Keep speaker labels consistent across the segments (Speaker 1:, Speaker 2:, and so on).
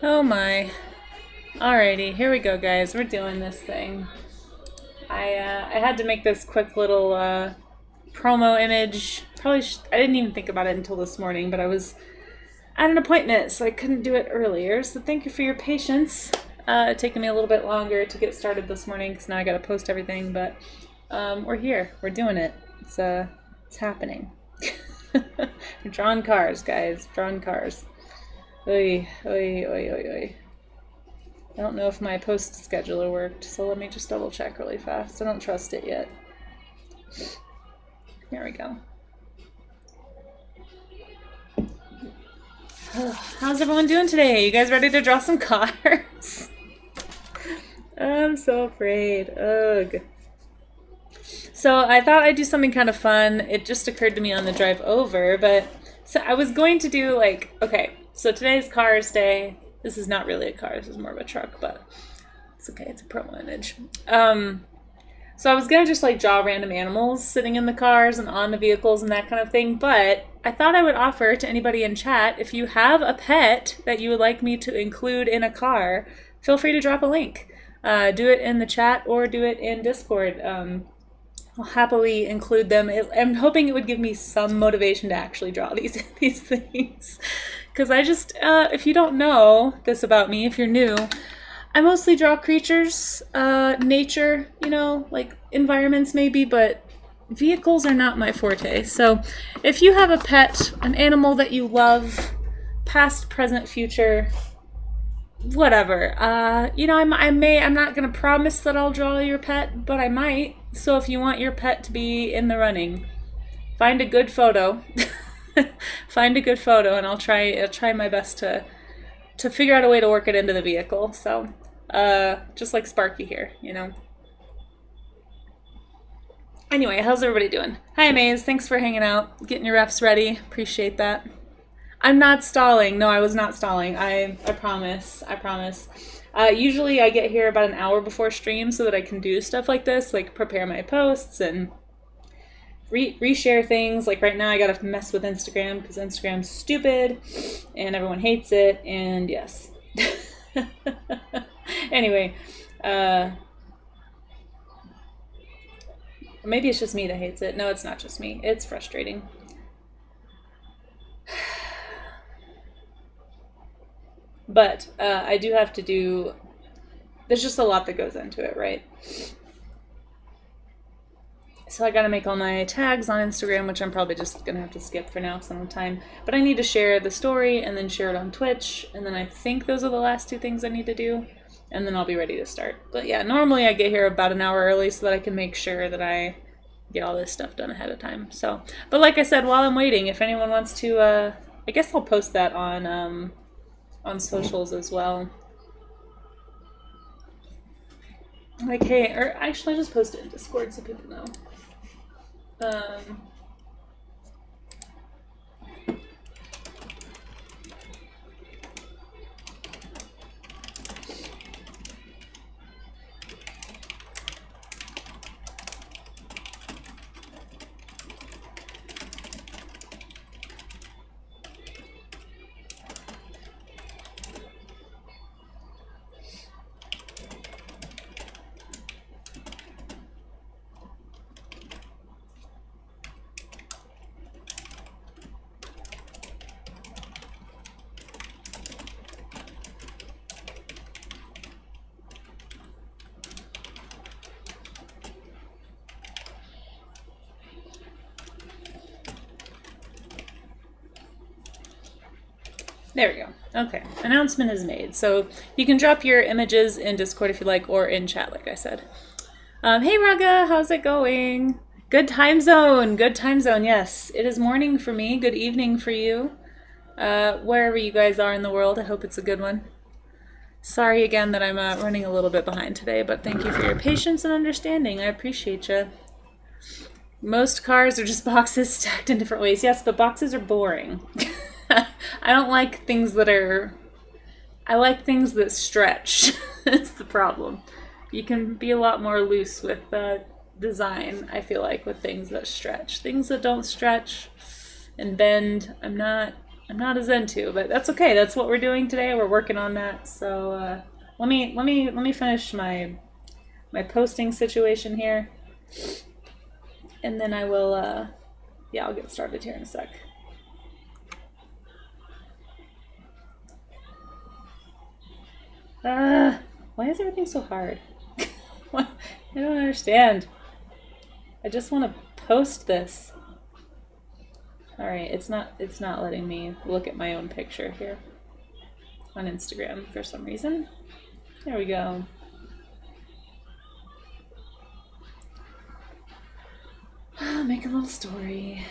Speaker 1: Oh my. Alrighty, here we go, guys. We're doing this thing. I had to make this quick little promo image. I didn't even think about it until this morning, but I was at an appointment, so I couldn't do it earlier. So thank you for your patience. Taking me a little bit longer to get started this morning because now I got to post everything. But we're here. We're doing it. It's happening. We're drawing cars, guys. Drawing cars. Oy, oy, oy, oy, oy. I don't know if my post scheduler worked, so let me just double check really fast. I don't trust it yet. There we go. How's everyone doing today? You guys ready to draw some cars? I'm so afraid. Ugh. So I thought I'd do something kind of fun. It just occurred to me on the drive over, but so I was going to do like, okay, so today's Cars Day. This is not really a car, this is more of a truck, but it's okay, it's a promo image. So I was gonna just like draw random animals sitting in the cars and on the vehicles and that kind of thing, but I thought I would offer to anybody in chat, if you have a pet that you would like me to include in a car, feel free to drop a link. Do it in the chat or do it in Discord. I'll happily include them. I'm hoping it would give me some motivation to actually draw these things. Because I just, if you don't know this about me, if you're new, I mostly draw creatures, nature, you know, like environments maybe, but vehicles are not my forte. So if you have a pet, an animal that you love, past, present, future, whatever, you know, I'm not going to promise that I'll draw your pet, but I might. So if you want your pet to be in the running, find a good photo. Find a good photo, and I'll try my best to figure out a way to work it into the vehicle. So, just like Sparky here, you know. Anyway, how's everybody doing? Hi, Maze. Thanks for hanging out, getting your refs ready. Appreciate that. I'm not stalling. No, I was not stalling. I promise. I promise. Usually I get here about an hour before stream so that I can do stuff like this, like prepare my posts and reshare things. Like right now I gotta mess with Instagram because Instagram's stupid and everyone hates it, and yes. Anyway, maybe it's just me that hates it. No, it's not just me. It's frustrating. But I do have to do, there's just a lot that goes into it, right? So I gotta make all my tags on Instagram, which I'm probably just gonna have to skip for now because I don't have time. But I need to share the story and then share it on Twitch, and then I think those are the last two things I need to do, and then I'll be ready to start. But yeah, normally I get here about an hour early so that I can make sure that I get all this stuff done ahead of time. So, but like I said, while I'm waiting, if anyone wants to, I guess I'll post that on socials as well. Like, hey, or actually I just post it in Discord so people know. There we go. Okay, announcement is made. So you can drop your images in Discord if you like, or in chat, like I said. Hey Raga, how's it going? Good time zone, yes. It is morning for me, good evening for you. Wherever you guys are in the world, I hope it's a good one. Sorry again that I'm running a little bit behind today, but thank you for your patience and understanding. I appreciate you. Most cars are just boxes stacked in different ways. Yes, but boxes are boring. I don't like things that are... I like things that stretch. That's the problem. You can be a lot more loose with design, I feel like, with things that stretch. Things that don't stretch and bend, I'm not I'm not as into, but that's okay. That's what we're doing today. We're working on that. So let me finish my posting situation here, and then I will yeah, I'll get started here in a sec. Why is everything so hard? I don't understand. I just want to post this. All right, it's not letting me look at my own picture here on Instagram for some reason. There we go. Make a little story.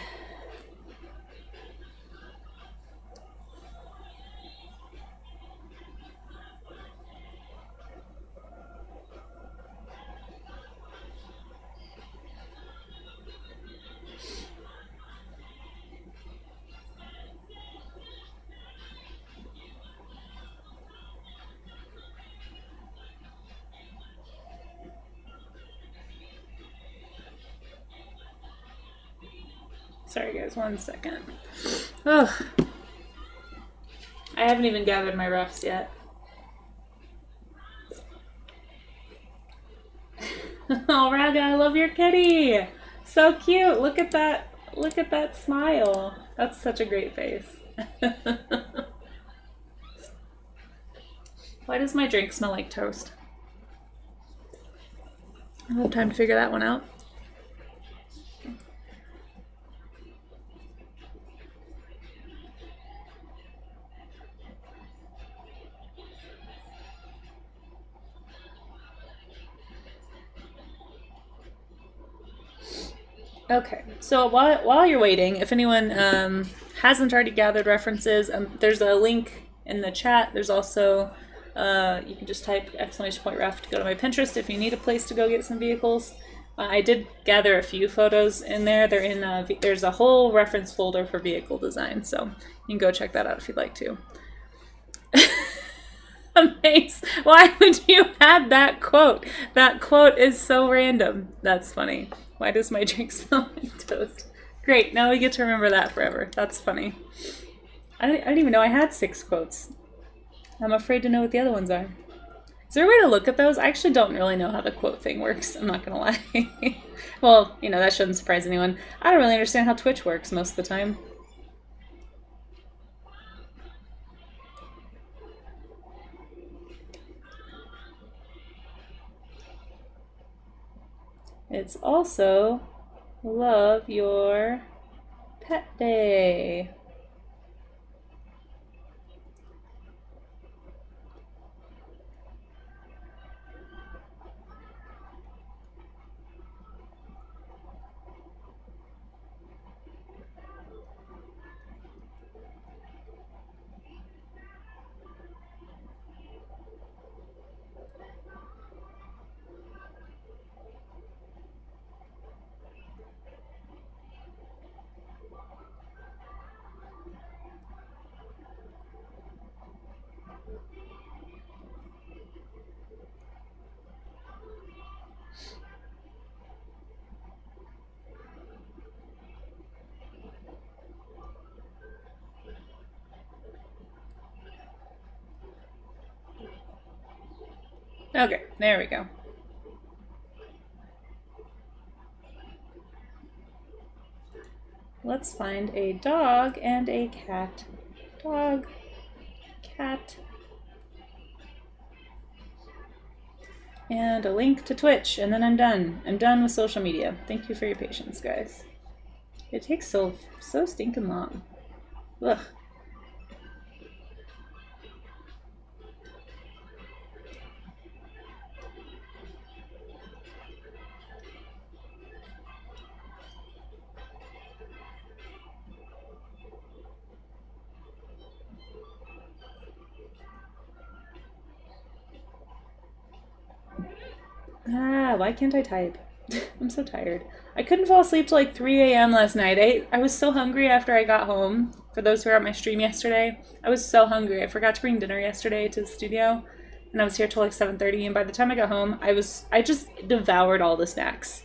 Speaker 1: Sorry guys, 1 second. Oh, I haven't even gathered my roughs yet. Oh, Raga, I love your kitty. So cute. Look at that. Look at that smile. That's such a great face. Why does my drink smell like toast? I don't have time to figure that one out. Okay, so while you're waiting, if anyone hasn't already gathered references, there's a link in the chat. There's also, you can just type !ref to go to my Pinterest if you need a place to go get some vehicles. I did gather a few photos in there. They're in there's a whole reference folder for vehicle design, so you can go check that out if you'd like to. Amazing. Why would you add that quote? That quote is so random. That's funny. Why does my drink smell like toast? Great, now we get to remember that forever. That's funny. I didn't even know I had 6 quotes. I'm afraid to know what the other ones are. Is there a way to look at those? I actually don't really know how the quote thing works. I'm not gonna lie. Well, you know, that shouldn't surprise anyone. I don't really understand how Twitch works most of the time. It's also Love Your Pet Day. Okay, there we go. Let's find a dog and a cat. Dog, cat, and a link to Twitch, and then I'm done. I'm done with social media. Thank you for your patience, guys. It takes so stinking long. Ugh. Why can't I type? I'm so tired. I couldn't fall asleep till like 3 a.m. last night. I was so hungry after I got home. For those who were at my stream yesterday, I was so hungry. I forgot to bring dinner yesterday to the studio, and I was here till like 7:30. And by the time I got home, I just devoured all the snacks,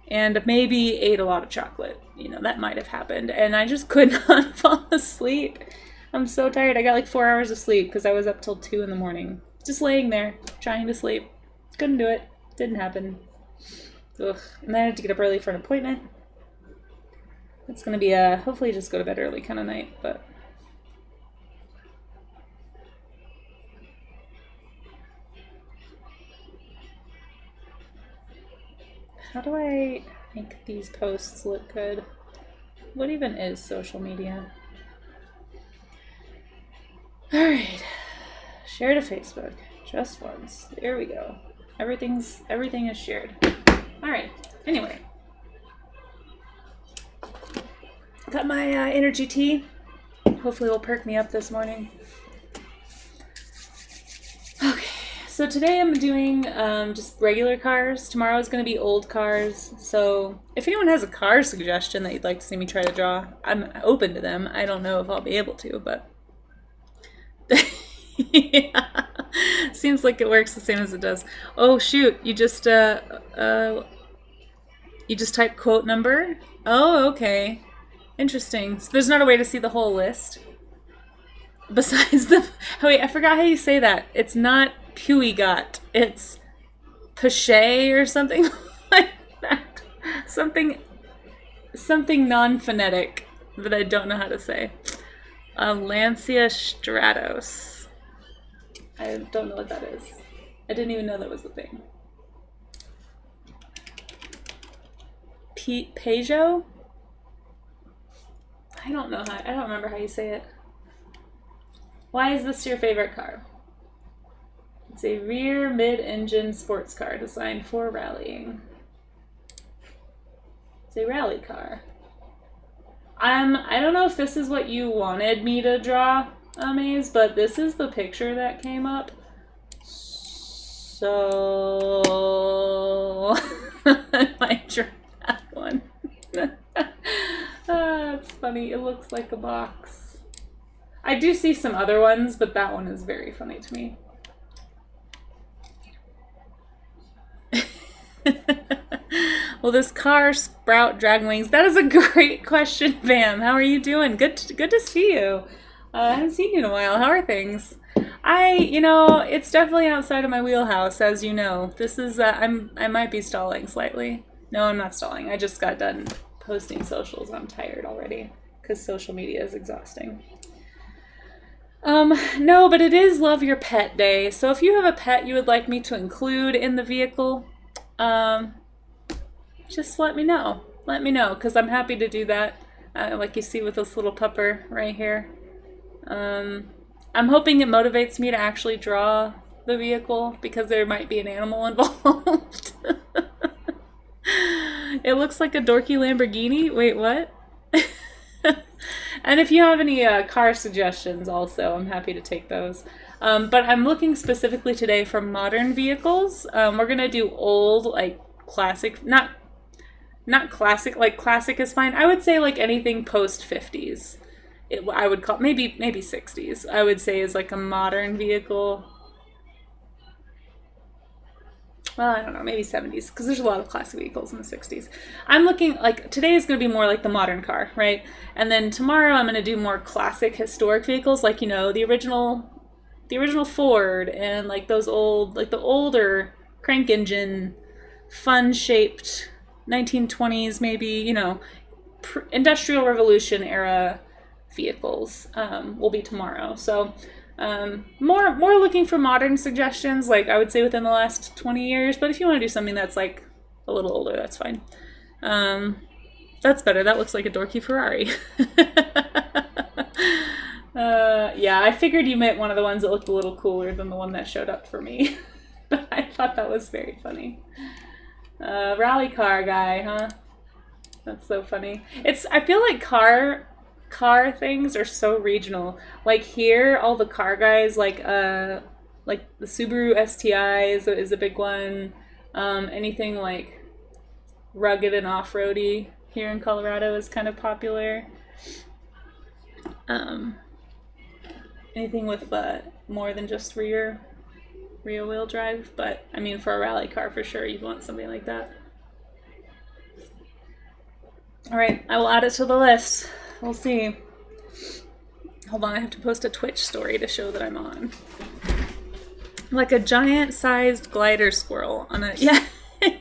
Speaker 1: and maybe ate a lot of chocolate. You know, that might have happened, and I just could not fall asleep. I'm so tired. I got like 4 hours of sleep because I was up till 2 in the morning. Just laying there, trying to sleep. Couldn't do it. Didn't happen. Ugh. And then I had to get up early for an appointment. It's gonna be a hopefully just go to bed early kind of night, but how do I make these posts look good? What even is social media? Alright. Share to Facebook. Just once. There we go. Everything is shared. Alright. Anyway. Got my energy tea. Hopefully it'll perk me up this morning. Okay, so today I'm doing just regular cars. Tomorrow is going to be old cars. So if anyone has a car suggestion that you'd like to see me try to draw, I'm open to them. I don't know if I'll be able to, but yeah. Seems like it works the same as it does. Oh shoot, you just type quote number? Oh, okay. Interesting. So there's not a way to see the whole list. Besides the... Oh wait, I forgot how you say that. It's not Puigot. It's Pache or something like that. Something non-phonetic that I don't know how to say. Lancia Stratos. I don't know what that is. I didn't even know that was a thing. Peugeot? I don't remember how you say it. Why is this your favorite car? It's a rear mid-engine sports car designed for rallying. It's a rally car. I don't know if this is what you wanted me to draw, Amaze, but this is the picture that came up. So I might draw that one. It's funny. It looks like a box. I do see some other ones, but that one is very funny to me. Will this car sprout dragon wings? That is a great question, Bam. How are you doing? Good to see you. I haven't seen you in a while. How are things? It's definitely outside of my wheelhouse, as you know. This is, I might be stalling slightly. No, I'm not stalling. I just got done posting socials. I'm tired already because social media is exhausting. No, but it is Love Your Pet Day. So if you have a pet you would like me to include in the vehicle, just let me know. Let me know, because I'm happy to do that. Like you see with this little pupper right here. I'm hoping it motivates me to actually draw the vehicle, because there might be an animal involved. It looks like a dorky Lamborghini. Wait, what? And if you have any car suggestions also, I'm happy to take those. But I'm looking specifically today for modern vehicles. We're going to do old, like classic, not classic, like classic is fine. I would say like anything post 50s. I would call maybe 60s. I would say is like a modern vehicle. Well, I don't know, maybe 70s, because there's a lot of classic vehicles in the 60s. I'm looking, like, today is going to be more like the modern car, right? And then tomorrow I'm going to do more classic historic vehicles, like, you know, the original Ford, and like those old, like the older crank engine, fun-shaped 1920s, maybe, you know, Industrial Revolution era vehicles will be tomorrow. So more looking for modern suggestions, like I would say within the last 20 years, but if you want to do something that's like a little older, that's fine. That's better. That looks like a dorky Ferrari. Yeah, I figured you meant one of the ones that looked a little cooler than the one that showed up for me. But I thought that was very funny. Rally car guy, huh? That's so funny. I feel like car things are so regional. Like here, all the car guys, like the Subaru STI is a big one. Anything like rugged and off-roady here in Colorado is kind of popular. Anything with more than just rear wheel drive, but I mean for a rally car for sure you'd want something like that. All right, I will add it to the list. We'll see. Hold on, I have to post a Twitch story to show that I'm on. Like a giant-sized glider squirrel on a... Yeah,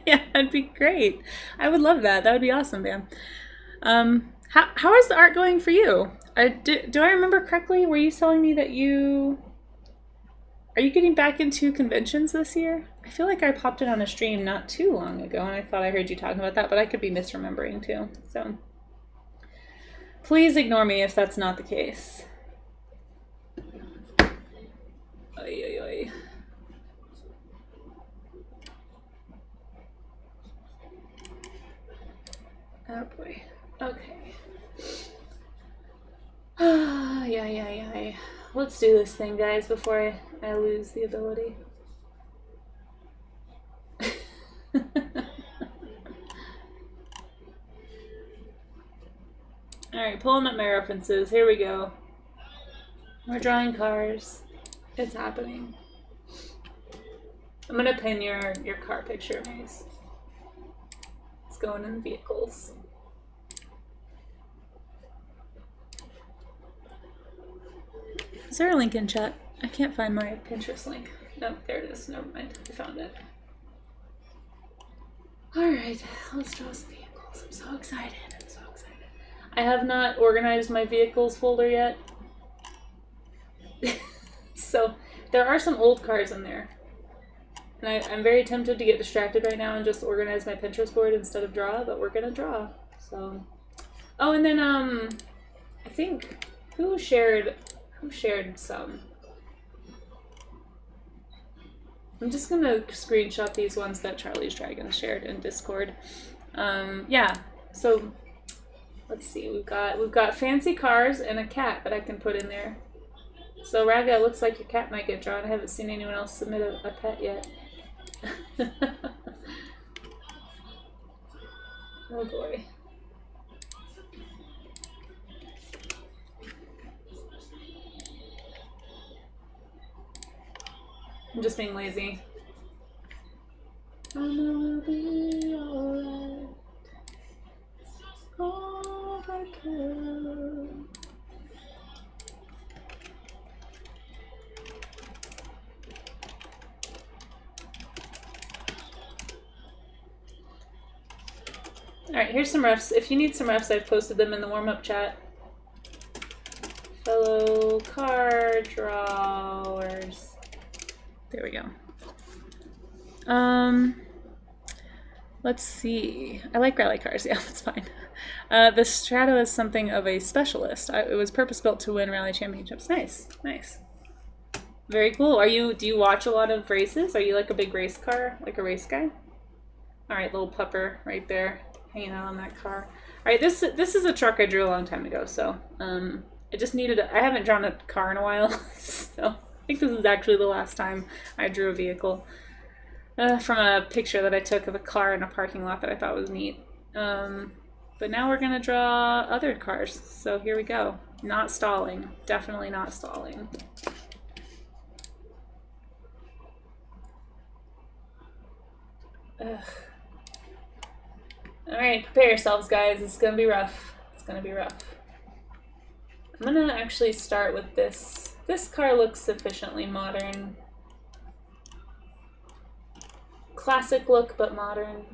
Speaker 1: yeah, that'd be great. I would love that. That would be awesome, Bam. How is the art going for you? Do I remember correctly? Were you telling me that you... Are you getting back into conventions this year? I feel like I popped in on a stream not too long ago, and I thought I heard you talking about that, but I could be misremembering too. So please ignore me if that's not the case. Oy, oy, oy. Oh boy. Okay. Yeah. Let's do this thing, guys, before I lose the ability. Alright, pulling up my references. Here we go. We're drawing cars. It's happening. I'm gonna pin your car picture, Maze. It's going in vehicles. Is there a link in chat? I can't find my Pinterest link. No, there it is. Never mind. I found it. Alright, let's draw some vehicles. I'm so excited. I'm so excited. I have not organized my vehicles folder yet. So, there are some old cars in there. And I'm very tempted to get distracted right now and just organize my Pinterest board instead of draw, but we're gonna draw. So, oh, and then I think who shared some? I'm just gonna screenshot these ones that Charlie's Dragon shared in Discord. Yeah. So let's see. We've got fancy cars and a cat that I can put in there. So Raga, it looks like your cat might get drawn. I haven't seen anyone else submit a pet yet. Oh boy. I'm just being lazy. I know I'll be alright. All I can. Alright, here's some refs. If you need some refs, I've posted them in the warm-up chat. Fellow car drawers. There we go. Let's see. I like rally cars. Yeah, that's fine. The Strato is something of a specialist. It was purpose-built to win rally championships. Nice, nice. Very cool. Do you watch a lot of races? Are you like a big race car, like a race guy? All right, little pupper right there, hanging out on that car. All right, this is a truck I drew a long time ago, so I just needed I haven't drawn a car in a while, so I think this is actually the last time I drew a vehicle. From a picture that I took of a car in a parking lot that I thought was neat. But now we're gonna draw other cars, so here we go. Not stalling, definitely not stalling. Ugh. Alright, prepare yourselves, guys. It's gonna be rough. It's gonna be rough. I'm gonna actually start with this. This car looks sufficiently modern. Classic look, but modern.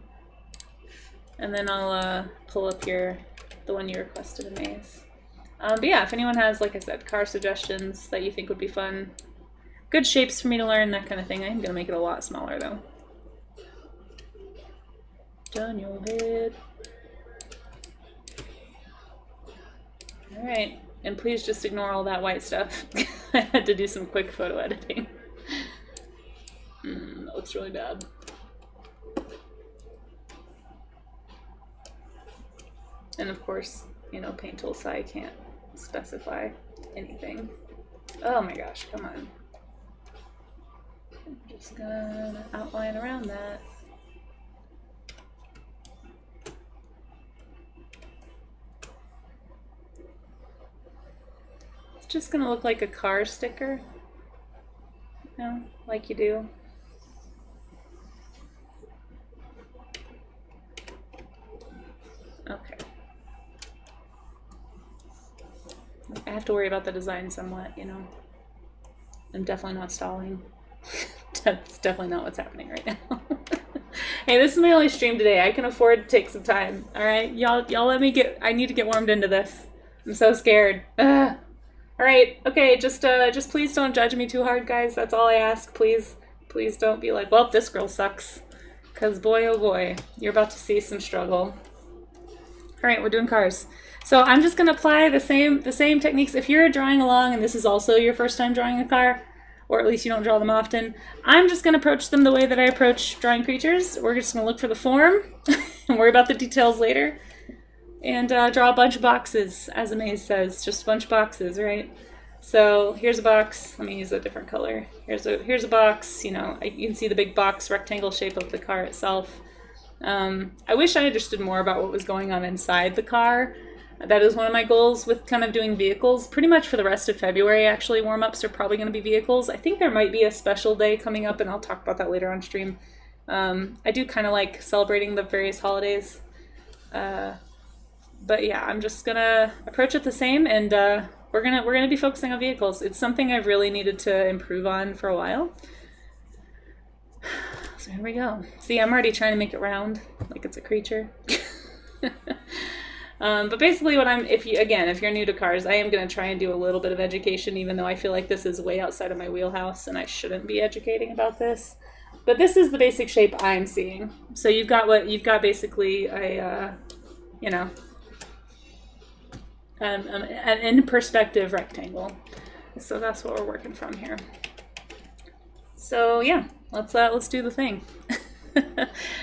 Speaker 1: And then I'll pull up the one you requested, Amaze. But yeah, if anyone has, like I said, car suggestions that you think would be fun, good shapes for me to learn, that kind of thing. I'm gonna make it a lot smaller though. Done your head. Alright, and please just ignore all that white stuff. I had to do some quick photo editing. That looks really bad. And of course, you know, paint tool, so I can't specify anything. Oh my gosh, come on. I'm just gonna outline around that. It's just gonna look like a car sticker. You know, like you do. Okay. have to worry about the design somewhat, you know. I'm definitely not stalling. That's definitely not what's happening right now. Hey, this is my only stream today. I can afford to take some time. All right, y'all let me get. I need to get warmed into this. I'm so scared. Ugh. All right, okay. Just please don't judge me too hard, guys. That's all I ask. Please don't be like, well, this girl sucks. Cause boy, oh boy, you're about to see some struggle. All right, we're doing cars. So I'm just gonna apply the same techniques. If you're drawing along and this is also your first time drawing a car, or at least you don't draw them often, I'm just gonna approach them the way that I approach drawing creatures. We're just gonna look for the form and worry about the details later. And draw a bunch of boxes, as Amaze says, just a bunch of boxes, right? So here's a box. Let me use a different color. Here's a box. You know, you can see the big box rectangle shape of the car itself. I wish I understood more about what was going on inside the car. That is one of my goals with kind of doing vehicles. Pretty much for the rest of February, actually, warm-ups are probably going to be vehicles. I think there might be a special day coming up, and I'll talk about that later on stream. I do kind of like celebrating the various holidays. But yeah, I'm just gonna approach it the same, and we're gonna be focusing on vehicles. It's something I've really needed to improve on for a while. So here we go. See, I'm already trying to make it round, like it's a creature. But basically if you're new to cars, I am gonna try and do a little bit of education, even though I feel like this is way outside of my wheelhouse and I shouldn't be educating about this. But this is the basic shape I'm seeing. So you've got basically a, you know, an in perspective rectangle. So that's what we're working from here. So yeah, let's do the thing.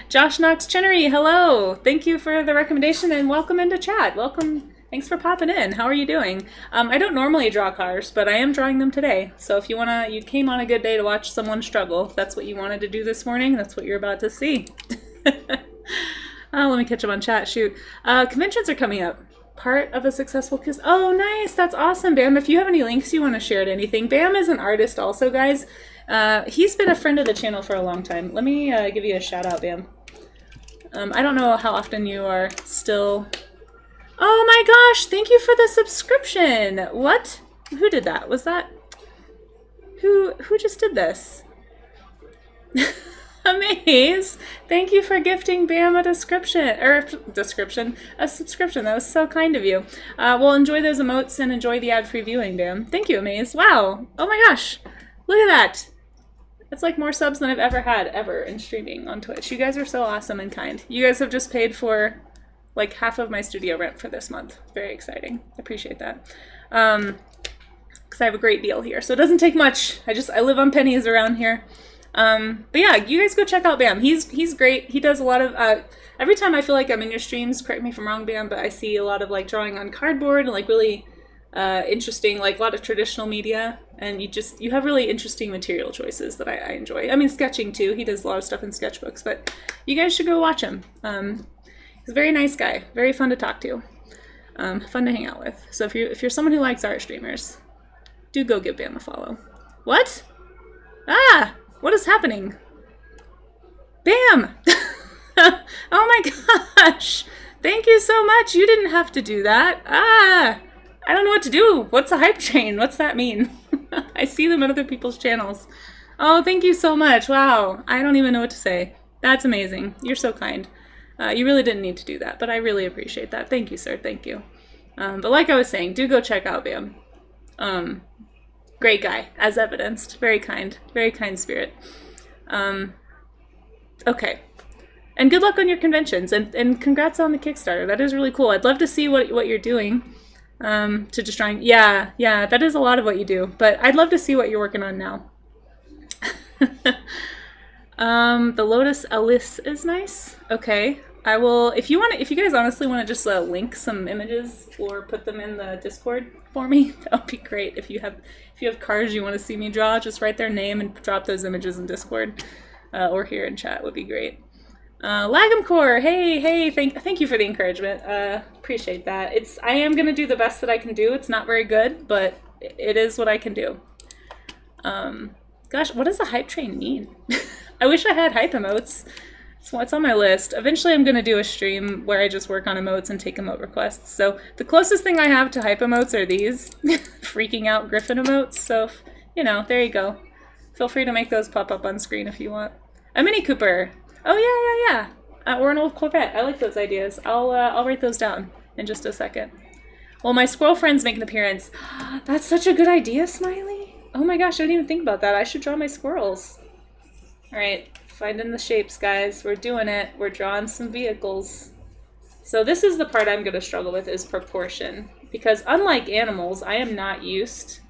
Speaker 1: Josh Knox Chenery, hello. Thank you for the recommendation and welcome into chat. Welcome. Thanks for popping in. How are you doing? I don't normally draw cars, but I am drawing them today. So if you came on a good day to watch someone struggle, if that's what you wanted to do this morning, that's what you're about to see. Let me catch up on chat. Shoot. Conventions are coming up. Part of a successful kiss. Oh, nice. That's awesome, Bam. If you have any links you want to share to anything. Bam is an artist also, guys. He's been a friend of the channel for a long time. Let me give you a shout out, Bam. I don't know how often you are still... Oh my gosh, thank you for the subscription. What? Who did that? Was that... Who just did this? Amaze! Thank you for gifting Bam a subscription. That was so kind of you. Well, enjoy those emotes and enjoy the ad-free viewing, Bam. Thank you, Amaze. Wow. Oh my gosh. Look at that. That's like more subs than I've ever had, in streaming on Twitch. You guys are so awesome and kind. You guys have just paid for like half of my studio rent for this month. Very exciting. I appreciate that. Because I have a great deal here. So it doesn't take much. I live on pennies around here. But yeah, you guys go check out Bam. He's great. He does a lot of, every time I feel like I'm in your streams, correct me if I'm wrong, Bam, but I see a lot of like drawing on cardboard and like really interesting, like a lot of traditional media. And you have really interesting material choices that I enjoy. I mean, sketching too. He does a lot of stuff in sketchbooks, but you guys should go watch him. He's a very nice guy, very fun to talk to, fun to hang out with. So if you're someone who likes art streamers, do go give Bam a follow. What? Ah! What is happening? Bam! Oh my gosh! Thank you so much. You didn't have to do that. Ah! I don't know what to do. What's a hype train? What's that mean? I see them on other people's channels. Oh, thank you so much. Wow. I don't even know what to say. That's amazing. You're so kind. You really didn't need to do that, but I really appreciate that. Thank you, sir. Thank you. But like I was saying, do go check out Bam. Great guy, as evidenced. Very kind spirit. Okay. And good luck on your conventions, and congrats on the Kickstarter. That is really cool. I'd love to see what you're doing. To just trying, yeah, that is a lot of what you do, but I'd love to see what you're working on now. The Lotus Alice is nice. Okay. I will, if you guys honestly want to just link some images or put them in the Discord for me, that would be great. If you have cars you want to see me draw, just write their name and drop those images in Discord, or here in chat would be great. Lagumcore, hey, thank you for the encouragement. Appreciate that. I am gonna do the best that I can do. It's not very good, but it is what I can do. Gosh, what does a hype train mean? I wish I had hype emotes. It's on my list. Eventually I'm going to do a stream where I just work on emotes and take emote requests. So the closest thing I have to hype emotes are these freaking out Griffin emotes. So, you know, there you go. Feel free to make those pop up on screen if you want. A Mini Cooper. Oh, yeah. Or an old Corvette. I like those ideas. I'll write those down in just a second. Well, my squirrel friends make an appearance. That's such a good idea, Smiley. Oh my gosh, I didn't even think about that. I should draw my squirrels. All right. Finding the shapes, guys. We're doing it. We're drawing some vehicles. So this is the part I'm going to struggle with, is proportion. Because unlike animals, I am not used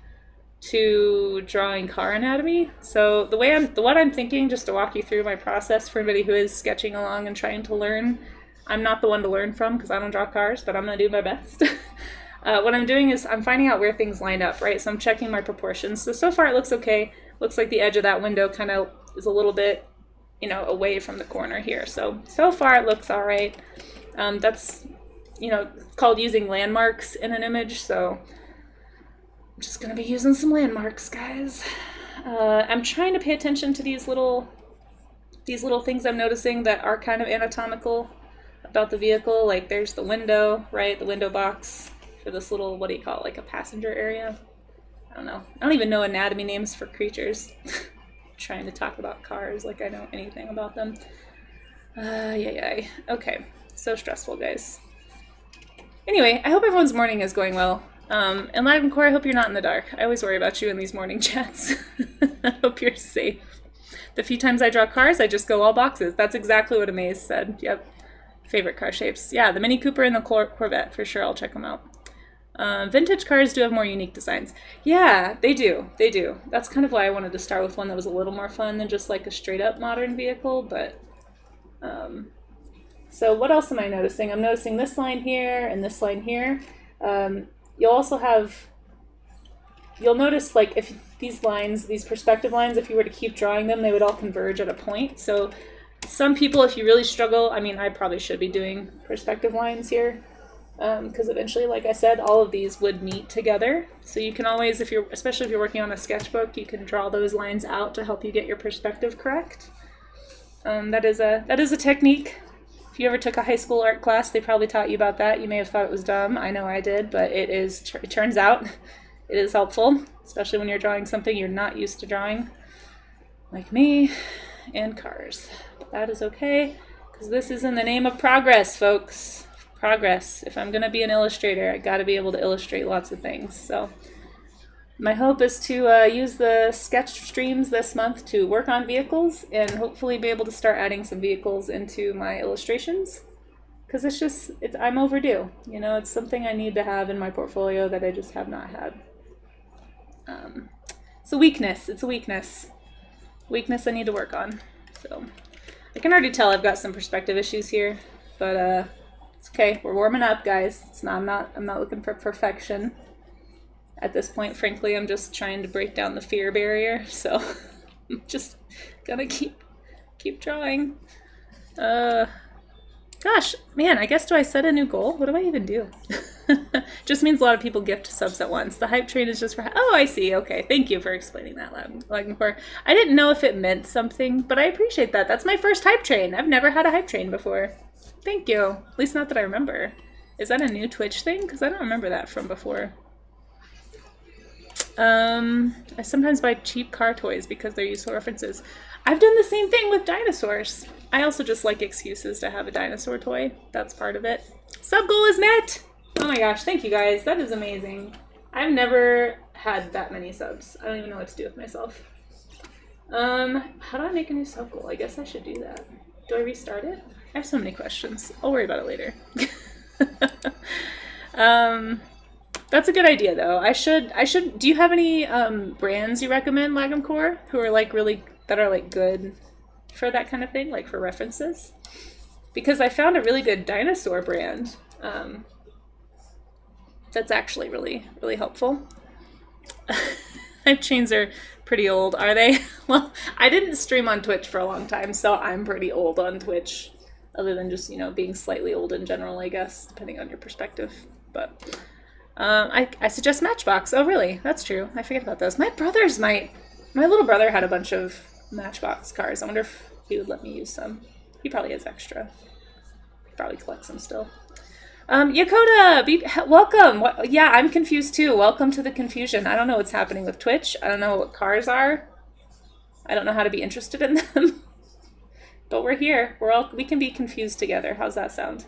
Speaker 1: to drawing car anatomy. So what I'm thinking, just to walk you through my process for anybody who is sketching along and trying to learn, I'm not the one to learn from because I don't draw cars, but I'm going to do my best. What I'm doing is I'm finding out where things line up, right? So I'm checking my proportions. So far it looks okay. Looks like the edge of that window kind of is a little bit, you know, away from the corner here. So far it looks all right. That's, you know, called using landmarks in an image. So I'm just going to be using some landmarks, guys. I'm trying to pay attention to these little things I'm noticing that are kind of anatomical about the vehicle. Like there's the window, right? The window box for this little, what do you call it? Like a passenger area? I don't know. I don't even know anatomy names for creatures. Trying to talk about cars like I know anything about them. Okay, so stressful, guys. Anyway, I hope everyone's morning is going well. And Latin Core, I hope you're not in the dark. I always worry about you in these morning chats. I hope you're safe. The few times I draw cars, I just go all boxes. That's exactly what Amaze said. Yep. Favorite car shapes. Yeah, the Mini Cooper and the Corvette, for sure. I'll check them out. Vintage cars do have more unique designs. Yeah, they do. They do. That's kind of why I wanted to start with one that was a little more fun than just like a straight up modern vehicle. But so what else am I noticing? I'm noticing this line here and this line here. You'll notice like if these lines, these perspective lines, if you were to keep drawing them, they would all converge at a point. So some people, if you really struggle, I mean, I probably should be doing perspective lines here. Because eventually, like I said, all of these would meet together. So you can always, especially if you're working on a sketchbook, you can draw those lines out to help you get your perspective correct. That is a technique. If you ever took a high school art class, they probably taught you about that. You may have thought it was dumb. I know I did, but it turns out it is helpful, especially when you're drawing something you're not used to drawing, like me and cars. But that is okay, because this is in the name of progress, folks. Progress. If I'm going to be an illustrator, I got to be able to illustrate lots of things. So my hope is to use the sketch streams this month to work on vehicles and hopefully be able to start adding some vehicles into my illustrations, because I'm overdue. You know, it's something I need to have in my portfolio that I just have not had. It's a weakness. It's a weakness. Weakness I need to work on. So I can already tell I've got some perspective issues here, but it's okay. We're warming up, guys. I'm not looking for perfection at this point. Frankly, I'm just trying to break down the fear barrier. So I'm just gonna keep drawing. Gosh, man, I guess, do I set a new goal? What do I even do? Just means a lot of people gift subs at once. The hype train is just for... Oh, I see. Okay, thank you for explaining that, Lagncore. I didn't know if it meant something, but I appreciate that. That's my first hype train. I've never had a hype train before. Thank you. At least not that I remember. Is that a new Twitch thing? Because I don't remember that from before. I sometimes buy cheap car toys because they're useful references. I've done the same thing with dinosaurs. I also just like excuses to have a dinosaur toy. That's part of it. Sub goal is met! Oh my gosh, thank you guys. That is amazing. I've never had that many subs. I don't even know what to do with myself. How do I make a new sub goal? I guess I should do that. Do I restart it? I have so many questions. I'll worry about it later. That's a good idea though. I should, do you have any brands you recommend, Lagom Core, who are like that are like good for that kind of thing, like for references? Because I found a really good dinosaur brand that's actually really, really helpful. Hype chains are pretty old, are they? Well, I didn't stream on Twitch for a long time, so I'm pretty old on Twitch, other than just, you know, being slightly old in general, I guess, depending on your perspective. But I suggest Matchbox. Oh, really? That's true. I forget about those. My little brother had a bunch of Matchbox cars. I wonder if he would let me use some. He probably has extra. He probably collects them still. Yakota, welcome. Yeah, I'm confused too. Welcome to the confusion. I don't know what's happening with Twitch. I don't know what cars are. I don't know how to be interested in them. But we're here. We can be confused together. How's that sound?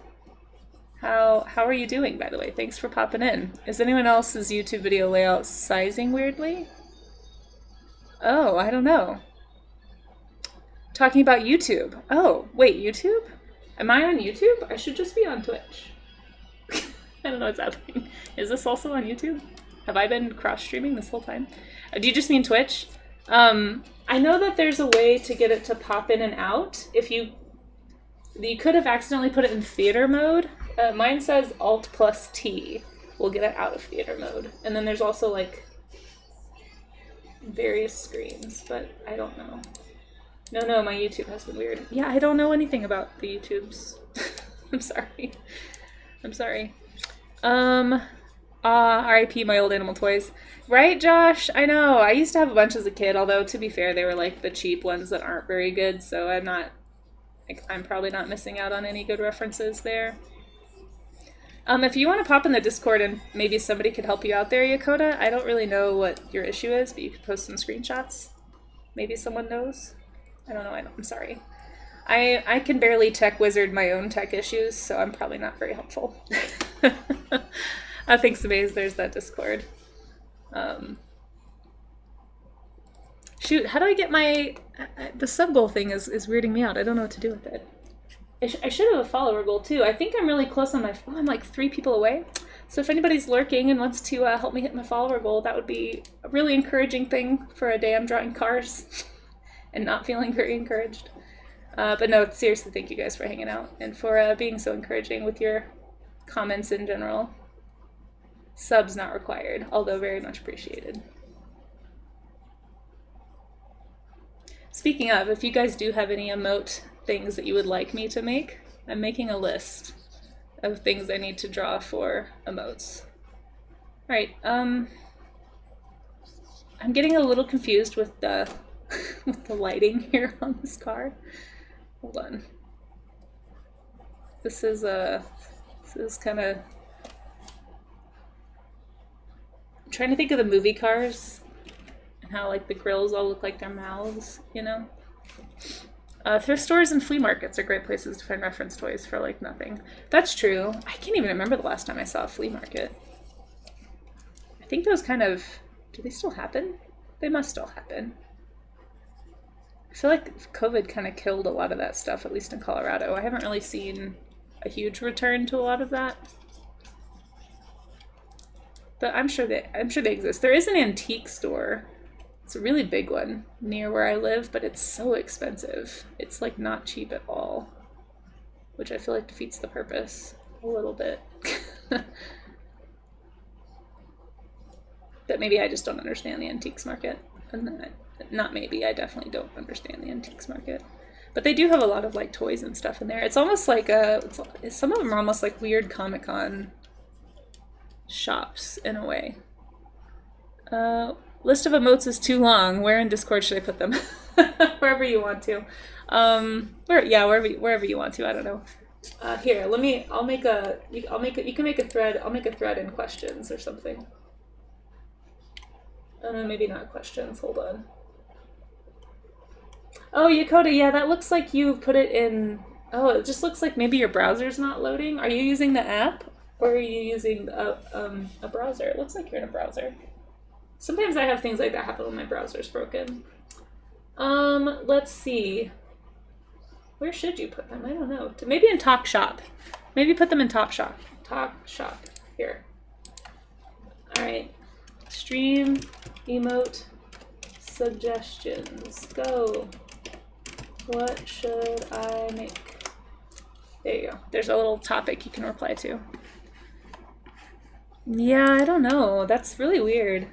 Speaker 1: How are you doing, by the way? Thanks for popping in. Is anyone else's YouTube video layout sizing weirdly? Oh, I don't know. Talking about YouTube. Oh, wait, YouTube? Am I on YouTube? I should just be on Twitch. I don't know what's happening. Is this also on YouTube? Have I been cross-streaming this whole time? Do you just mean Twitch? I know that there's a way to get it to pop in and out. If you could have accidentally put it in theater mode. Mine says Alt+T will get it out of theater mode. And then there's also like various screens, but I don't know. No, my YouTube has been weird. Yeah, I don't know anything about the YouTubes. I'm sorry. RIP my old animal toys. Right, Josh? I know. I used to have a bunch as a kid, although to be fair, they were like the cheap ones that aren't very good, so I'm probably not missing out on any good references there. If you want to pop in the Discord and maybe somebody could help you out there, Yakota, I don't really know what your issue is, but you could post some screenshots. Maybe someone knows. I don't know. I'm sorry. I can barely tech wizard my own tech issues, so I'm probably not very helpful. Thanks, Amaze. There's that Discord. Shoot, how do I get my... the sub goal thing is weirding me out. I don't know what to do with it. I should have a follower goal, too. I think I'm really close on my... Oh, I'm like 3 people away. So if anybody's lurking and wants to help me hit my follower goal, that would be a really encouraging thing for a day I'm drawing cars and not feeling very encouraged. But no, seriously, thank you guys for hanging out and for being so encouraging with your comments in general. Subs not required, although very much appreciated. Speaking of, if you guys do have any emote things that you would like me to make, I'm making a list of things I need to draw for emotes. Alright, I'm getting a little confused with the with the lighting here on this card. Hold on. This is kind of... I'm trying to think of the movie cars and how like the grills all look like their mouths, you know? Thrift stores and flea markets are great places to find reference toys for like nothing. That's true. I can't even remember the last time I saw a flea market. I think those kind of... Do they still happen? They must still happen. I feel like COVID kind of killed a lot of that stuff, at least in Colorado. I haven't really seen a huge return to a lot of that. But I'm sure they exist. There is an antique store. It's a really big one near where I live, but it's so expensive. It's like not cheap at all, which I feel like defeats the purpose a little bit. But maybe I just don't understand the antiques market. And not maybe, I definitely don't understand the antiques market. But they do have a lot of like toys and stuff in there. It's almost like some of them are almost like weird Comic-Con shops in a way. List of emotes is too long. Where in Discord should I put them? Wherever you want to. Wherever you want to. I don't know. Here, you can make a thread. I'll make a thread in questions or something. Oh no, maybe not questions. Hold on. Oh, Yakota, yeah, that looks like you put it in... Oh, it just looks like maybe your browser's not loading. Are you using the app? Or are you using a browser? It looks like you're in a browser. Sometimes I have things like that happen when my browser's broken. Let's see. Where should you put them? I don't know. Maybe in Talk Shop. Maybe put them in Talk Shop. Talk Shop. Here. Alright. Stream emote suggestions. Go. What should I make? There you go. There's a little topic you can reply to. Yeah, I don't know. That's really weird.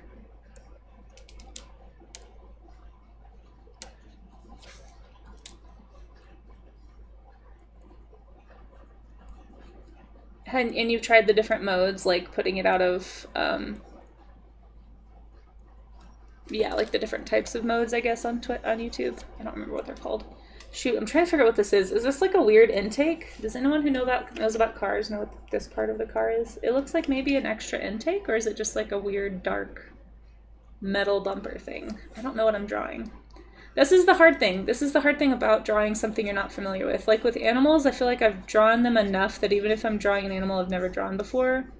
Speaker 1: And you've tried the different modes, like putting it out of, yeah, like the different types of modes, I guess, on YouTube. I don't remember what they're called. Shoot, I'm trying to figure out what this is. Is this like a weird intake? Does anyone who knows about cars know what this part of the car is? It looks like maybe an extra intake, or is it just like a weird dark metal bumper thing? I don't know what I'm drawing. This is the hard thing. This is the hard thing about drawing something you're not familiar with. Like with animals, I feel like I've drawn them enough that even if I'm drawing an animal I've never drawn before,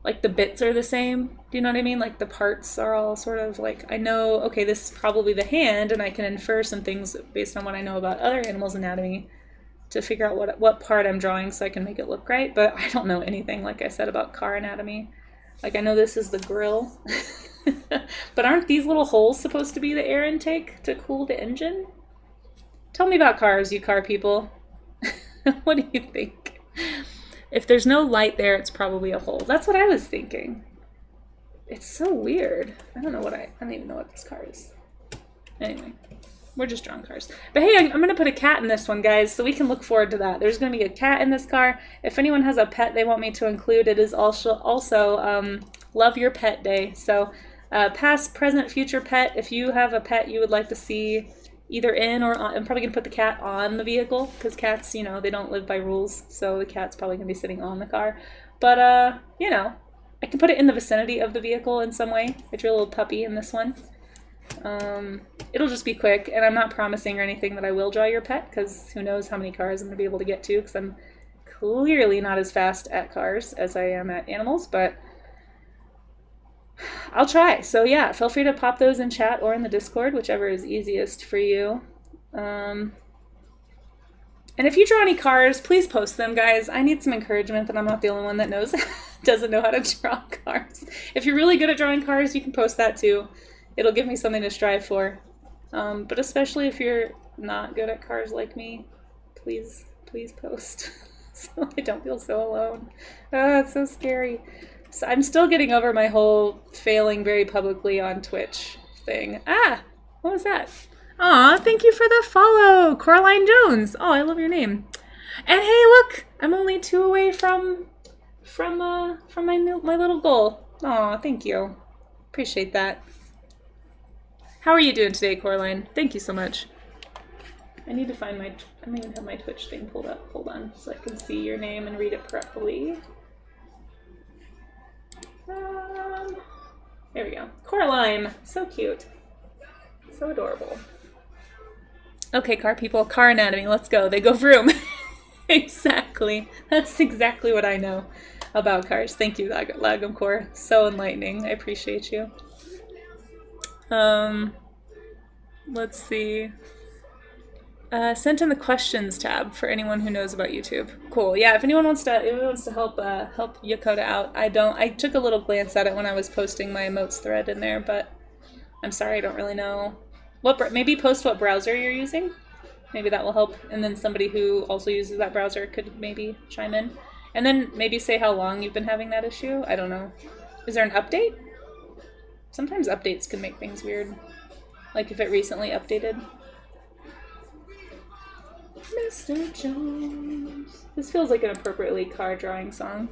Speaker 1: like the bits are the same. Do you know what I mean? Like the parts are all sort of like, I know, okay, this is probably the hand, and I can infer some things based on what I know about other animals' anatomy to figure out what part I'm drawing so I can make it look right. But I don't know anything, like I said, about car anatomy. Like I know this is the grill, but aren't these little holes supposed to be the air intake to cool the engine? Tell me about cars, you car people. What do you think? If there's no light there, it's probably a hole. That's what I was thinking. It's so weird. I don't even know what this car is. Anyway, we're just drawing cars. But hey, I'm going to put a cat in this one, guys, so we can look forward to that. There's going to be a cat in this car. If anyone has a pet they want me to include, it is also Love Your Pet Day. So past, present, future pet, if you have a pet you would like to see either in or on, I'm probably going to put the cat on the vehicle, because cats, you know, they don't live by rules, so the cat's probably going to be sitting on the car. But, you know, I can put it in the vicinity of the vehicle in some way. I drew a little puppy in this one. It'll just be quick, and I'm not promising or anything that I will draw your pet, because who knows how many cars I'm going to be able to get to, because I'm clearly not as fast at cars as I am at animals, but I'll try. So yeah, feel free to pop those in chat or in the Discord, whichever is easiest for you. And if you draw any cars, please post them, guys. I need some encouragement that I'm not the only one that doesn't know how to draw cars. If you're really good at drawing cars, you can post that too. It'll give me something to strive for. But especially if you're not good at cars like me, please post so I don't feel so alone. Oh, it's so scary. So I'm still getting over my whole failing very publicly on Twitch thing. Ah, what was that? Aw, thank you for the follow, Coraline Jones. Oh, I love your name. And hey, look, I'm only 2 away from my little goal. Aw, thank you. Appreciate that. How are you doing today, Coraline? Thank you so much. I need to find I don't even have my Twitch thing pulled up. Hold on, so I can see your name and read it properly. There we go. Coraline. So cute. So adorable. Okay, car people. Car anatomy. Let's go. They go vroom. Exactly. That's exactly what I know about cars. Thank you, Lagumcore. So enlightening. I appreciate you. Let's see. Sent in the questions tab for anyone who knows about YouTube. Cool. Yeah, if anyone wants to help Yokota out, I took a little glance at it when I was posting my emotes thread in there, but I'm sorry, I don't really know. Maybe post what browser you're using. Maybe that will help. And then somebody who also uses that browser could maybe chime in. And then maybe say how long you've been having that issue. I don't know. Is there an update? Sometimes updates can make things weird. Like if it recently updated. Mr. Jones. This feels like an appropriately car drawing song.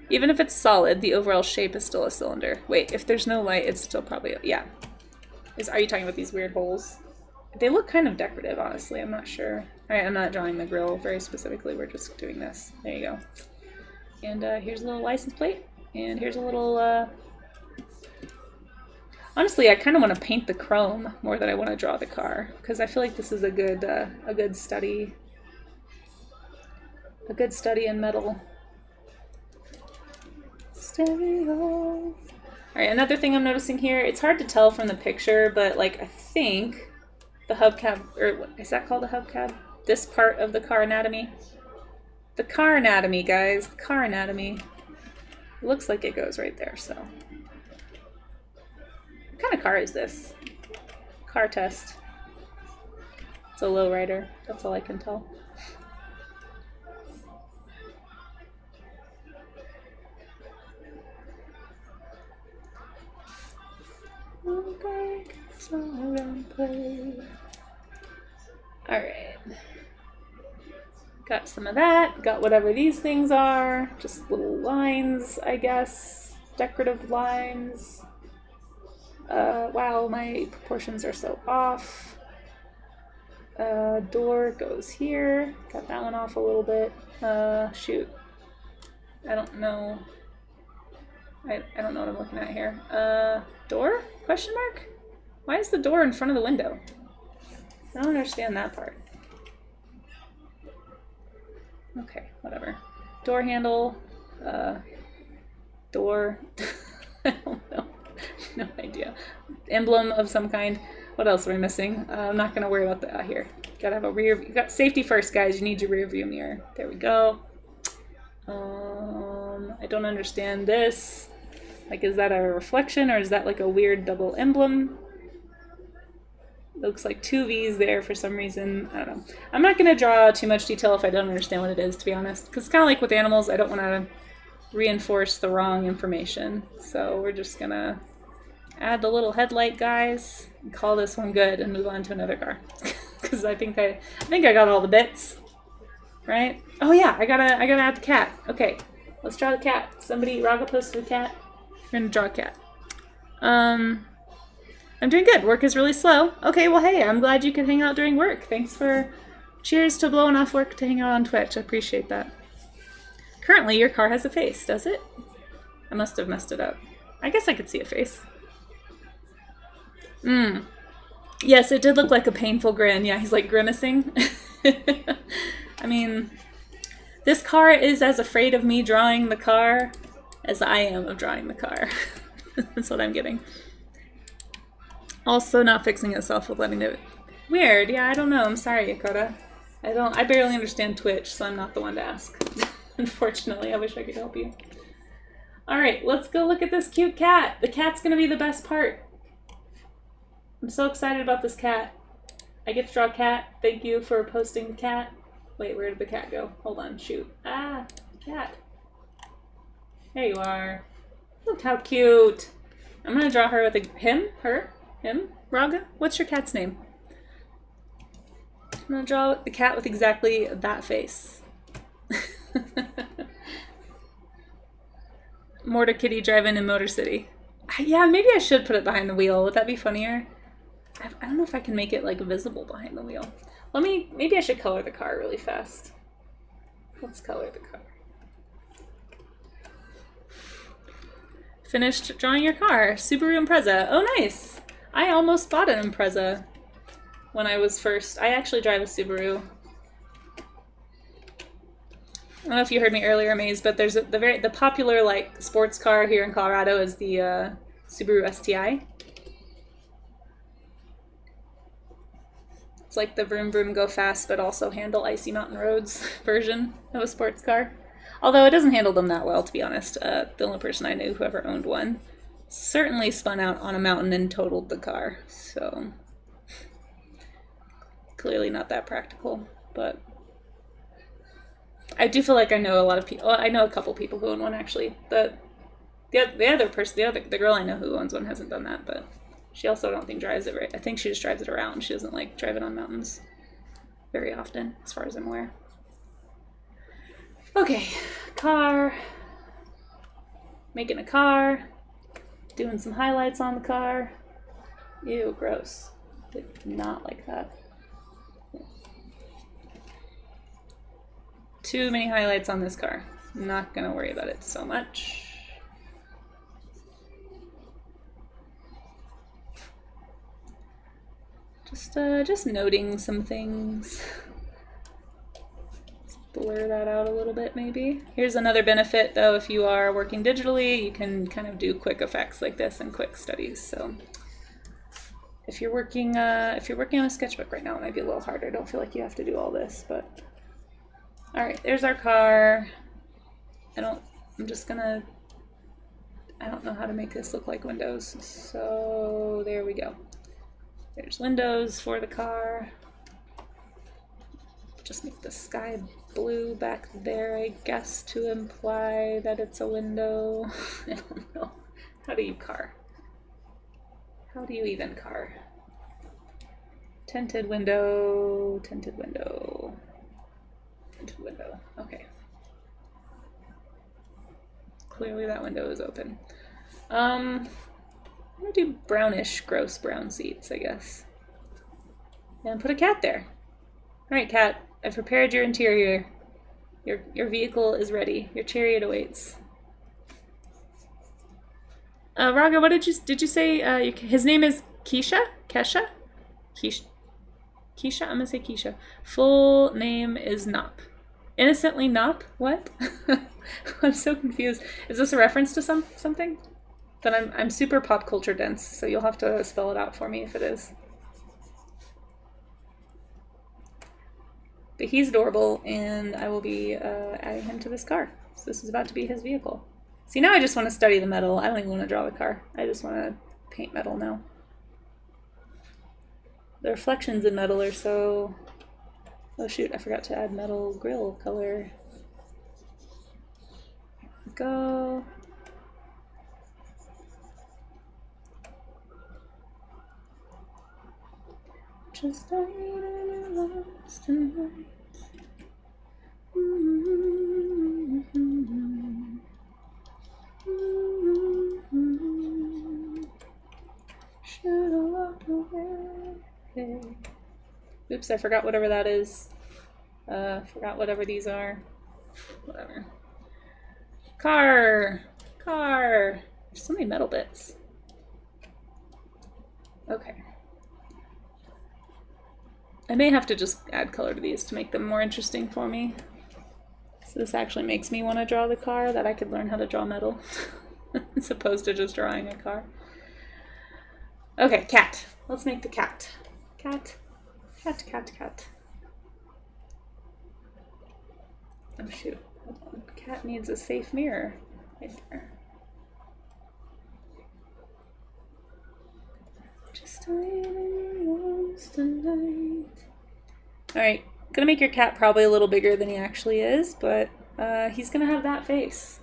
Speaker 1: Even if it's solid, the overall shape is still a cylinder. Wait, if there's no light, it's still probably... Yeah. Are you talking about these weird holes? They look kind of decorative, honestly. I'm not sure. Alright, I'm not drawing the grill very specifically. We're just doing this. There you go. And here's a little license plate. And here's a little... Honestly, I kind of want to paint the chrome more than I want to draw the car, because I feel like this is a good study. A good study in metal. Stereo. Alright, another thing I'm noticing here, it's hard to tell from the picture, but like I think the hubcap, or is that called a hubcap? This part of the car anatomy? The car anatomy, guys. The car anatomy. It looks like it goes right there, so... What kind of car is this? Car test. It's a lowrider. That's all I can tell. Alright. Got some of that. Got whatever these things are. Just little lines, I guess. Decorative lines. Wow, my proportions are so off. Door goes here. Got that one off a little bit. Shoot. I don't know. I don't know what I'm looking at here. Door? Question mark? Why is the door in front of the window? I don't understand that part. Okay, whatever. Door handle. Door. I don't know. No idea. Emblem of some kind. What else are we missing? I'm not going to worry about that here. Gotta have a rear. You got safety first, guys. You need your rear view mirror. There we go. I don't understand this. Like, is that a reflection or is that like a weird double emblem? Looks like two V's there for some reason. I don't know. I'm not going to draw too much detail if I don't understand what it is, to be honest. Because it's kind of like with animals, I don't want to reinforce the wrong information. So we're just going to add the little headlight guys, and call this one good, and move on to another car. Because I think I got all the bits. Right? Oh yeah, I gotta add the cat. Okay, let's draw the cat. Somebody, Raga posted a cat. We're gonna draw a cat. I'm doing good. Work is really slow. Okay, well hey, I'm glad you could hang out during work. Thanks for, cheers to blowing off work to hang out on Twitch. I appreciate that. Currently, your car has a face, does it? I must have messed it up. I guess I could see a face. Yes, it did look like a painful grin. Yeah, he's like grimacing. I mean, this car is as afraid of me drawing the car as I am of drawing the car. That's what I'm getting. Also not fixing itself with letting it... Weird, yeah, I don't know. I'm sorry, Yakota. I barely understand Twitch, so I'm not the one to ask. Unfortunately, I wish I could help you. Alright, let's go look at this cute cat. The cat's gonna be the best part. I'm so excited about this cat. I get to draw a cat. Thank you for posting the cat. Wait, where did the cat go? Hold on, shoot. Ah, cat. There you are. Look how cute. I'm gonna draw her with a him, her, him, Raga. What's your cat's name? I'm gonna draw the cat with exactly that face. Motor Kitty driving in Motor City. Yeah, maybe I should put it behind the wheel. Would that be funnier? I don't know if I can make it like visible behind the wheel. Maybe I should color the car really fast. Let's color the car. Finished drawing your car. Subaru Impreza. Oh, nice. I almost bought an Impreza when I was first. I actually drive a Subaru. I don't know if you heard me earlier, Maze, but there's the popular like sports car here in Colorado is the Subaru STI. It's like the vroom vroom go fast but also handle icy mountain roads version of a sports car. Although it doesn't handle them that well, to be honest. The only person I knew who ever owned one certainly spun out on a mountain and totaled the car. So clearly not that practical, but I do feel like I know a lot of people. Well, I know a couple people who own one actually. The girl I know who owns one hasn't done that, but she also I don't think drives it right. I think she just drives it around. She doesn't like drive it on mountains very often, as far as I'm aware. Okay, car. Making a car. Doing some highlights on the car. Ew, gross. Did not like that. Too many highlights on this car. I'm not gonna worry about it so much. Just noting some things. Let's blur that out a little bit, maybe. Here's another benefit, though. If you are working digitally, you can kind of do quick effects like this and quick studies. So, if you're working on a sketchbook right now, it might be a little harder. Don't feel like you have to do all this, but all right. There's our car. I don't know how to make this look like windows. So there we go. There's windows for the car. Just make the sky blue back there, I guess, to imply that it's a window. I don't know. How do you car? How do you even car? Tinted window, tinted window, tinted window. Okay. Clearly that window is open. I'm gonna do brownish, gross brown seats, I guess. And put a cat there. Alright, Cat. I've prepared your interior. Your vehicle is ready. Your chariot awaits. Raga, what did you say? His name is Keisha? Kesha? Keisha? Keisha? I'm gonna say Keisha. Full name is Nop. Innocently Nop? What? I'm so confused. Is this a reference to something? Then I'm super pop culture dense, so you'll have to spell it out for me if it is. But he's adorable, and I will be adding him to this car. So this is about to be his vehicle. See, now I just want to study the metal. I don't even want to draw the car. I just want to paint metal now. The reflections in metal are so... Oh shoot, I forgot to add metal grill color. Go. Just lost tonight. Should have walked away. Oops, I forgot whatever that is. Forgot whatever these are. Whatever. Car! Car! There's so many metal bits. Okay. I may have to just add color to these to make them more interesting for me. So this actually makes me want to draw the car, that I could learn how to draw metal. As opposed to just drawing a car. Okay, cat. Let's make the cat. Cat. Cat, cat, cat. Oh shoot. Cat needs a safe mirror. Right there. Just a little lost tonight. Alright, gonna make your cat probably a little bigger than he actually is, but he's gonna have that face.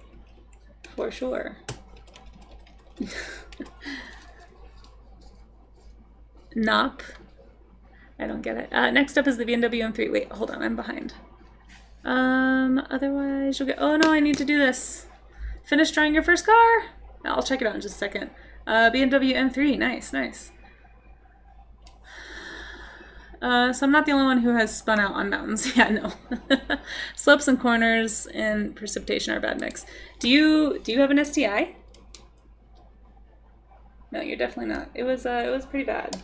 Speaker 1: For sure. Nop. I don't get it. Next up is the BMW M3. Wait, hold on, I'm behind. Otherwise you'll get... Oh no, I need to do this. Finish drawing your first car? I'll check it out in just a second. BMW M3, nice, nice. So I'm not the only one who has spun out on mountains. Yeah, no. Slopes and corners and precipitation are a bad mix. Do you have an STI? No, you're definitely not. It was pretty bad.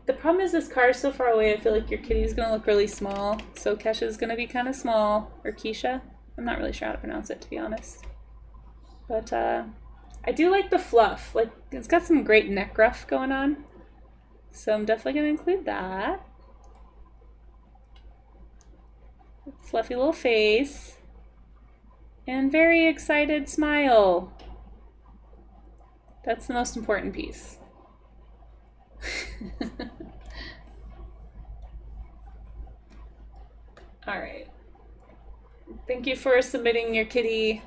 Speaker 1: The problem is this car is so far away, I feel like your kitty's gonna look really small. So Kesha's gonna be kind of small. Or Keisha. I'm not really sure how to pronounce it, to be honest. But I do like the fluff. Like, it's got some great neck ruff going on. So I'm definitely gonna include that. Fluffy little face. And very excited smile. That's the most important piece. All right. Thank you for submitting your kitty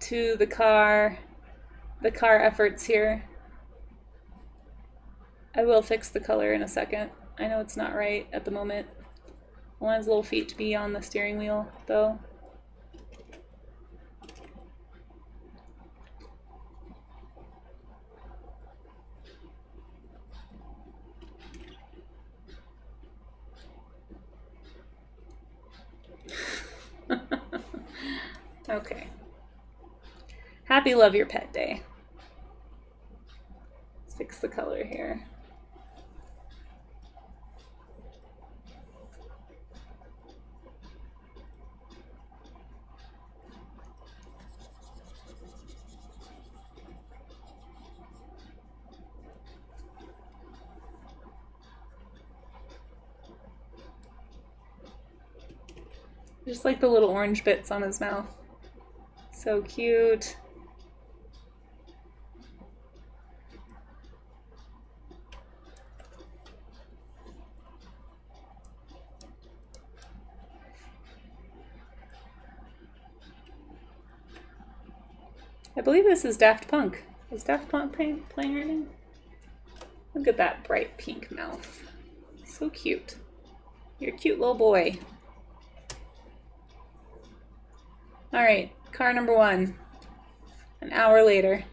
Speaker 1: to the car efforts here. I will fix the color in a second. I know it's not right at the moment. I want his little feet to be on the steering wheel, though. Okay. Happy Love Your Pet Day. Let's fix the color here. Just like the little orange bits on his mouth. So cute. I believe this is Daft Punk. Is Daft Punk playing right now? Look at that bright pink mouth. So cute. You're a cute little boy. All right, car number 1. An hour later,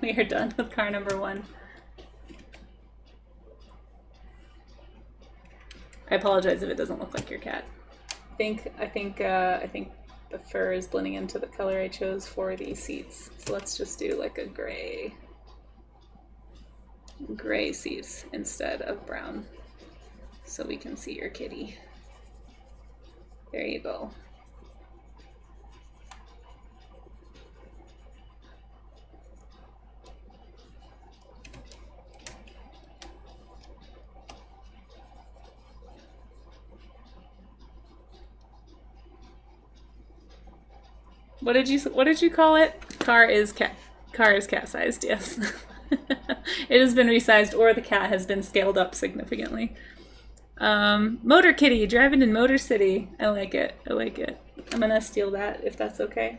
Speaker 1: we are done with car number 1. I apologize if it doesn't look like your cat. I think the fur is blending into the color I chose for these seats. So let's just do like a gray seats instead of brown, so we can see your kitty. There you go. What did you call it? Car is cat-sized, yes. It has been resized, or the cat has been scaled up significantly. Motor Kitty, driving in Motor City. I like it. I like it. I'm gonna steal that if that's okay.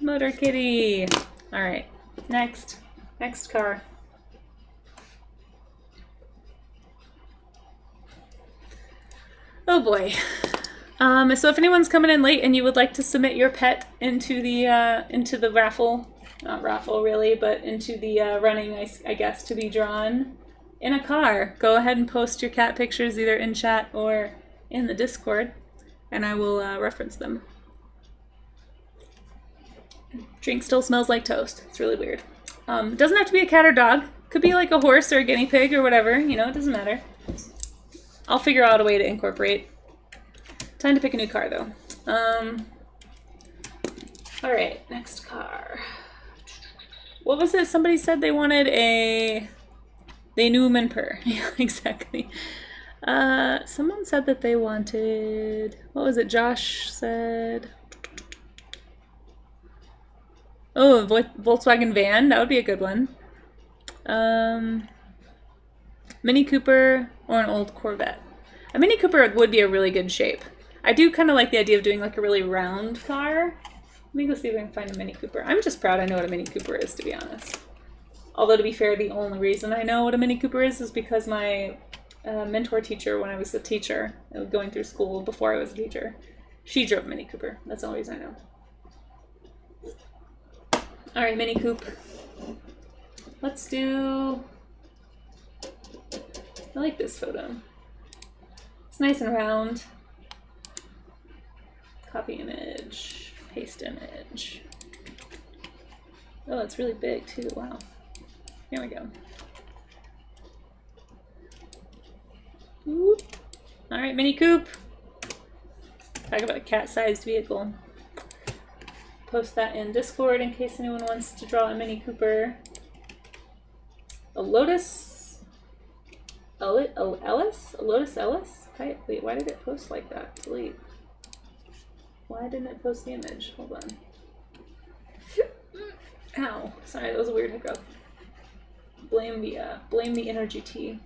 Speaker 1: Motor Kitty. All right. Next car. Oh boy. So if anyone's coming in late and you would like to submit your pet into the raffle, not raffle really, but into the running, I guess, to be drawn in a car, go ahead and post your cat pictures either in chat or in the Discord, and I will reference them. Drink still smells like toast. It's really weird. Doesn't have to be a cat or dog. Could be like a horse or a guinea pig or whatever. You know, it doesn't matter. I'll figure out a way to incorporate. Time to pick a new car, though. All right, next car. What was it? Somebody said they wanted They knew him in purr. Yeah, exactly. Someone said that they wanted... What was it? Josh said... Oh, Volkswagen van. That would be a good one. Mini Cooper or an old Corvette. A Mini Cooper would be a really good shape. I do kind of like the idea of doing like a really round car. Let me go see if I can find a Mini Cooper. I'm just proud I know what a Mini Cooper is, to be honest. Although, to be fair, the only reason I know what a Mini Cooper is because my mentor teacher, when I was a teacher, going through school before I was a teacher, she drove a Mini Cooper. That's the only reason I know. All right, Mini Coupe. Let's do... I like this photo. It's nice and round. Copy image, paste image. Oh, it's really big too, wow. Here we go. Whoop. All right, Mini Coupe. Talk about a cat-sized vehicle. Post that in Discord in case anyone wants to draw a Mini Cooper. A Lotus... Ellis? A Lotus Ellis? Wait, why did it post like that? Delete. Why didn't it post the image? Hold on. Ow. Sorry, that was a weird hiccup. Blame the energy tea.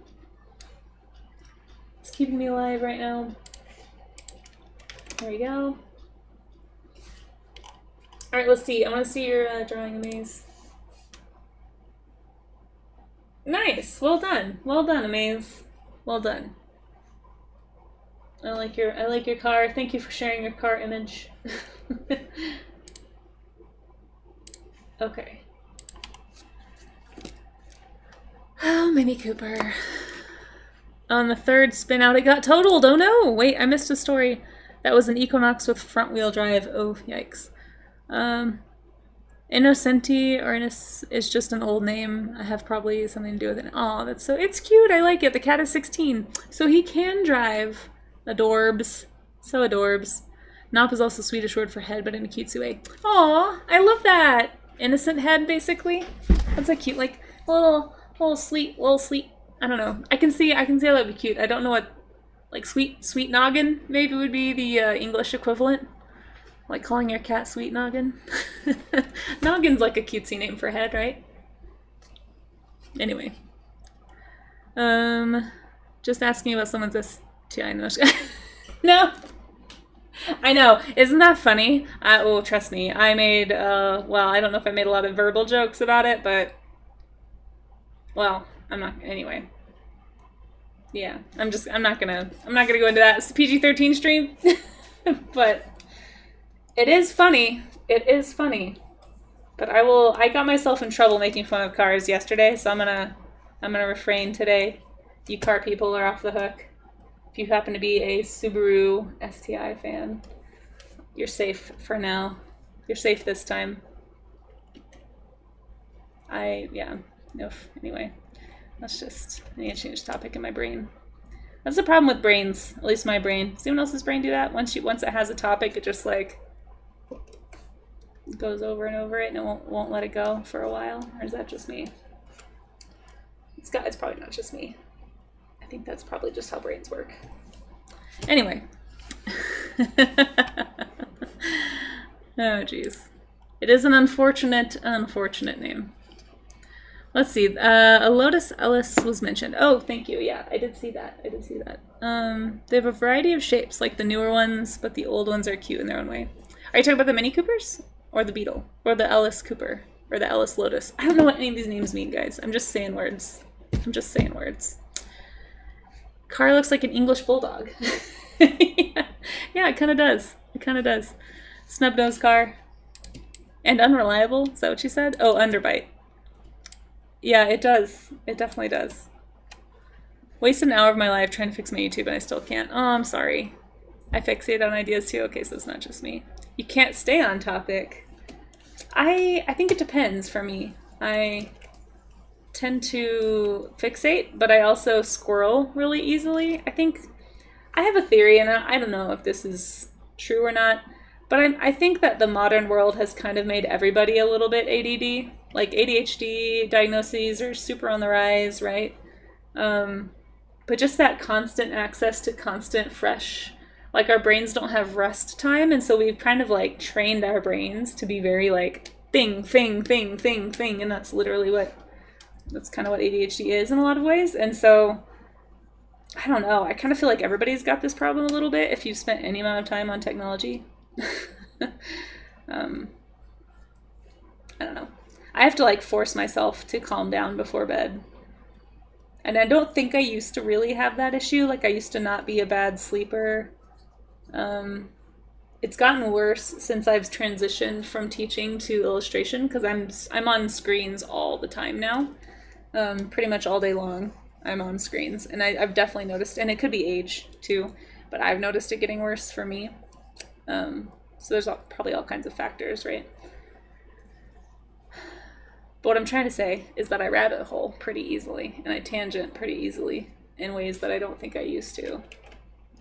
Speaker 1: It's keeping me alive right now. There we go. Alright, let's see. I want to see your drawing, Amaze. Nice! Well done. Well done, Amaze. Well done. I like your car. Thank you for sharing your car image. Okay. Oh, Mini Cooper. On the third spin out, it got totaled. Oh no! Wait, I missed a story. That was an Equinox with front wheel drive. Oh, yikes. Innocenti or is just an old name. I have probably something to do with it. Aw, that's so... It's cute. I like it. The cat is 16. So he can drive. Adorbs. So adorbs. Nop is also Swedish word for head, but in a cutesy way. Aw, I love that. Innocent head, basically. That's a cute, like, little sweet. I don't know. I can see how that would be cute. I don't know what, like, sweet noggin maybe would be the English equivalent. Like calling your cat Sweet Noggin. Noggin's like a cutesy name for head, right? Anyway. Just asking about someone's I know. No. I know. Isn't that funny? Oh, trust me. I made, well, I don't know if I made a lot of verbal jokes about it, but, well, I'm not, anyway. Yeah, I'm not gonna go into that. It's a PG-13 stream, but it is funny. It is funny. But I got myself in trouble making fun of cars yesterday, so I'm gonna refrain today. You car people are off the hook. If you happen to be a Subaru STI fan, you're safe for now. You're safe this time. Yeah. Anyway, I need to change topic in my brain. That's the problem with brains, at least my brain. Does anyone else's brain do that? Once it has a topic, it just like goes over and over it and it won't let it go for a while. Or is that just me? It's probably not just me. I think that's probably just how brains work. Anyway. Oh, jeez. It is an unfortunate name. Let's see. A Lotus Ellis was mentioned. Oh, thank you. Yeah, I did see that. They have a variety of shapes, like the newer ones, but the old ones are cute in their own way. Are you talking about the Mini Coopers? Or the Beetle? Or the Ellis Cooper? Or the Ellis Lotus? I don't know what any of these names mean, guys. I'm just saying words. Car looks like an English bulldog. Yeah, it kind of does. Snub-nosed car. And unreliable? Is that what you said? Oh, underbite. Yeah, it does. It definitely does. Wasted an hour of my life trying to fix my YouTube and I still can't. Oh, I'm sorry. I fixate on ideas too? Okay, so it's not just me. You can't stay on topic. I think it depends for me. I tend to fixate, but I also squirrel really easily. I think I have a theory, and I don't know if this is true or not, but I think that the modern world has kind of made everybody a little bit ADD. Like ADHD diagnoses are super on the rise, right? But just that constant access to constant fresh, like our brains don't have rest time, and so we've kind of like trained our brains to be very like thing, and that's literally that's kind of what ADHD is in a lot of ways. And so I don't know, I kind of feel like everybody's got this problem a little bit if you've spent any amount of time on technology. I don't know. I have to like force myself to calm down before bed. And I don't think I used to really have that issue. Like I used to not be a bad sleeper. It's gotten worse since I've transitioned from teaching to illustration because I'm on screens all the time now. Pretty much all day long I'm on screens, and I've definitely noticed, and it could be age too, but I've noticed it getting worse for me. So there's probably all kinds of factors, right? But what I'm trying to say is that I rabbit hole pretty easily, and I tangent pretty easily in ways that I don't think I used to.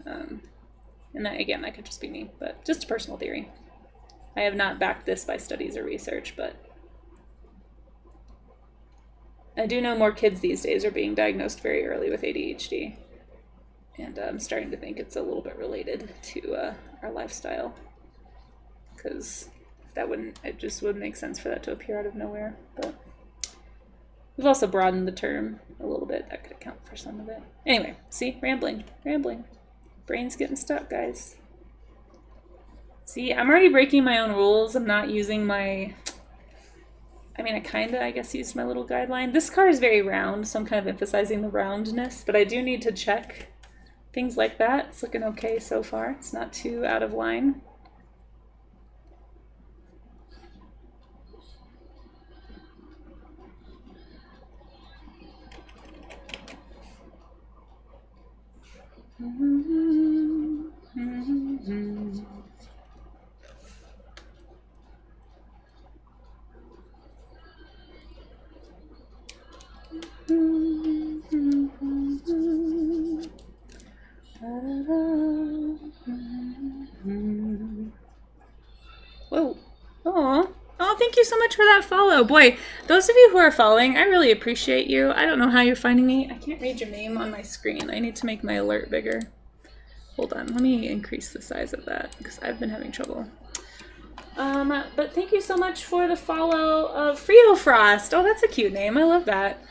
Speaker 1: And that, again, that could just be me, but just a personal theory. I have not backed this by studies or research, but I do know more kids these days are being diagnosed very early with ADHD. And I'm starting to think it's a little bit related to our lifestyle. Because it just wouldn't make sense for that to appear out of nowhere. But we've also broadened the term a little bit. That could account for some of it. Anyway, see? Rambling. Brain's getting stuck, guys. See, I'm already breaking my own rules. I'm not using my... I mean, I guess, used my little guideline. This car is very round, so I'm kind of emphasizing the roundness, but I do need to check things like that. It's looking okay so far. It's not too out of line. Whoa. Aw. Oh, thank you so much for that follow. Boy, those of you who are following, I really appreciate you. I don't know how you're finding me. I can't read your name on my screen. I need to make my alert bigger. Hold on, let me increase the size of that because I've been having trouble. But thank you so much for the follow of Frio Frost. Oh, that's a cute name. I love that.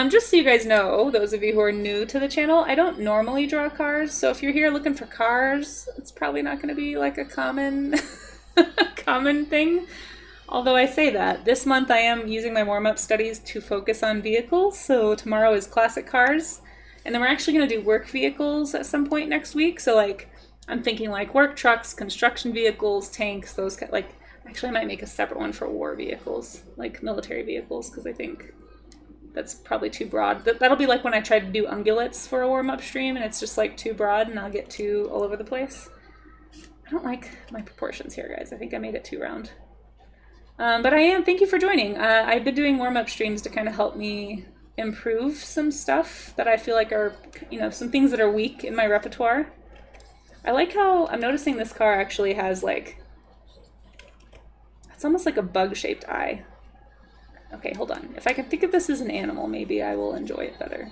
Speaker 1: Just so you guys know, those of you who are new to the channel, I don't normally draw cars, so if you're here looking for cars, it's probably not going to be like a common common thing. Although I say that, this month I am using my warm-up studies to focus on vehicles, so tomorrow is classic cars, and then we're actually going to do work vehicles at some point next week, so like, I'm thinking like work trucks, construction vehicles, tanks, those kind, like, actually I might make a separate one for war vehicles, like military vehicles, because I think that's probably too broad. That'll be like when I tried to do ungulates for a warm-up stream and it's just like too broad and I'll get too all over the place. I don't like my proportions here, guys. I think I made it too round. But thank you for joining. I've been doing warm-up streams to kind of help me improve some stuff that I feel like are, you know, some things that are weak in my repertoire. I like how I'm noticing this car actually has like, it's almost like a bug-shaped eye. Okay, hold on. If I can think of this as an animal, maybe I will enjoy it better.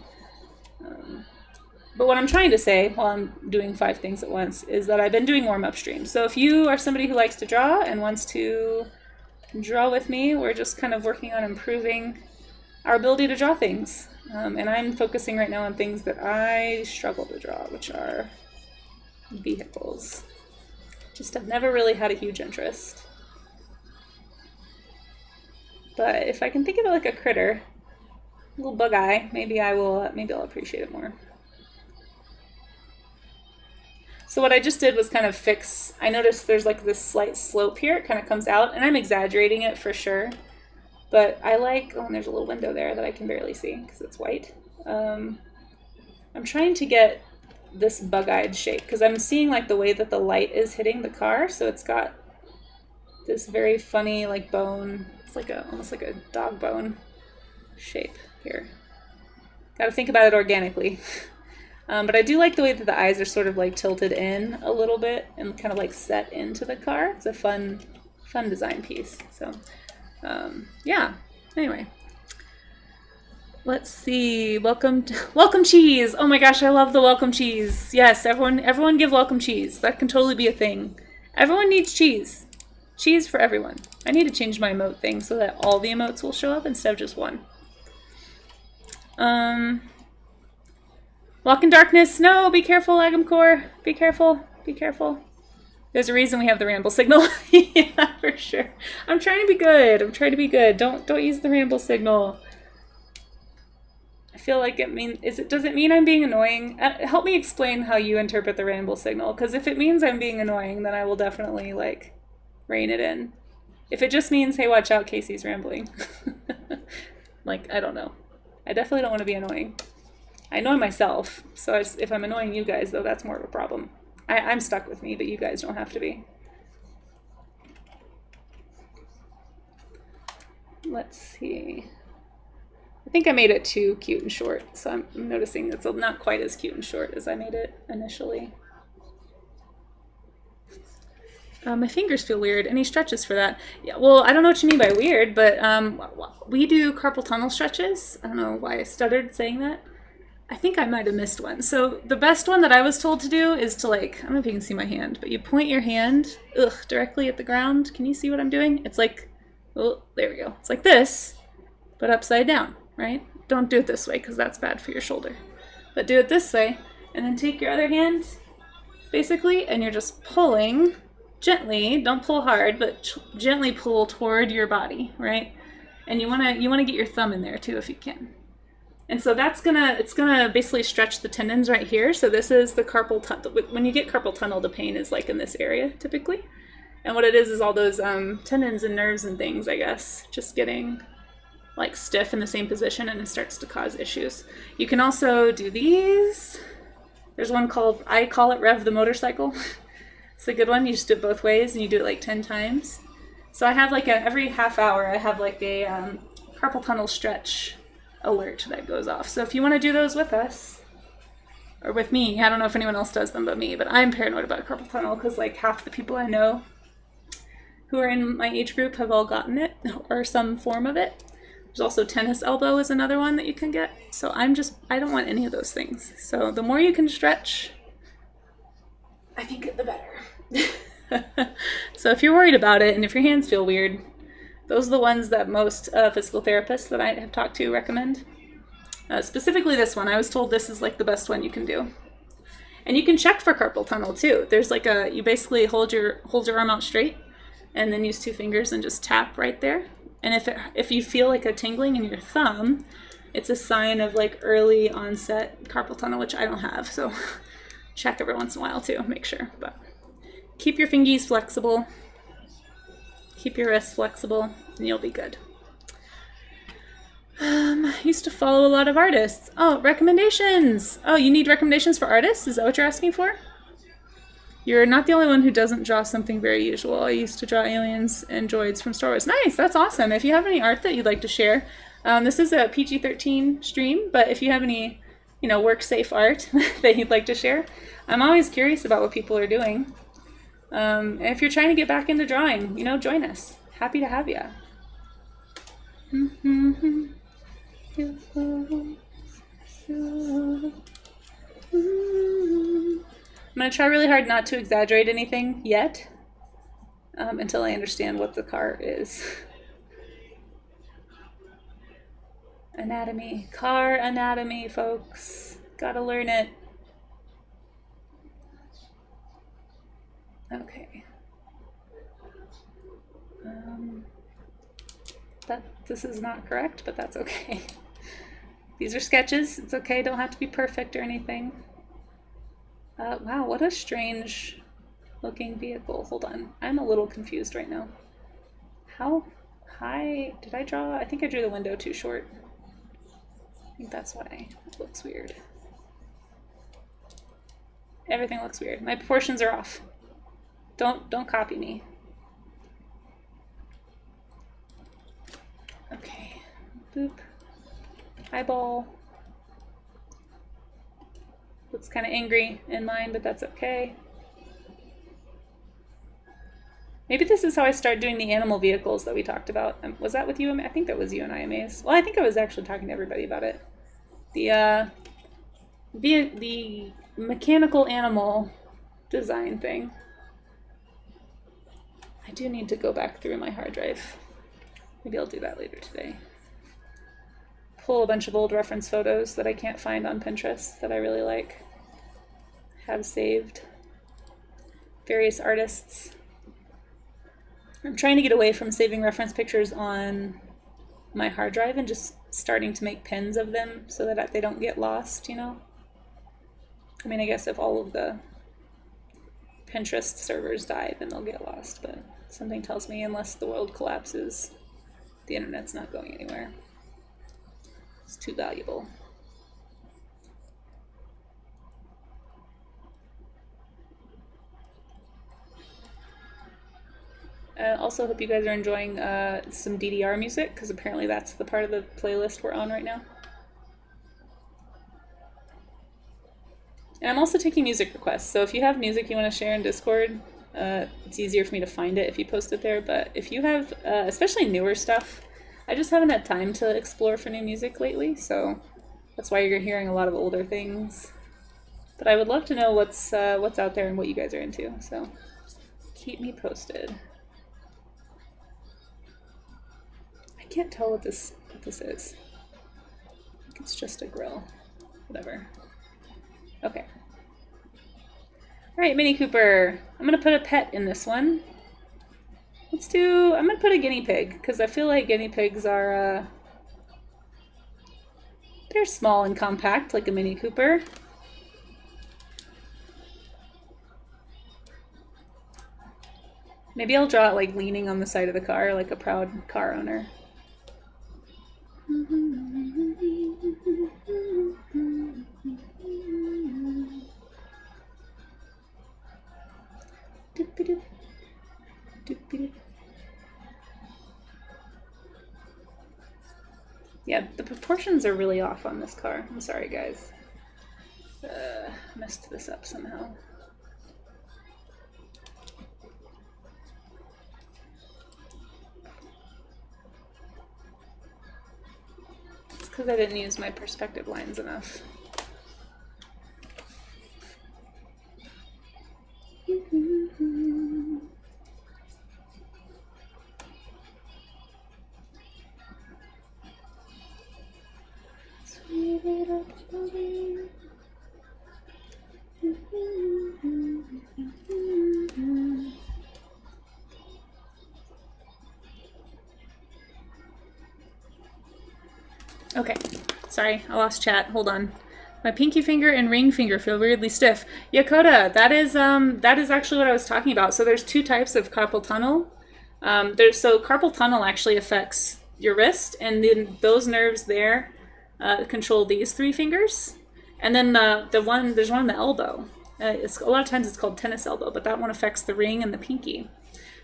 Speaker 1: But what I'm trying to say while I'm doing 5 things at once is that I've been doing warm-up streams. So if you are somebody who likes to draw and wants to draw with me, we're just kind of working on improving our ability to draw things. And I'm focusing right now on things that I struggle to draw, which are vehicles. Just I've never really had a huge interest. But if I can think of it like a critter, a little bug eye, maybe I'll appreciate it more. So what I just did was kind of fix, I noticed there's like this slight slope here, it kind of comes out, and I'm exaggerating it for sure. But I like, oh, and there's a little window there that I can barely see because it's white. I'm trying to get this bug-eyed shape because I'm seeing like the way that the light is hitting the car, so it's got this very funny like bone. It's like almost like a dog bone shape here. Got to think about it organically. But I do like the way that the eyes are sort of like tilted in a little bit and kind of like set into the car. It's a fun design piece. So yeah. Anyway, let's see. Welcome cheese. Oh my gosh, I love the welcome cheese. Yes, everyone give welcome cheese. That can totally be a thing. Everyone needs cheese. Cheese for everyone. I need to change my emote thing so that all the emotes will show up instead of just one. Walk in darkness. No, be careful, Agamcore. Be careful. Be careful. There's a reason we have the ramble signal. Yeah, for sure. I'm trying to be good. I'm trying to be good. Don't use the ramble signal. I feel like does it mean I'm being annoying? Help me explain how you interpret the ramble signal, because if it means I'm being annoying, then I will definitely like rein it in. If it just means, hey, watch out, Casey's rambling. Like, I don't know. I definitely don't want to be annoying. I annoy myself, so if I'm annoying you guys, though, that's more of a problem. I'm stuck with me, but you guys don't have to be. Let's see. I think I made it too cute and short, so I'm noticing it's not quite as cute and short as I made it initially. My fingers feel weird. Any stretches for that? Yeah, well, I don't know what you mean by weird, but we do carpal tunnel stretches. I don't know why I stuttered saying that. I think I might have missed one. So the best one that I was told to do is to like, I don't know if you can see my hand, but you point your hand directly at the ground. Can you see what I'm doing? It's like, oh, there we go. It's like this, but upside down, right? Don't do it this way because that's bad for your shoulder. But do it this way, and then take your other hand, basically, and you're just pulling gently. Don't pull hard, but gently pull toward your body, right? And you wanna get your thumb in there too if you can. And so it's gonna basically stretch the tendons right here. So this is the carpal tunnel. When you get carpal tunnel, the pain is like in this area typically. And what it is all those tendons and nerves and things, I guess, just getting like stiff in the same position, and it starts to cause issues. You can also do these. There's one called, I call it Rev the Motorcycle. It's a good one. You just do it both ways and you do it like 10 times. So I have like every half hour, I have like a carpal tunnel stretch alert that goes off. So if you want to do those with us, or with me, I don't know if anyone else does them but me, but I'm paranoid about carpal tunnel because like half the people I know who are in my age group have all gotten it or some form of it. There's also tennis elbow is another one that you can get. So I don't want any of those things. So the more you can stretch, I think the better. So if you're worried about it and if your hands feel weird, those are the ones that most physical therapists that I have talked to recommend. Specifically this one. I was told this is like the best one you can do. And you can check for carpal tunnel too. There's like a, you basically hold your arm out straight and then use 2 fingers and just tap right there. And if you feel like a tingling in your thumb, it's a sign of like early onset carpal tunnel, which I don't have. So check every once in a while too, make sure. But keep your fingies flexible. Keep your wrists flexible and you'll be good. Used to follow a lot of artists. Oh, recommendations. Oh, you need recommendations for artists? Is that what you're asking for? You're not the only one who doesn't draw something very usual. I used to draw aliens and droids from Star Wars. Nice, that's awesome. If you have any art that you'd like to share, this is a PG-13 stream, but if you have any, work-safe art that you'd like to share, I'm always curious about what people are doing. And if you're trying to get back into drawing, join us. Happy to have you. I'm going to try really hard not to exaggerate anything yet, until I understand what the car is. Anatomy. Car anatomy, folks. Gotta learn it. Okay. This is not correct, but that's okay. These are sketches. It's okay. Don't have to be perfect or anything. Wow, what a strange looking vehicle. Hold on. I'm a little confused right now. How high did I draw? I think I drew the window too short. I think that's why it looks weird. Everything looks weird. My proportions are off. Don't copy me. Okay. Boop. Eyeball. Looks kind of angry in mine, but that's okay. Maybe this is how I start doing the animal vehicles that we talked about. Was that with you? I think that was you and IMAs. Well, I think I was actually talking to everybody about it. The mechanical animal design thing. I do need to go back through my hard drive. Maybe I'll do that later today. Pull a bunch of old reference photos that I can't find on Pinterest that I really like. Have saved. Various artists. I'm trying to get away from saving reference pictures on my hard drive and just starting to make pins of them so that they don't get lost, I mean, I guess if all of the Pinterest servers die, then they'll get lost, but something tells me unless the world collapses, the internet's not going anywhere. It's too valuable. I also hope you guys are enjoying some DDR music, because apparently that's the part of the playlist we're on right now. And I'm also taking music requests, so if you have music you want to share in Discord, it's easier for me to find it if you post it there, but if you have, especially newer stuff, I just haven't had time to explore for new music lately, so that's why you're hearing a lot of older things. But I would love to know what's out there and what you guys are into, so keep me posted. I can't tell what this is. I think it's just a grill. Whatever. Okay. Alright, Mini Cooper. I'm gonna put a pet in this one. I'm gonna put a guinea pig, because I feel like guinea pigs are, they're small and compact, like a Mini Cooper. Maybe I'll draw it like leaning on the side of the car, like a proud car owner. Yeah, the proportions are really off on this car. I'm sorry, guys. Messed this up somehow. It's because I didn't use my perspective lines enough. Sweet sorry, I lost chat. Hold on. My pinky finger and ring finger feel weirdly stiff. Yakota, that is actually what I was talking about. So there's two types of carpal tunnel. So carpal tunnel actually affects your wrist, and then those nerves there control these three fingers. And then there's one in the elbow. A lot of times it's called tennis elbow, but that one affects the ring and the pinky.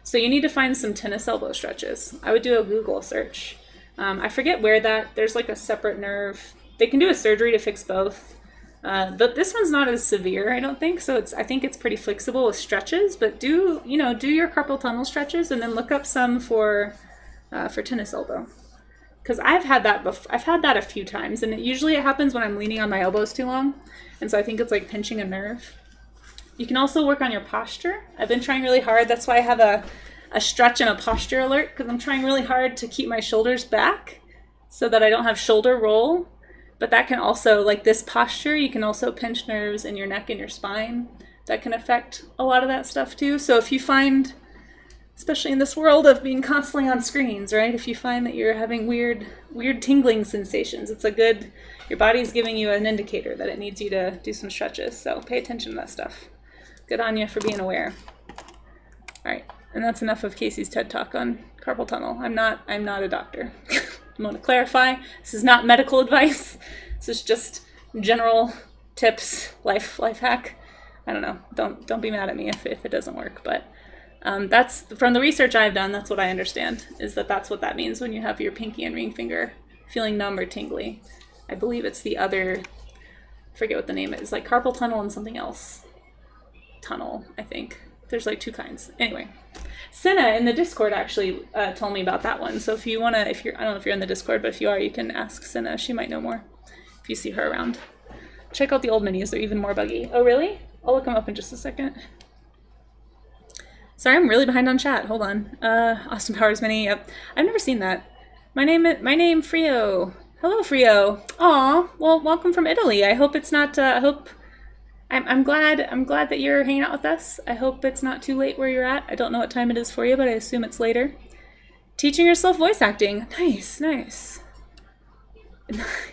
Speaker 1: So you need to find some tennis elbow stretches. I would do a Google search. I forget where there's like a separate nerve. They can do a surgery to fix both. But this one's not as severe, I don't think. So I think it's pretty flexible with stretches. But do your carpal tunnel stretches, and then look up some for tennis elbow. Because I've had that a few times, and usually it happens when I'm leaning on my elbows too long, and so I think it's like pinching a nerve. You can also work on your posture. I've been trying really hard. That's why I have a stretch and a posture alert, because I'm trying really hard to keep my shoulders back so that I don't have shoulder roll. But that can also, like this posture, you can also pinch nerves in your neck and your spine. That can affect a lot of that stuff too. So if you find, especially in this world of being constantly on screens, right? If you find that you're having weird tingling sensations, your body's giving you an indicator that it needs you to do some stretches. So pay attention to that stuff. Good on you for being aware. All right, and that's enough of Casey's TED Talk on carpal tunnel. I'm not a doctor. I want to clarify, this is not medical advice. This is just general tips, life hack. I don't know. Don't be mad at me if it doesn't work, but that's from the research I've done. That's what I understand, is that's what that means when you have your pinky and ring finger feeling numb or tingly. I believe it's the other, I forget what the name is, like carpal tunnel and something else. Tunnel, I think. There's like two kinds. Anyway, Senna in the Discord actually told me about that one. So if you want to, I don't know if you're in the Discord, but if you are, you can ask Senna. She might know more if you see her around. Check out the old minis. They're even more buggy. Oh, really? I'll look them up in just a second. Sorry, I'm really behind on chat. Hold on. Austin Powers mini. Yep. I've never seen that. My name Frio. Hello, Frio. Aw, well, welcome from Italy. I hope it's not, I'm glad that you're hanging out with us. I hope it's not too late where you're at. I don't know what time it is for you, but I assume it's later. Teaching yourself voice acting. Nice.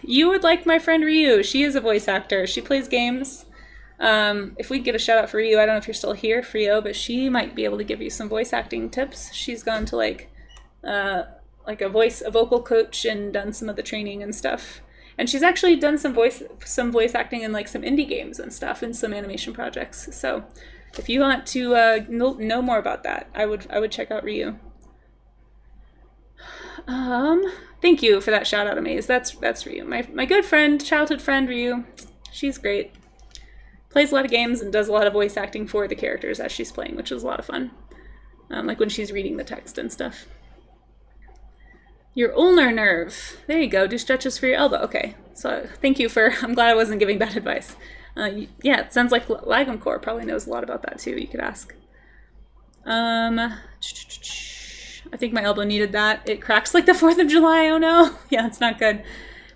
Speaker 1: You would like my friend Ryu. She is a voice actor. She plays games. If we get a shout out for Ryu, I don't know if you're still here, Frio, but she might be able to give you some voice acting tips. She's gone to like a vocal coach and done some of the training and stuff. And she's actually done some voice acting in like some indie games and stuff and some animation projects. So if you want to know more about that, I would check out Ryu. Thank you for that shout out, Amaze. That's Ryu. My good friend, childhood friend Ryu. She's great. Plays a lot of games and does a lot of voice acting for the characters as she's playing, which is a lot of fun. Like when she's reading the text and stuff. Your ulnar nerve. There you go. Do stretches for your elbow. Okay. So thank you I'm glad I wasn't giving bad advice. Yeah, it sounds like Lagumcore probably knows a lot about that too. You could ask. I think my elbow needed that. It cracks like the 4th of July. Oh no. Yeah, it's not good.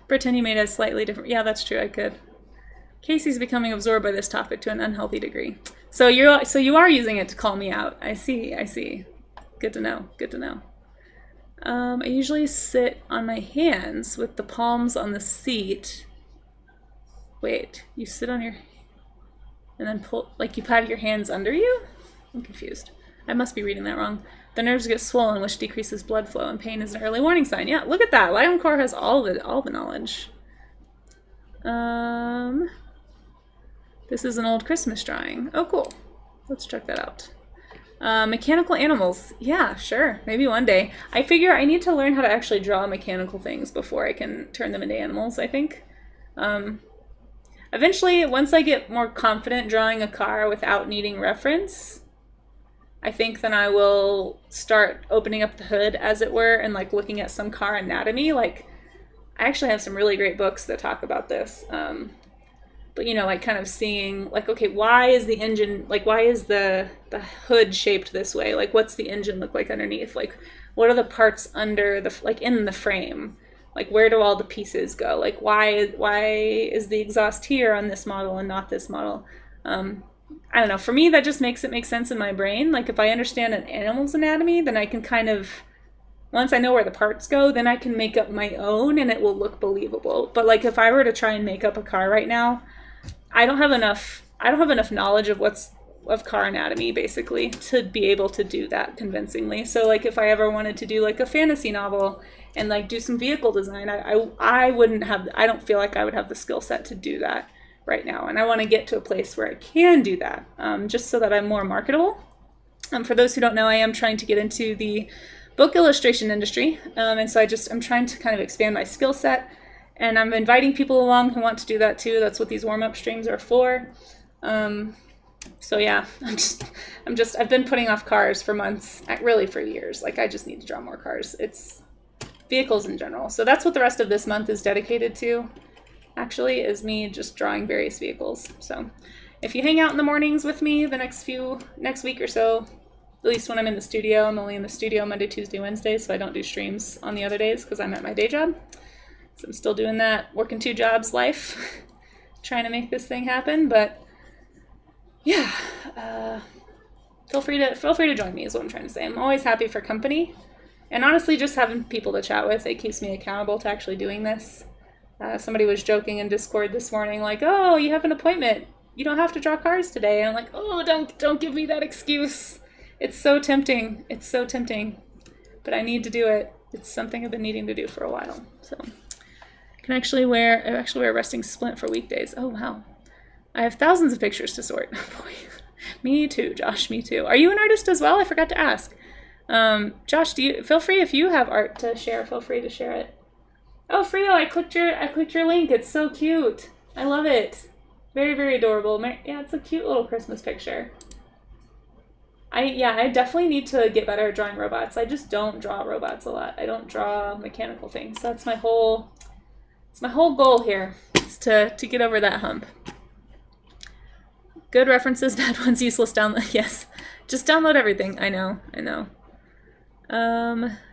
Speaker 1: Pretend you made a slightly different. Yeah, that's true. I could. Casey's becoming absorbed by this topic to an unhealthy degree. So you are using it to call me out. I see. Good to know. I usually sit on my hands with the palms on the seat. Wait, you sit on your... and then pull... like you pat your hands under you? I'm confused. I must be reading that wrong. The nerves get swollen, which decreases blood flow, and pain is an early warning sign. Yeah, look at that. Lioncore has all the knowledge. This is an old Christmas drawing. Oh, cool. Let's check that out. Mechanical animals. Yeah, sure. Maybe one day. I figure I need to learn how to actually draw mechanical things before I can turn them into animals, I think. Eventually, once I get more confident drawing a car without needing reference, I think then I will start opening up the hood, as it were, and like looking at some car anatomy. Like, I actually have some really great books that talk about this. But you know, like kind of seeing like, okay, why is the engine, like why is the hood shaped this way? Like what's the engine look like underneath? Like what are the parts under the, like in the frame? Like where do all the pieces go? Like why is the exhaust here on this model and not this model? I don't know. For me, that just makes it make sense in my brain. Like if I understand an animal's anatomy, then I can kind of once I know where the parts go, then I can make up my own and it will look believable. But like if I were to try and make up a car right now, I don't have enough knowledge of car anatomy basically to be able to do that convincingly. So like if I ever wanted to do like a fantasy novel and like do some vehicle design, I don't feel like I would have the skill set to do that right now. And I want to get to a place where I can do that, just so that I'm more marketable. For those who don't know, I am trying to get into the book illustration industry. And so I'm trying to kind of expand my skill set, and I'm inviting people along who want to do that too. That's what these warm-up streams are for. So yeah, I've been putting off cars for months, really for years. Like I just need to draw more cars. It's vehicles in general. So that's what the rest of this month is dedicated to, actually, is me just drawing various vehicles. So if you hang out in the mornings with me the next week or so, at least when I'm in the studio, I'm only in the studio Monday, Tuesday, Wednesday, so I don't do streams on the other days because I'm at my day job. So I'm still doing that, working 2 jobs life, trying to make this thing happen. But yeah, feel free to join me is what I'm trying to say. I'm always happy for company, and honestly, just having people to chat with, it keeps me accountable to actually doing this. Somebody was joking in Discord this morning, like, "Oh, you have an appointment. You don't have to draw cars today." And I'm like, "Oh, don't give me that excuse." It's so tempting. It's so tempting, but I need to do it. It's something I've been needing to do for a while. So I actually wear a resting splint for weekdays. Oh wow, I have thousands of pictures to sort. Boy, me too, Josh. Me too. Are you an artist as well? I forgot to ask. Josh, feel free if you have art to share. Feel free to share it. Oh, Frio, I clicked your link. It's so cute. I love it. Very, very adorable. Yeah, it's a cute little Christmas picture. I definitely need to get better at drawing robots. I just don't draw robots a lot. I don't draw mechanical things. That's my whole goal here, is to get over that hump. Good references, bad ones, useless download. Yes, just download everything. I know.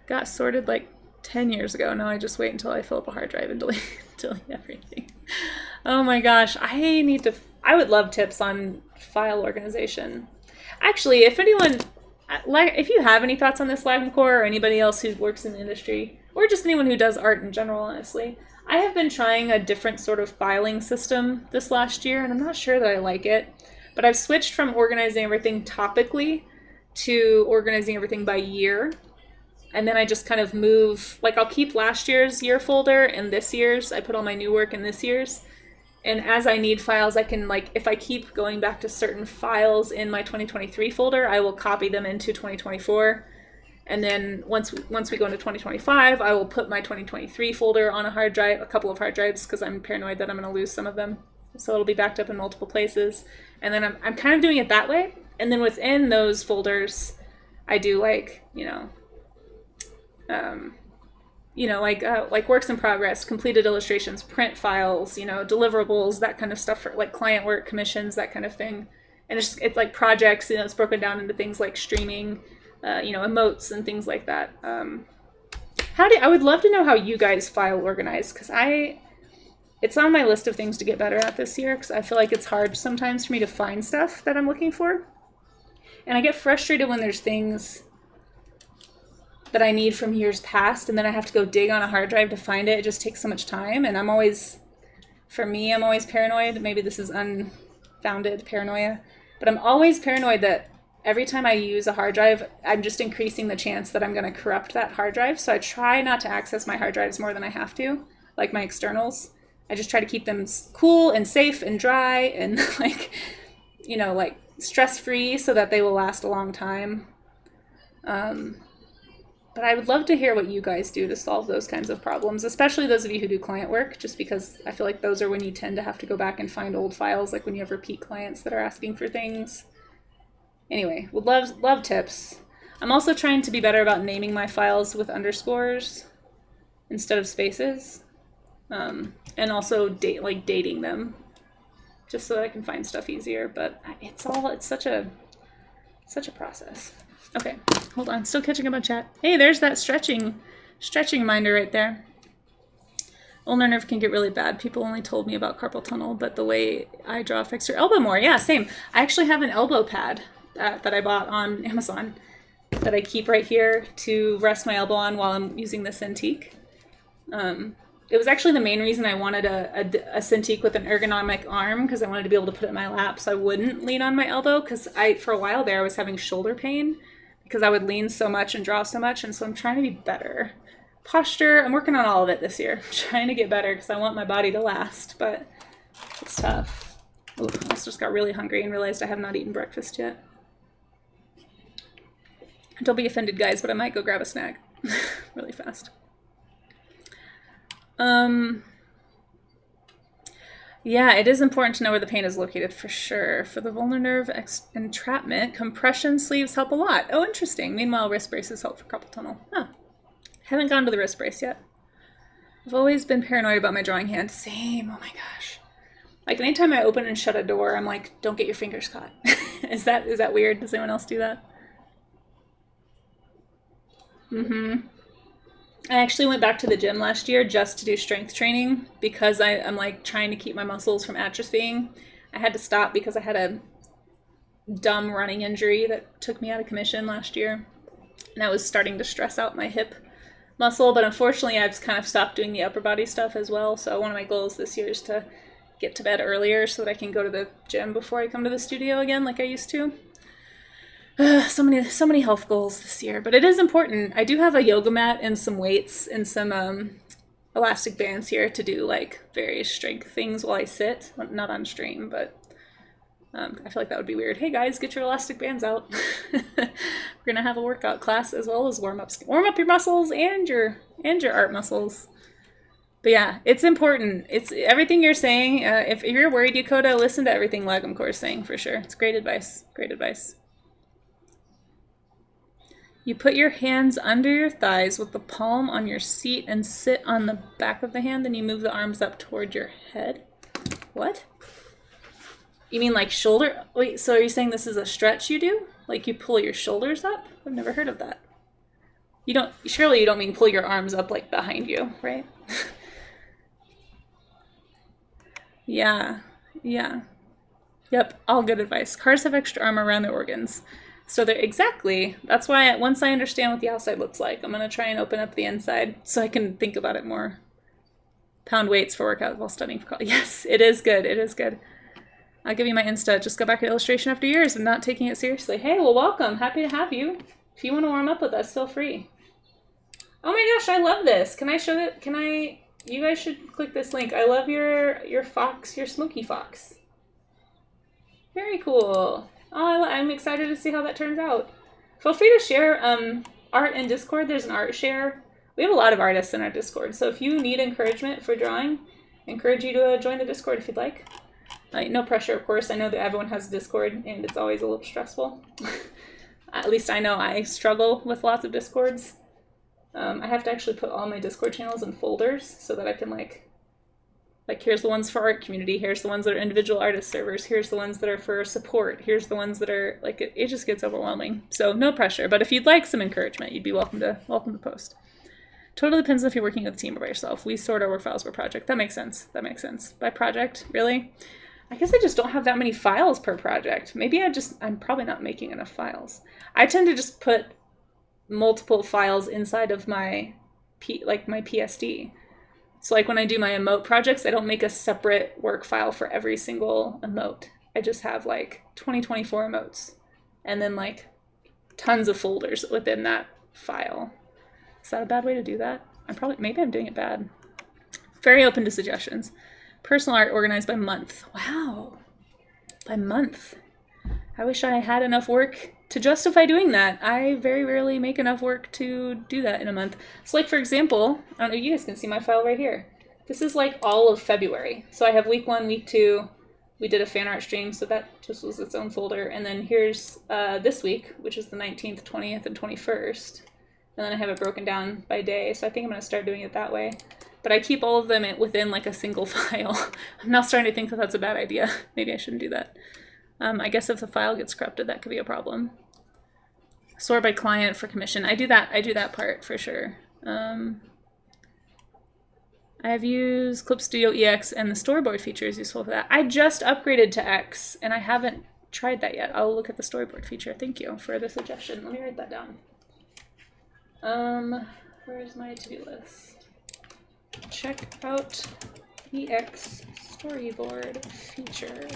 Speaker 1: Got sorted like 10 years ago. Now I just wait until I fill up a hard drive and delete everything. Oh my gosh, I would love tips on file organization. Actually, if you have any thoughts on this, LagMcore, or anybody else who works in the industry, or just anyone who does art in general, honestly, I have been trying a different sort of filing system this last year, and I'm not sure that I like it, but I've switched from organizing everything topically to organizing everything by year. And then I just kind of move, like I'll keep last year's year folder and this year's, I put all my new work in this year's. And as I need files, I can, like, if I keep going back to certain files in my 2023 folder, I will copy them into 2024. And then once we go into 2025, I will put my 2023 folder on a couple of hard drives, because I'm paranoid that I'm going to lose some of them. So it'll be backed up in multiple places. And then I'm kind of doing it that way. And then within those folders, I do like works in progress, completed illustrations, print files, deliverables, that kind of stuff for like client work, commissions, that kind of thing. And it's like projects, it's broken down into things like streaming, emotes and things like that. I would love to know how you guys file organize, because it's on my list of things to get better at this year, because I feel like it's hard sometimes for me to find stuff that I'm looking for. And I get frustrated when there's things that I need from years past, and then I have to go dig on a hard drive to find it. It just takes so much time, and I'm always paranoid. Maybe this is unfounded paranoia, but I'm always paranoid that every time I use a hard drive, I'm just increasing the chance that I'm going to corrupt that hard drive. So I try not to access my hard drives more than I have to, like my externals. I just try to keep them cool and safe and dry and like stress-free, so that they will last a long time. But I would love to hear what you guys do to solve those kinds of problems, especially those of you who do client work, just because I feel like those are when you tend to have to go back and find old files, like when you have repeat clients that are asking for things. Anyway, would love tips. I'm also trying to be better about naming my files with underscores instead of spaces, and also dating them, just so that I can find stuff easier. But it's such a process. Okay, hold on. Still catching up on chat. Hey, there's that stretching reminder right there. Ulnar nerve can get really bad. People only told me about carpal tunnel, but the way I draw affects your elbow more. Yeah, same. I actually have an elbow pad that I bought on Amazon. that I keep right here to rest my elbow on while I'm using the Cintiq. It was actually the main reason I wanted a Cintiq with an ergonomic arm, because I wanted to be able to put it in my lap so I wouldn't lean on my elbow, because for a while there I was having shoulder pain because I would lean so much and draw so much, and so I'm trying to be better. Posture, I'm working on all of it this year. I'm trying to get better because I want my body to last, but it's tough. Ooh, I just got really hungry and realized I have not eaten breakfast yet. Don't be offended, guys, but I might go grab a snack really fast. Yeah, it is important to know where the pain is located for sure. For the vulnar nerve entrapment, compression sleeves help a lot. Oh, interesting. Meanwhile, wrist braces help for carpal tunnel. Huh. Haven't gone to the wrist brace yet. I've always been paranoid about my drawing hand. Same. Oh my gosh. Like anytime I open and shut a door, I'm like, don't get your fingers caught. Is that weird? Does anyone else do that? I actually went back to the gym last year just to do strength training because I'm like trying to keep my muscles from atrophying. I had to stop because I had a dumb running injury that took me out of commission last year, and I was starting to stress out my hip muscle, but unfortunately I've kind of stopped doing the upper body stuff as well. So one of my goals this year is to get to bed earlier so that I can go to the gym before I come to the studio again like I used to. So many health goals this year, but it is important. I do have a yoga mat and some weights and some elastic bands here to do like various strength things while I sit. Not on stream, but I feel like that would be weird. Hey guys, get your elastic bands out. We're gonna have a workout class as well as warm ups. Warm up your muscles and your art muscles. But yeah, it's important. It's everything you're saying. If you're worried, Yokota, listen to everything Lagumcore is saying for sure. It's great advice. Great advice. You put your hands under your thighs with the palm on your seat and sit on the back of the hand, then you move the arms up toward your head. What? You mean like shoulder? Wait, so are you saying this is a stretch you do? Like you pull your shoulders up? I've never heard of that. Surely you don't mean pull your arms up like behind you, right? Yeah. Yep, all good advice. Cars have extra armor around their organs. So they're exactly, that's why once I understand what the outside looks like, I'm going to try and open up the inside so I can think about it more. Pound weights for workout while studying for college. Yes, it is good. It is good. I'll give you my Insta. Just go back at illustration after years of not taking it seriously. Hey, well, welcome. Happy to have you. If you want to warm up with us, feel free. Oh my gosh, I love this. Can I show that? You guys should click this link. I love your fox, your smoky fox. Very cool. Oh, I'm excited to see how that turns out. Feel free to share art in Discord. There's an art share. We have a lot of artists in our Discord, so if you need encouragement for drawing, I encourage you to join the Discord if you'd like. No pressure, of course. I know that everyone has a Discord, and it's always a little stressful. At least I know I struggle with lots of Discords. I have to actually put all my Discord channels in folders so that I can like here's the ones for art community, here's the ones that are individual artist servers, here's the ones that are for support, here's the ones that are like, it just gets overwhelming. So no pressure, but if you'd like some encouragement, you'd be welcome to post. Totally depends if you're working with a team or by yourself. We sort our work files per project. That makes sense. By project, really? I guess I just don't have that many files per project. Maybe I'm probably not making enough files. I tend to just put multiple files inside of my PSD. So like when I do my emote projects, I don't make a separate work file for every single emote. I just have like 2024 emotes and then like tons of folders within that file. Is that a bad way to do that? Maybe I'm doing it bad. Very open to suggestions. Personal art organized by month. Wow. By month. I wish I had enough work to justify doing that. I very rarely make enough work to do that in a month. So like, for example, I don't know if you guys can see my file right here. This is like all of February. So I have week 1, week 2, we did a fan art stream, so that just was its own folder. And then here's this week, which is the 19th, 20th, and 21st. And then I have it broken down by day. So I think I'm gonna start doing it that way. But I keep all of them within like a single file. I'm now starting to think that that's a bad idea. Maybe I shouldn't do that. I guess if the file gets corrupted, that could be a problem. Sort by client for commission. I do that part for sure. I've used Clip Studio EX and the storyboard feature is useful for that. I just upgraded to X and I haven't tried that yet. I'll look at the storyboard feature. Thank you for the suggestion. Let me write that down. Where's my to-do list? Check out EX storyboard feature.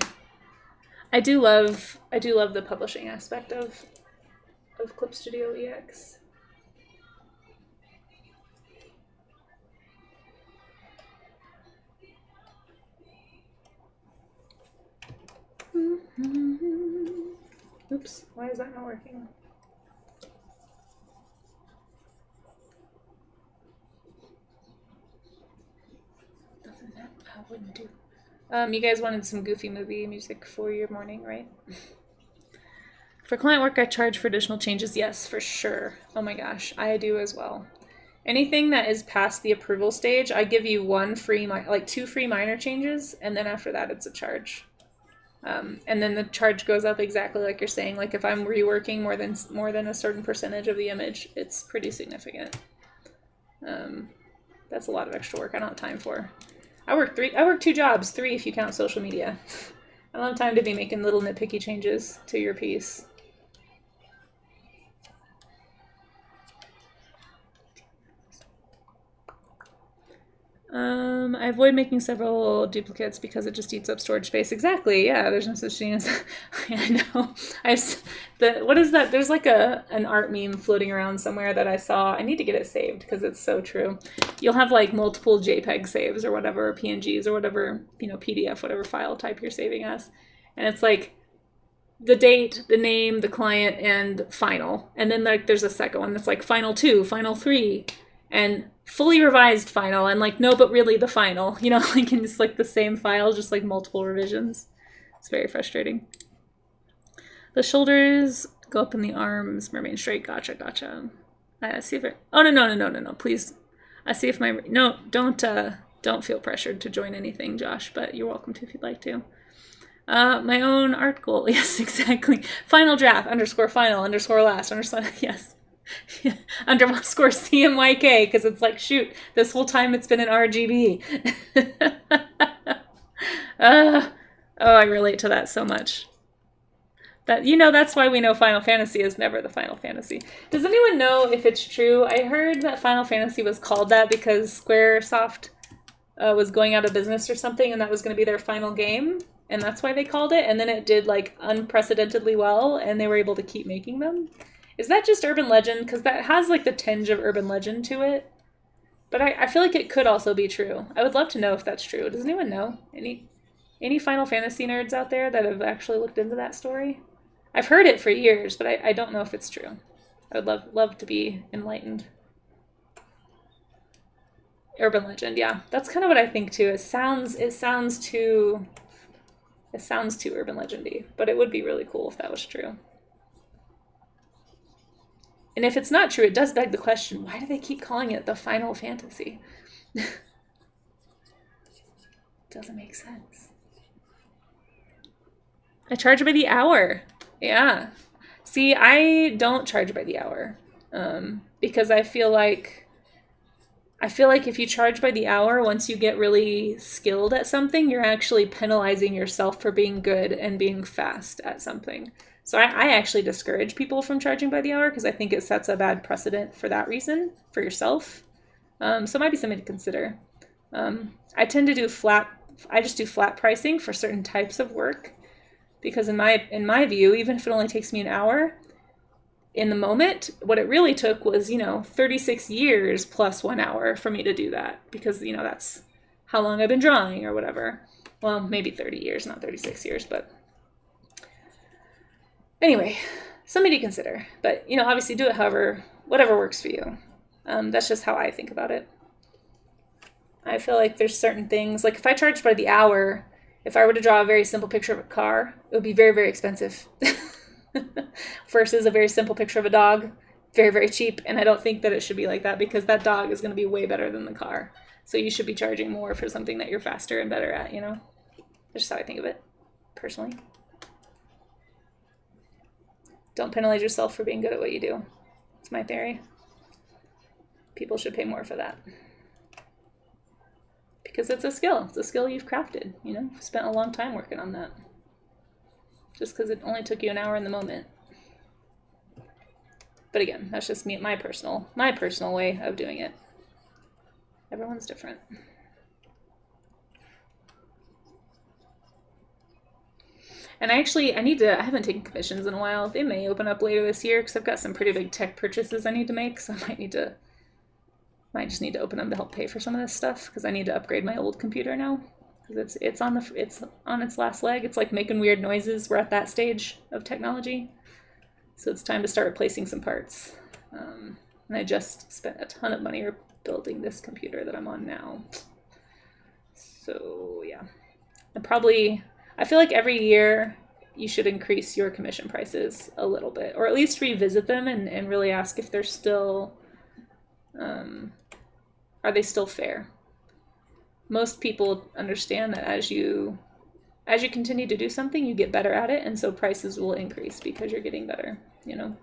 Speaker 1: I do love the publishing aspect of Clip Studio EX. Oops, why is that not working? Nothing that I wouldn't do. You guys wanted some Goofy movie music for your morning, right? For client work, I charge for additional changes. Yes, for sure. Oh my gosh, I do as well. Anything that is past the approval stage, I give you one free, like 2 free minor changes, and then after that, it's a charge. And then the charge goes up exactly like you're saying. Like if I'm reworking more than a certain percentage of the image, it's pretty significant. That's a lot of extra work I don't have time for. I work 2 jobs, 3 if you count social media. I don't have time to be making little nitpicky changes to your piece. I avoid making several duplicates because it just eats up storage space. Exactly. Yeah, there's no such thing as. I know. What is that? There's like an art meme floating around somewhere that I saw. I need to get it saved because it's so true. You'll have like multiple JPEG saves or whatever, or PNGs or whatever, PDF, whatever file type you're saving as, and it's like the date, the name, the client, and final, and then like there's a second one that's like final 2, final 3. And fully revised final, and like, no, but really the final, like in just like the same file, just like multiple revisions. It's very frustrating. The shoulders go up in the arms, remain straight. Gotcha. I see if it, oh, no, please. I see if no, don't feel pressured to join anything, Josh, but you're welcome to if you'd like to. My own art goal, yes, exactly. Final draft, _final, _last, yes. Underscore CMYK, because it's like, shoot, this whole time it's been an RGB. Oh, I relate to that so much. That's why we know Final Fantasy is never the Final Fantasy. Does anyone know if it's true? I heard that Final Fantasy was called that because Squaresoft was going out of business or something, and that was going to be their final game, and that's why they called it, and then it did like unprecedentedly well, and they were able to keep making them. Is that just urban legend? Because that has like the tinge of urban legend to it. But I feel like it could also be true. I would love to know if that's true. Does anyone know? Any Final Fantasy nerds out there that have actually looked into that story? I've heard it for years, but I don't know if it's true. I would love to be enlightened. Urban legend, yeah. That's kind of what I think too. It sounds too urban legendy, but it would be really cool if that was true. And if it's not true, it does beg the question, why do they keep calling it the Final Fantasy? Doesn't make sense. I charge by the hour. Yeah. See, I don't charge by the hour because I feel like if you charge by the hour, once you get really skilled at something, you're actually penalizing yourself for being good and being fast at something. So I actually discourage people from charging by the hour because I think it sets a bad precedent for that reason, for yourself. So it might be something to consider. I tend to do I just do flat pricing for certain types of work because in my view, even if it only takes me an hour, in the moment, what it really took was, 36 years plus 1 hour for me to do that because, that's how long I've been drawing or whatever. Well, maybe 30 years, not 36 years, but anyway, something to consider. But, obviously do it whatever works for you. That's just how I think about it. I feel like there's certain things, like if I charged by the hour, if I were to draw a very simple picture of a car, it would be very, very expensive. Versus a very simple picture of a dog, very, very cheap. And I don't think that it should be like that because that dog is going to be way better than the car. So you should be charging more for something that you're faster and better at, That's just how I think of it, personally. Don't penalize yourself for being good at what you do. It's my theory. People should pay more for that. Because it's a skill. It's a skill you've crafted, You've spent a long time working on that. just because it only took you an hour in the moment. But again, that's just me, my personal way of doing it. Everyone's different. And I haven't taken commissions in a while. They may open up later this year because I've got some pretty big tech purchases I need to make, so I might just need to open them to help pay for some of this stuff because I need to upgrade my old computer now. Because it's on its last leg. It's like making weird noises. We're at that stage of technology. So it's time to start replacing some parts. And I just spent a ton of money building this computer that I'm on now. So yeah, I feel like every year you should increase your commission prices a little bit, or at least revisit them and really ask if they're still, are they still fair? Most people understand that as you continue to do something, you get better at it, and so prices will increase because you're getting better, you know?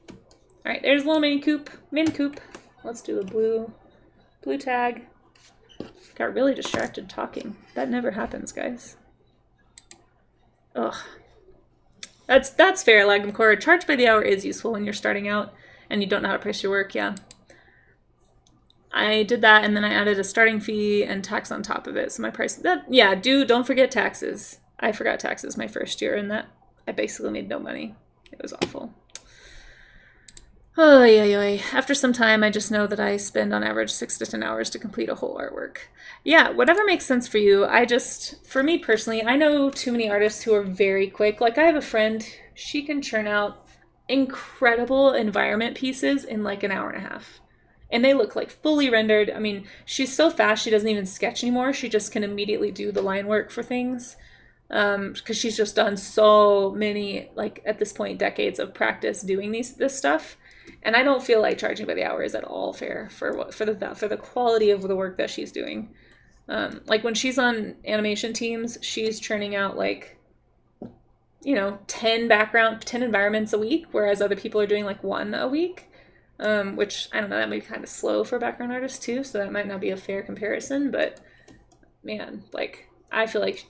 Speaker 1: All right, there's a little mini coop. Let's do a blue tag. Got really distracted talking. That never happens, guys. Ugh. That's fair, Lagum Core. Charge by the hour is useful when you're starting out and you don't know how to price your work, yeah. I did that, and then I added a starting fee and tax on top of it. So my price, don't forget taxes. I forgot taxes my first year, and that I basically made no money. It was awful. Oh, yeah. After some time, I just know that I spend on average 6 to 10 hours to complete a whole artwork. Yeah, whatever makes sense for you. For me personally, I know too many artists who are very quick. Like I have a friend, she can churn out incredible environment pieces in like an hour and a half. And they look like fully rendered. I mean, she's so fast, she doesn't even sketch anymore. She just can immediately do the line work for things. Because she's just done so many, like at this point, decades of practice doing this stuff. And I don't feel like charging by the hour is at all fair for the quality of the work that she's doing. Like when she's on animation teams, she's churning out like, 10 environments a week, whereas other people are doing like 1 a week. Which I don't know, that might be kind of slow for background artists too, so that might not be a fair comparison, but man, like I feel like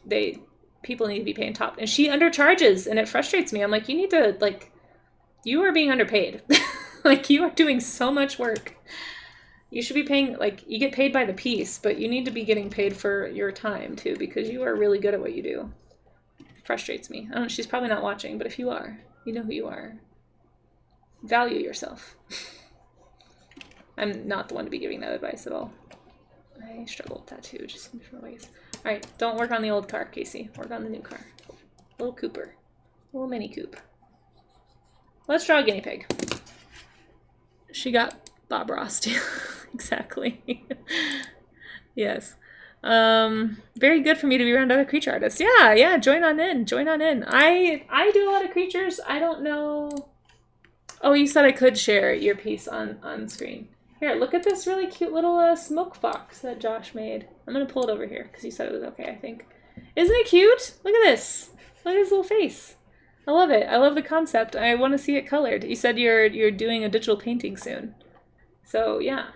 Speaker 1: people need to be paying top, and she undercharges, and it frustrates me. I'm like, you are being underpaid. Like you are doing so much work. You should be paying, like you get paid by the piece, but you need to be getting paid for your time too, because you are really good at what you do. It frustrates me. I don't know, she's probably not watching, but if you are, you know who you are. Value yourself. I'm not the one to be giving that advice at all. I struggle with that too, just in different ways. All right, don't work on the old car, Casey. Work on the new car. Little Cooper. Little mini coupe. Let's draw a guinea pig. She got Bob Ross too. Exactly. Yes. Very good for me to be around other creature artists. Yeah, join on in. I do a lot of creatures. I don't know. Oh, you said I could share your piece on screen. Here, look at this really cute little smoke fox that Josh made. I'm going to pull it over here because you said it was okay, I think. Isn't it cute? Look at this. Look at his little face. I love it. I love the concept. I want to see it colored. You said you're doing a digital painting soon. So yeah,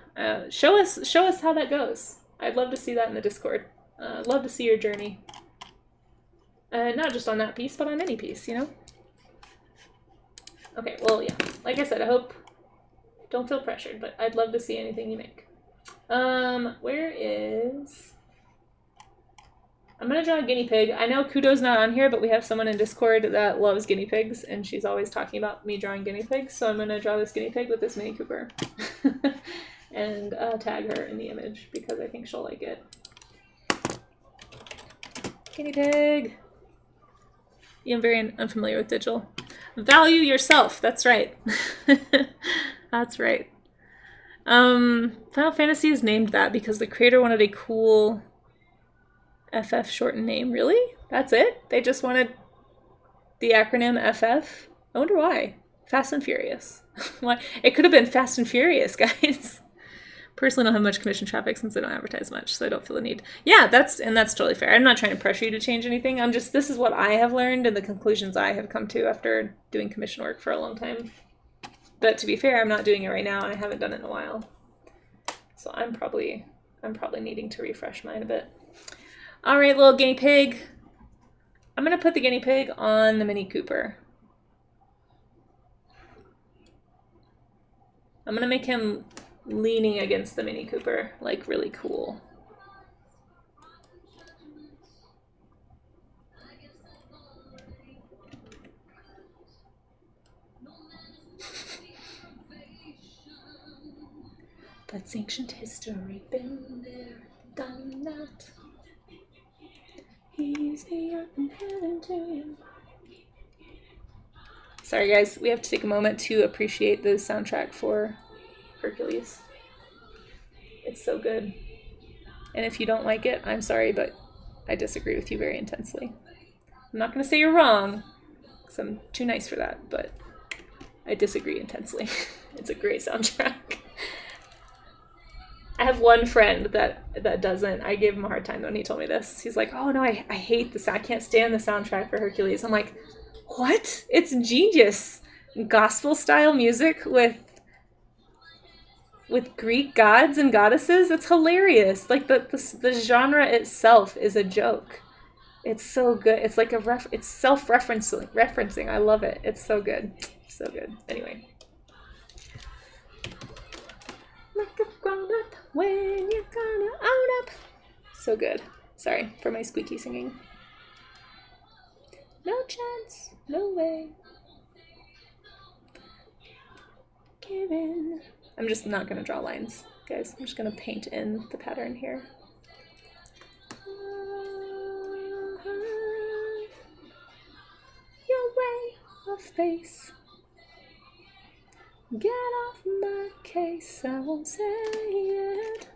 Speaker 1: show us how that goes. I'd love to see that in the Discord. Love to see your journey. Not just on that piece, but on any piece, Okay, well, yeah. Like I said, I hope... Don't feel pressured, but I'd love to see anything you make. Where is... I'm going to draw a guinea pig. I know Kudo's not on here, but we have someone in Discord that loves guinea pigs, and she's always talking about me drawing guinea pigs, so I'm going to draw this guinea pig with this Mini Cooper. And tag her in the image, because I think she'll like it. Guinea pig! Yeah, I'm very unfamiliar with digital. Value yourself. That's right. That's right. Final Fantasy is named that because the creator wanted a cool FF shortened name. Really? That's it? They just wanted the acronym FF? I wonder why. Fast and Furious. Why? It could have been Fast and Furious, guys. Personally, don't have much commission traffic since I don't advertise much, so I don't feel the need. Yeah, that's totally fair. I'm not trying to pressure you to change anything. This is what I have learned and the conclusions I have come to after doing commission work for a long time. But to be fair, I'm not doing it right now. I haven't done it in a while. So I'm probably needing to refresh mine a bit. All right, little guinea pig. I'm gonna put the guinea pig on the Mini Cooper. I'm gonna make him leaning against the Mini Cooper, like really cool. That's ancient history, been there, done that. He's the earth and heaven to you. Sorry guys, we have to take a moment to appreciate the soundtrack for Hercules. It's so good. And if you don't like it, I'm sorry, but I disagree with you very intensely. I'm not going to say you're wrong, because I'm too nice for that, but I disagree intensely. It's a great soundtrack. I have one friend that doesn't. I gave him a hard time when he told me this. He's like, oh no, I hate this. I can't stand the soundtrack for Hercules. I'm like, what? It's genius. Gospel style music with Greek gods and goddesses. It's hilarious. Like the genre itself is a joke. It's so good. It's like it's self-referencing. I love it. It's so good. So good. Anyway. Like a grown-up when you're gonna own up. So good. Sorry for my squeaky singing. No chance, no way. Give in. I'm just not gonna draw lines, guys. I'm just gonna paint in the pattern here. Your way of face. Get off my case, I won't say it.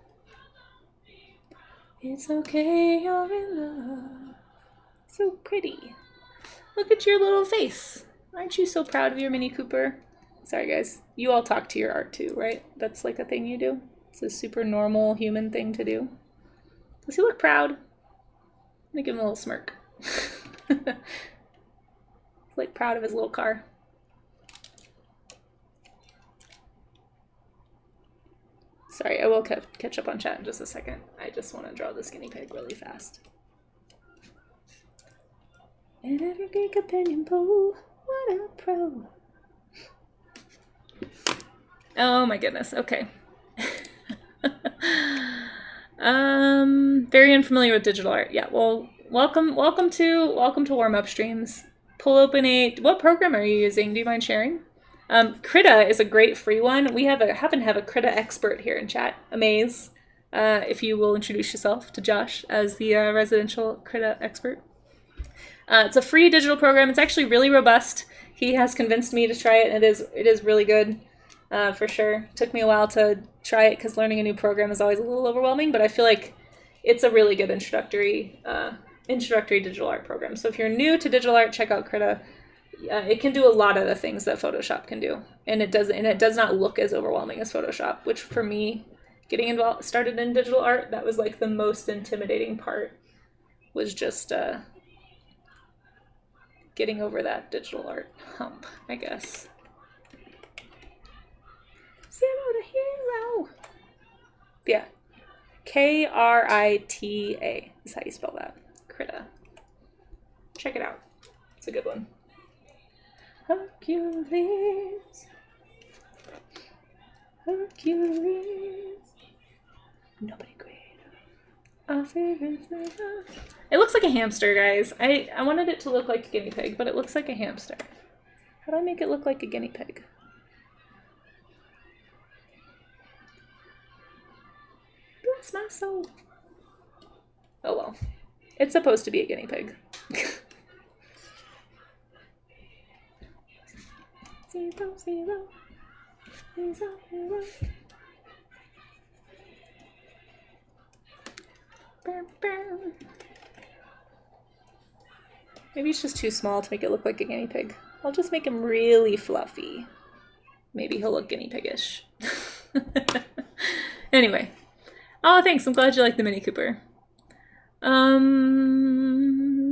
Speaker 1: It's okay, you're in love. So pretty. Look at your little face. Aren't you so proud of your Mini Cooper? Sorry guys, you all talk to your art too, right? That's like a thing you do. It's a super normal human thing to do. Does he look proud? Let me give him a little smirk. He's like proud of his little car. Sorry, I will catch up on chat in just a second. I just want to draw this guinea pig really fast. In every Greek opinion poll, what a pro. Oh my goodness, okay. Very unfamiliar with digital art. Yeah, well, welcome to Warmup streams. Pull open what program are you using? Do you mind sharing? Krita is a great free one. We happen to have a Krita expert here in chat, Amaze. If you will introduce yourself to Josh as the residential Krita expert. It's a free digital program. It's actually really robust. He has convinced me to try it, and it is really good, for sure. It took me a while to try it because learning a new program is always a little overwhelming, but I feel like it's a really good introductory digital art program. So if you're new to digital art, check out Krita. It can do a lot of the things that Photoshop can do, and it does not look as overwhelming as Photoshop, which for me, getting started in digital art, that was like the most intimidating part, was just getting over that digital art hump, I guess. Zero to hero. Yeah, Krita is how you spell that. Krita. Check it out. It's a good one. Hercules. Nobody greater. It looks like a hamster, guys. I wanted it to look like a guinea pig, but it looks like a hamster. How do I make it look like a guinea pig? Bless my soul. Oh well. It's supposed to be a guinea pig. Zero. Maybe it's just too small to make it look like a guinea pig. I'll just make him really fluffy. Maybe he'll look guinea piggish. Anyway. Oh, thanks. I'm glad you like the Mini Cooper. Let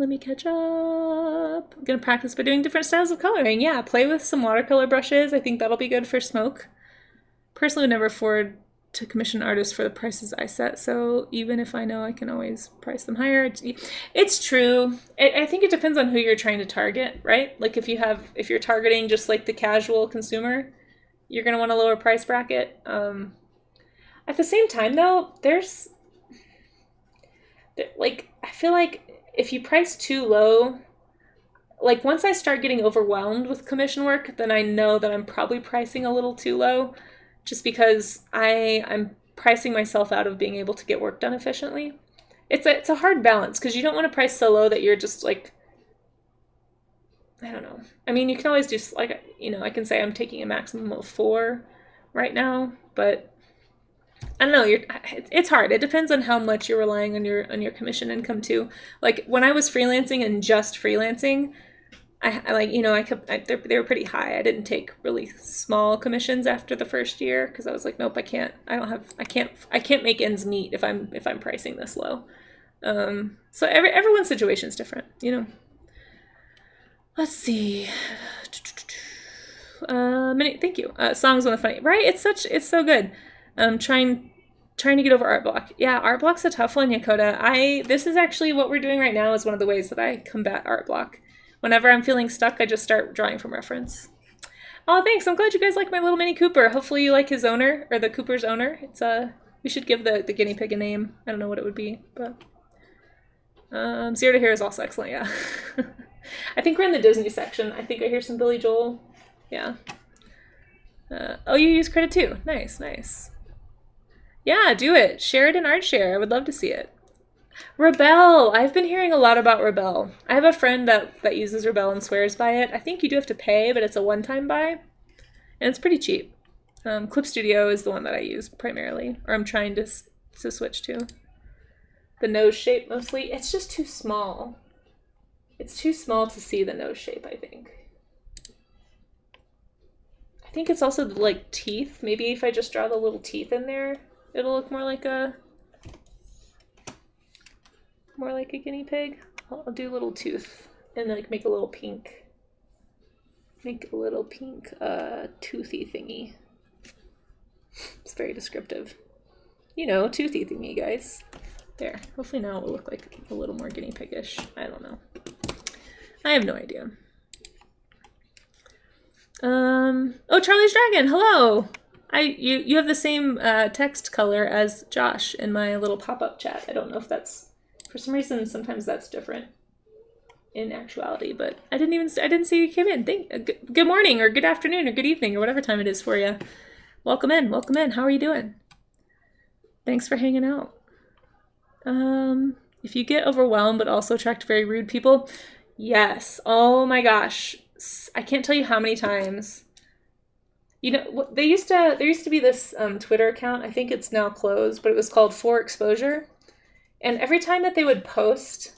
Speaker 1: me catch up. I'm gonna practice by doing different styles of coloring. Yeah, play with some watercolor brushes. I think that'll be good for smoke. Personally would never afford to commission artists for the prices I set, so even if I know I can always price them higher, it's true. I think it depends on who you're trying to target, right? Like if you're targeting just like the casual consumer, you're gonna want a lower price bracket. At the same time, though, I feel like if you price too low, like once I start getting overwhelmed with commission work, then I know that I'm probably pricing a little too low, just because I'm pricing myself out of being able to get work done efficiently. It's a hard balance because you don't want to price so low that you're just like, I don't know. I mean, you can always do like, I can say I'm taking a maximum of 4 right now, but I don't know. It's hard. It depends on how much you're relying on your commission income too. Like when I was freelancing and just freelancing, they were pretty high. I didn't take really small commissions after the first year because I was like, nope, I can't make ends meet if I'm pricing this low. So everyone's situation is different, Let's see. Thank you. Song's one of funny, right? It's so good. Trying to get over art block. Yeah, art block's a tough one, Yakota. This is actually what we're doing right now is one of the ways that I combat art block. Whenever I'm feeling stuck, I just start drawing from reference. Oh, thanks. I'm glad you guys like my little mini Cooper. Hopefully you like his owner, or the Cooper's owner. We should give the guinea pig a name. I don't know what it would be, but 0 to Here is also excellent, yeah. I think we're in the Disney section. I think I hear some Billy Joel. Yeah. Oh, you use credit too. Nice. Yeah, do it. Share it in ArtShare. I would love to see it. Rebel. I've been hearing a lot about Rebel. I have a friend that uses Rebel and swears by it. I think you do have to pay, but it's a one-time buy. And it's pretty cheap. Clip Studio is the one that I use primarily, or I'm trying to switch to. The nose shape mostly. It's just too small. It's too small to see the nose shape, I think. I think it's also like teeth. Maybe if I just draw the little teeth in there, it'll look more like a guinea pig. I'll do a little tooth and like make a little pink toothy thingy. It's very descriptive. Toothy thingy, guys. There. Hopefully now it will look like a little more guinea pig-ish. I don't know. I have no idea. Oh, Charlie's Dragon, hello! You have the same text color as Josh in my little pop-up chat. I don't know if that's, for some reason, sometimes that's different in actuality, but I didn't see you came in. Good morning, or good afternoon, or good evening, or whatever time it is for you. Welcome in. How are you doing? Thanks for hanging out. If you get overwhelmed but also attract very rude people, yes. Oh my gosh. I can't tell you how many times. There used to be this Twitter account. I think it's now closed, but it was called For Exposure. And every time that they would post,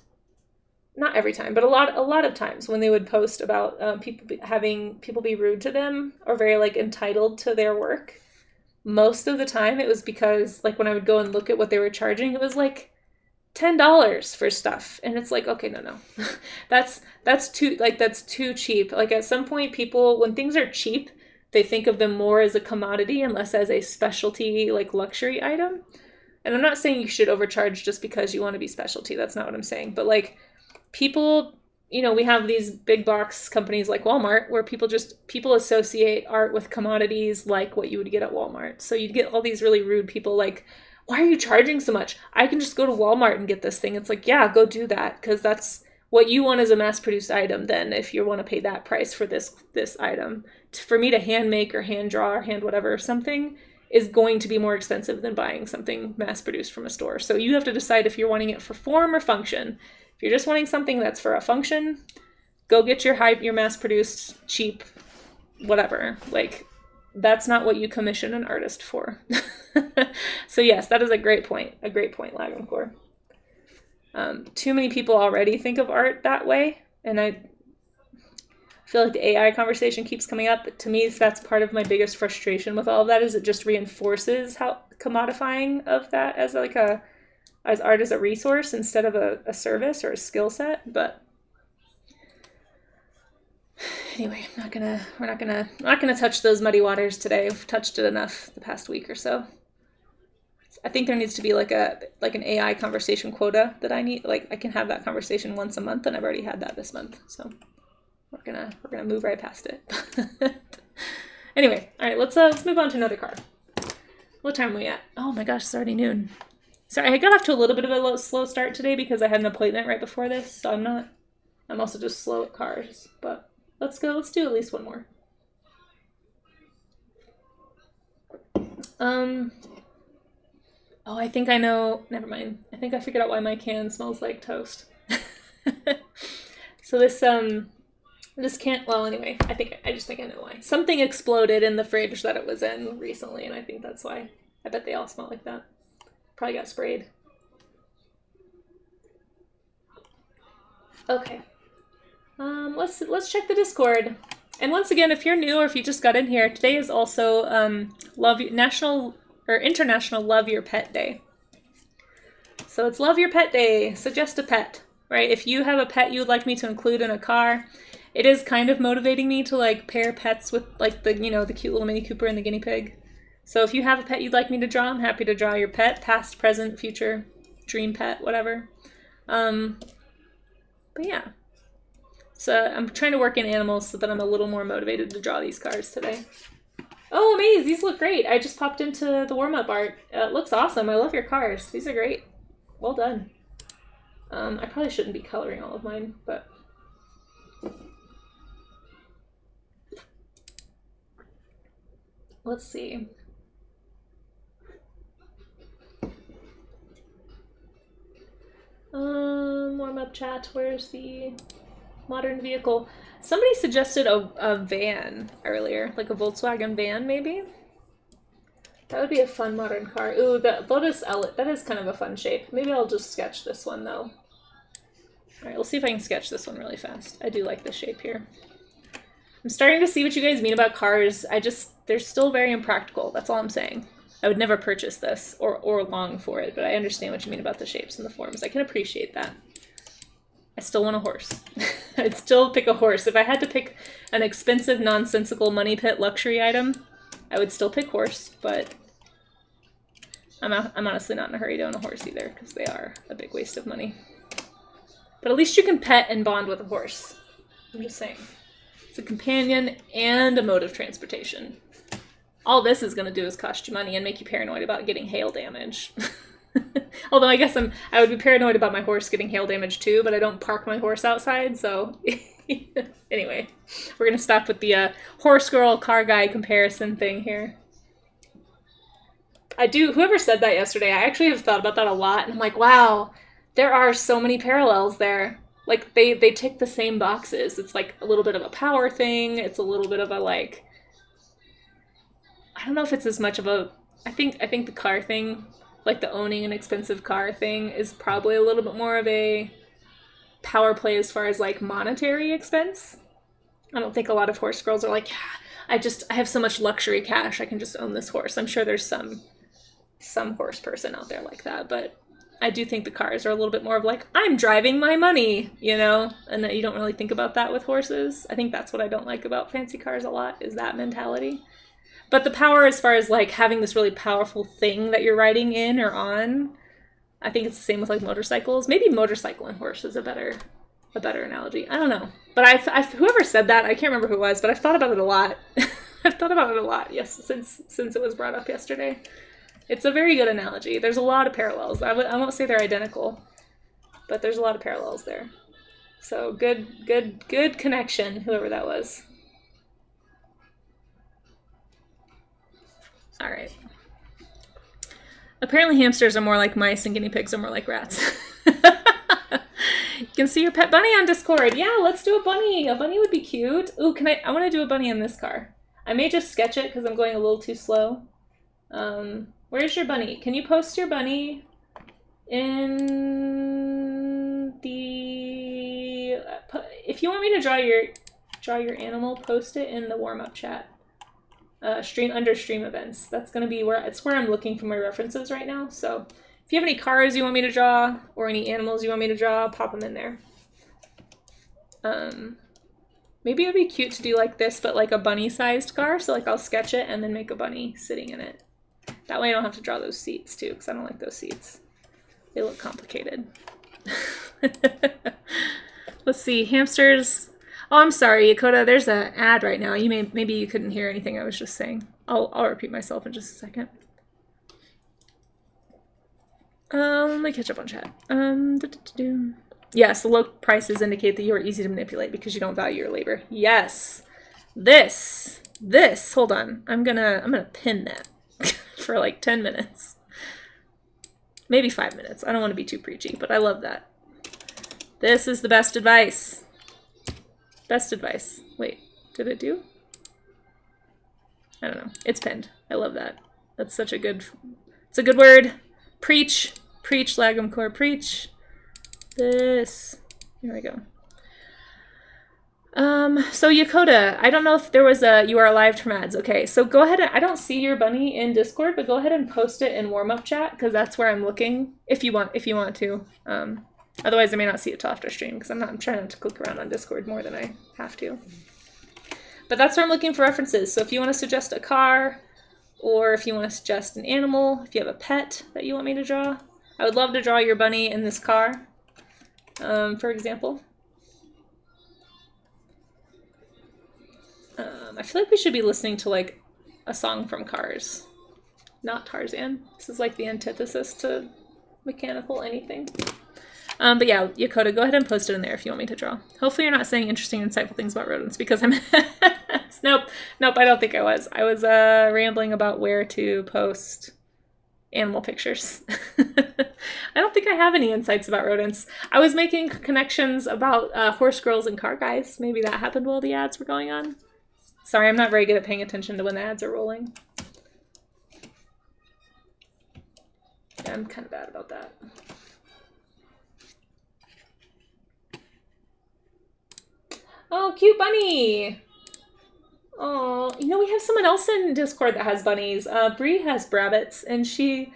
Speaker 1: not every time, but a lot of times when they would post about having people be rude to them or very like entitled to their work, most of the time it was because like when I would go and look at what they were charging, it was like $10 for stuff, and it's like, okay, no. that's too cheap. Like at some point people, when things are cheap, they think of them more as a commodity and less as a specialty like luxury item. And I'm not saying you should overcharge just because you want to be specialty. That's not what I'm saying. But like people, we have these big box companies like Walmart where people associate art with commodities like what you would get at Walmart. So you'd get all these really rude people like, why are you charging so much? I can just go to Walmart and get this thing. It's like, yeah, go do that, because that's what you want as a mass-produced item then, if you want to pay that price for this item. For me to hand make or hand draw or hand whatever something is going to be more expensive than buying something mass-produced from a store. So you have to decide if you're wanting it for form or function. If you're just wanting something that's for a function, go get your mass-produced, cheap, whatever. Like, that's not what you commission an artist for. So yes, that is a great point, Lagamcore. Too many people already think of art that way, and I feel like the AI conversation keeps coming up. But to me, that's part of my biggest frustration with all of that, is it just reinforces how commodifying of that as art as a resource instead of a service or a skill set. But anyway, we're not gonna touch those muddy waters today. We've touched it enough the past week or so. I think there needs to be like an AI conversation quota that I need. Like I can have that conversation once a month, and I've already had that this month. So we're gonna move right past it. Anyway, all right, let's move on to another car. What time are we at? Oh my gosh, it's already noon. Sorry, I got off to a little bit of a slow start today because I had an appointment right before this, so I'm also just slow at cars, but let's do at least one more. Oh, I think I know, never mind. I think I figured out why my can smells like toast. So this can't, well, anyway, I just think I know why. Something exploded in the fridge that it was in recently, and I think that's why. I bet they all smell like that. Probably got sprayed. Okay. Let's check the Discord. And once again, if you're new or if you just got in here, today is also International Love Your Pet Day. So it's Love Your Pet Day. Suggest a pet, right? If you have a pet you'd like me to include in a car, it is kind of motivating me to like pair pets with like the cute little Mini Cooper and the guinea pig. So if you have a pet you'd like me to draw, I'm happy to draw your pet, past, present, future, dream pet, whatever. But yeah. So I'm trying to work in animals so that I'm a little more motivated to draw these cars today. Oh, Amaze, these look great. I just popped into the warm-up art. It looks awesome. I love your cars. These are great. Well done. I probably shouldn't be coloring all of mine, but... Let's see. Warm-up chat. Where's the modern vehicle? Somebody suggested a van earlier, like a Volkswagen van, maybe? That would be a fun modern car. Ooh, the Lotus Elite, that is kind of a fun shape. Maybe I'll just sketch this one, though. Alright, we'll see if I can sketch this one really fast. I do like this shape here. I'm starting to see what you guys mean about cars. They're still very impractical, that's all I'm saying. I would never purchase this, or long for it, but I understand what you mean about the shapes and the forms. I can appreciate that. I still want a horse. I'd still pick a horse. If I had to pick an expensive, nonsensical money pit luxury item, I would still pick horse, but I'm honestly not in a hurry to own a horse either, because they are a big waste of money. But at least you can pet and bond with a horse. I'm just saying. It's a companion and a mode of transportation. All this is going to do is cost you money and make you paranoid about getting hail damage. Although I guess I would be paranoid about my horse getting hail damage too, but I don't park my horse outside, so... Anyway, we're going to stop with the horse girl, car guy comparison thing here. Whoever said that yesterday, I actually have thought about that a lot, and I'm like, wow, there are so many parallels there. Like, they tick the same boxes. It's like a little bit of a power thing, it's a little bit of a, like... I don't know if it's as much of a... I think the car thing, like the owning an expensive car thing, is probably a little bit more of a power play as far as like monetary expense. I don't think a lot of horse girls are like, yeah, I have so much luxury cash, I can just own this horse. I'm sure there's some horse person out there like that, but I do think the cars are a little bit more of like, I'm driving my money, you know, and that you don't really think about that with horses. I think that's what I don't like about fancy cars a lot, is that mentality. But the power as far as like having this really powerful thing that you're riding in or on, I think it's the same with like motorcycles. Maybe motorcycle and horse is a better analogy. I don't know. But whoever said that, I can't remember who it was, but I've thought about it a lot. I've thought about it a lot, yes, since it was brought up yesterday. It's a very good analogy. There's a lot of parallels. I won't say they're identical, but there's a lot of parallels there. So good connection, whoever that was. All right. Apparently hamsters are more like mice and guinea pigs are more like rats. You can see your pet bunny on Discord. Yeah, let's do a bunny. A bunny would be cute. Ooh, I want to do a bunny in this car. I may just sketch it because I'm going a little too slow. Where's your bunny? Can you post your bunny in the... If you want me to draw your animal, post it in the warm-up chat. Under stream events. That's gonna be where I'm looking for my references right now. So if you have any cars you want me to draw or any animals you want me to draw, pop them in there. Maybe it would be cute to do like this, but like a bunny-sized car. So like I'll sketch it and then make a bunny sitting in it. That way I don't have to draw those seats too, because I don't like those seats. They look complicated. Let's see, hamsters. Oh, I'm sorry, Yakota, there's an ad right now. Maybe you couldn't hear anything I was just saying. I'll repeat myself in just a second. Let me catch up on chat. Yes, the low prices indicate that you are easy to manipulate because you don't value your labor. Yes. This, hold on. I'm gonna pin that for like 10 minutes. Maybe 5 minutes. I don't want to be too preachy, but I love that. This is the best advice. Best advice. Wait, did it do? I don't know. It's pinned. I love that. That's such a good, it's a good word. Preach. Preach, Lagum Core, preach. This. Here we go. So Yakota, I don't know if there was a you are alive from ads. Okay, so go ahead and I don't see your bunny in Discord, but go ahead and post it in Warmup chat because that's where I'm looking if you want to. Otherwise I may not see it till after stream because I'm trying not to click around on Discord more than I have to. But that's where I'm looking for references. So if you want to suggest a car, or if you want to suggest an animal, if you have a pet that you want me to draw, I would love to draw your bunny in this car, for example. I feel like we should be listening to like a song from Cars, not Tarzan. This is like the antithesis to mechanical anything. But yeah, Yakota, go ahead and post it in there if you want me to draw. Hopefully you're not saying interesting, insightful things about rodents because I'm... Nope, I don't think I was. I was rambling about where to post animal pictures. I don't think I have any insights about rodents. I was making connections about horse girls and car guys. Maybe that happened while the ads were going on. Sorry, I'm not very good at paying attention to when the ads are rolling. Yeah, I'm kind of bad about that. Oh, cute bunny! Oh, you know, we have someone else in Discord that has bunnies. Bree has rabbits, and she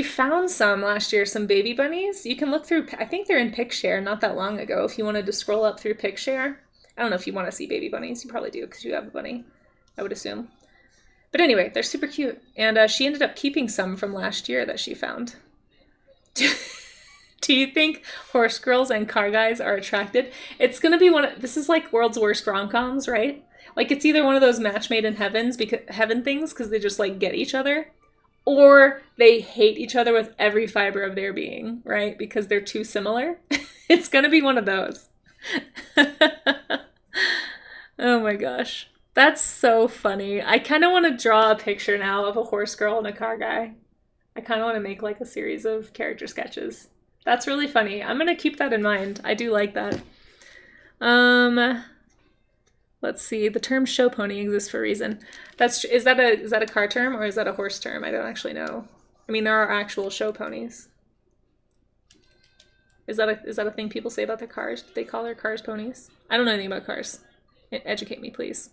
Speaker 1: found some last year, some baby bunnies. You can look through, I think they're in Picshare not that long ago, if you wanted to scroll up through Picshare. I don't know if you want to see baby bunnies. You probably do, because you have a bunny, I would assume. But anyway, they're super cute. And she ended up keeping some from last year that she found. Do you think horse girls and car guys are attracted? It's going to be this is like world's worst rom-coms, right? Like it's either one of those match made in heaven things because they just like get each other, or they hate each other with every fiber of their being, right? Because they're too similar. It's going to be one of those. Oh my gosh. That's so funny. I kind of want to draw a picture now of a horse girl and a car guy. I kind of want to make like a series of character sketches. That's really funny. I'm going to keep that in mind. I do like that. Let's see. The term show pony exists for a reason. Is that a car term or is that a horse term? I don't actually know. I mean, there are actual show ponies. Is that a thing people say about their cars? Do they call their cars ponies? I don't know anything about cars. Educate me, please.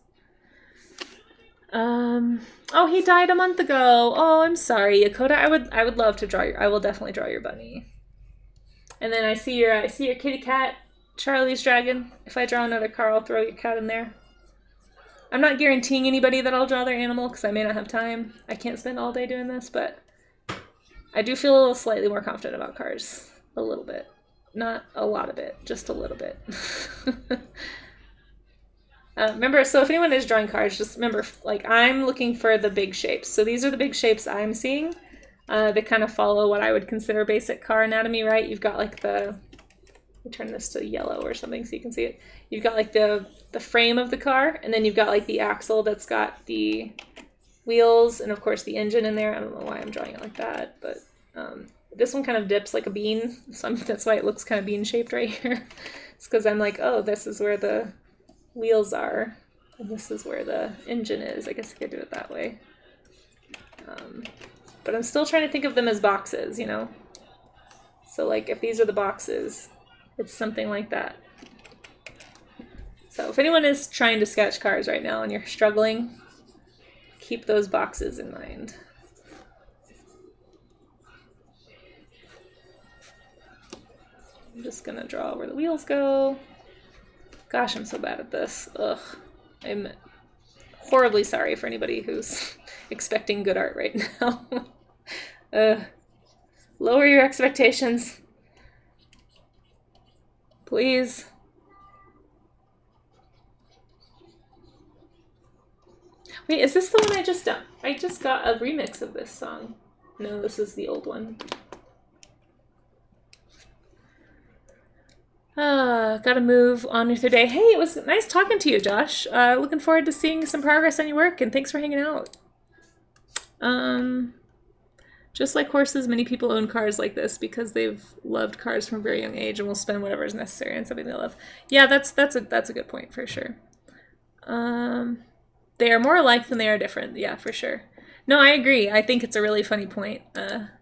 Speaker 1: Oh, he died a month ago. Oh, I'm sorry, Yakota. I would love to draw I will definitely draw your bunny. And then I see your kitty cat, Charlie's dragon. If I draw another car, I'll throw your cat in there. I'm not guaranteeing anybody that I'll draw their animal because I may not have time. I can't spend all day doing this, but I do feel slightly more confident about cars. A little bit. Not a lot of it, just a little bit. Remember, so if anyone is drawing cars, just remember, like, I'm looking for the big shapes. So these are the big shapes I'm seeing. They kind of follow what I would consider basic car anatomy, right? You've got like let me turn this to yellow or something so you can see it. You've got like the frame of the car, and then you've got like the axle that's got the wheels, and of course the engine in there. I don't know why I'm drawing it like that, but this one kind of dips like a bean, so that's why it looks kind of bean shaped right here. It's because I'm like, oh, this is where the wheels are, and this is where the engine is. I guess I could do it that way. But I'm still trying to think of them as boxes, you know? So like if these are the boxes, it's something like that. So if anyone is trying to sketch cars right now and you're struggling, keep those boxes in mind. I'm just gonna draw where the wheels go. Gosh, I'm so bad at this. Ugh. I'm horribly sorry for anybody who's expecting good art right now. Lower your expectations. Please. Wait, is this the one I just done? I just got a remix of this song. No, this is the old one. Gotta move on with your day. Hey, it was nice talking to you, Josh. Looking forward to seeing some progress on your work, and thanks for hanging out. Just like horses, many people own cars like this because they've loved cars from a very young age and will spend whatever is necessary on something they love. Yeah, that's a good point for sure. They are more alike than they are different. Yeah, for sure. No, I agree. I think it's a really funny point.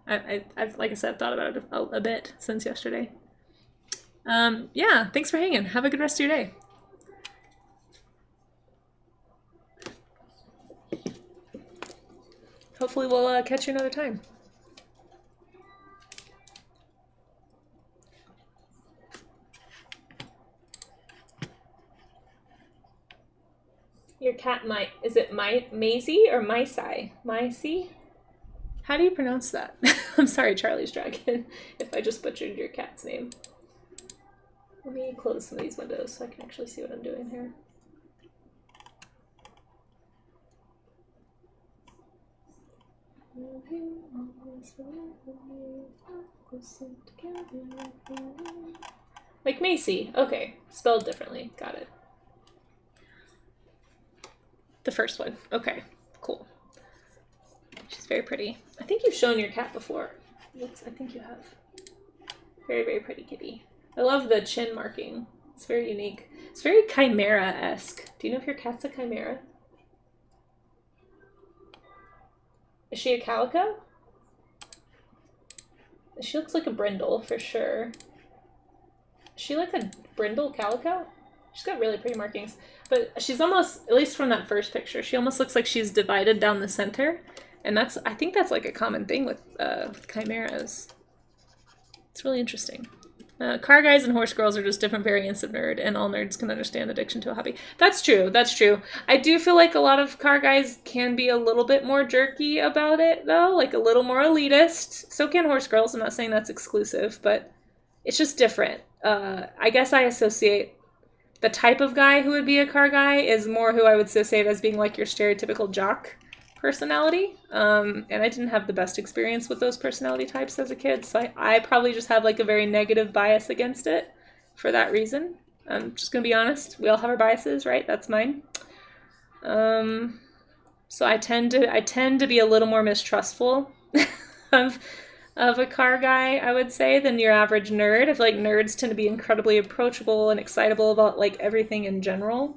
Speaker 1: I've like I said, thought about it a bit since yesterday. Yeah, thanks for hanging. Have a good rest of your day. Hopefully we'll catch you another time. Your cat might, is it Maisie or Maisai? Maisy? How do you pronounce that? I'm sorry, Charlie's Dragon, if I just butchered your cat's name. Let me close some of these windows so I can actually see what I'm doing here. Like Macy. Okay, spelled differently. Got it. The first one. Okay, cool. She's very pretty. I think you've shown your cat before. I think you have. Very, very pretty kitty. I love the chin marking. It's very unique. It's very chimera-esque. Do you know if your cat's a chimera? Is she a calico? She looks like a brindle for sure. Is she like a brindle calico? She's got really pretty markings. But she's almost, at least from that first picture, she almost looks like she's divided down the center. And I think that's like a common thing with chimeras. It's really interesting. Car guys and horse girls are just different variants of nerd, and all nerds can understand addiction to a hobby. That's true, that's true. I do feel like a lot of car guys can be a little bit more jerky about it, though, like a little more elitist. So can horse girls, I'm not saying that's exclusive, but it's just different. I guess I associate the type of guy who would be a car guy is more who I would associate as being like your stereotypical jock personality. And I didn't have the best experience with those personality types as a kid, so I probably just have like a very negative bias against it for that reason. I'm just gonna be honest. We all have our biases, right? That's mine. So I tend to be a little more mistrustful of a car guy, I would say, than your average nerd. I feel like nerds tend to be incredibly approachable and excitable about like everything in general.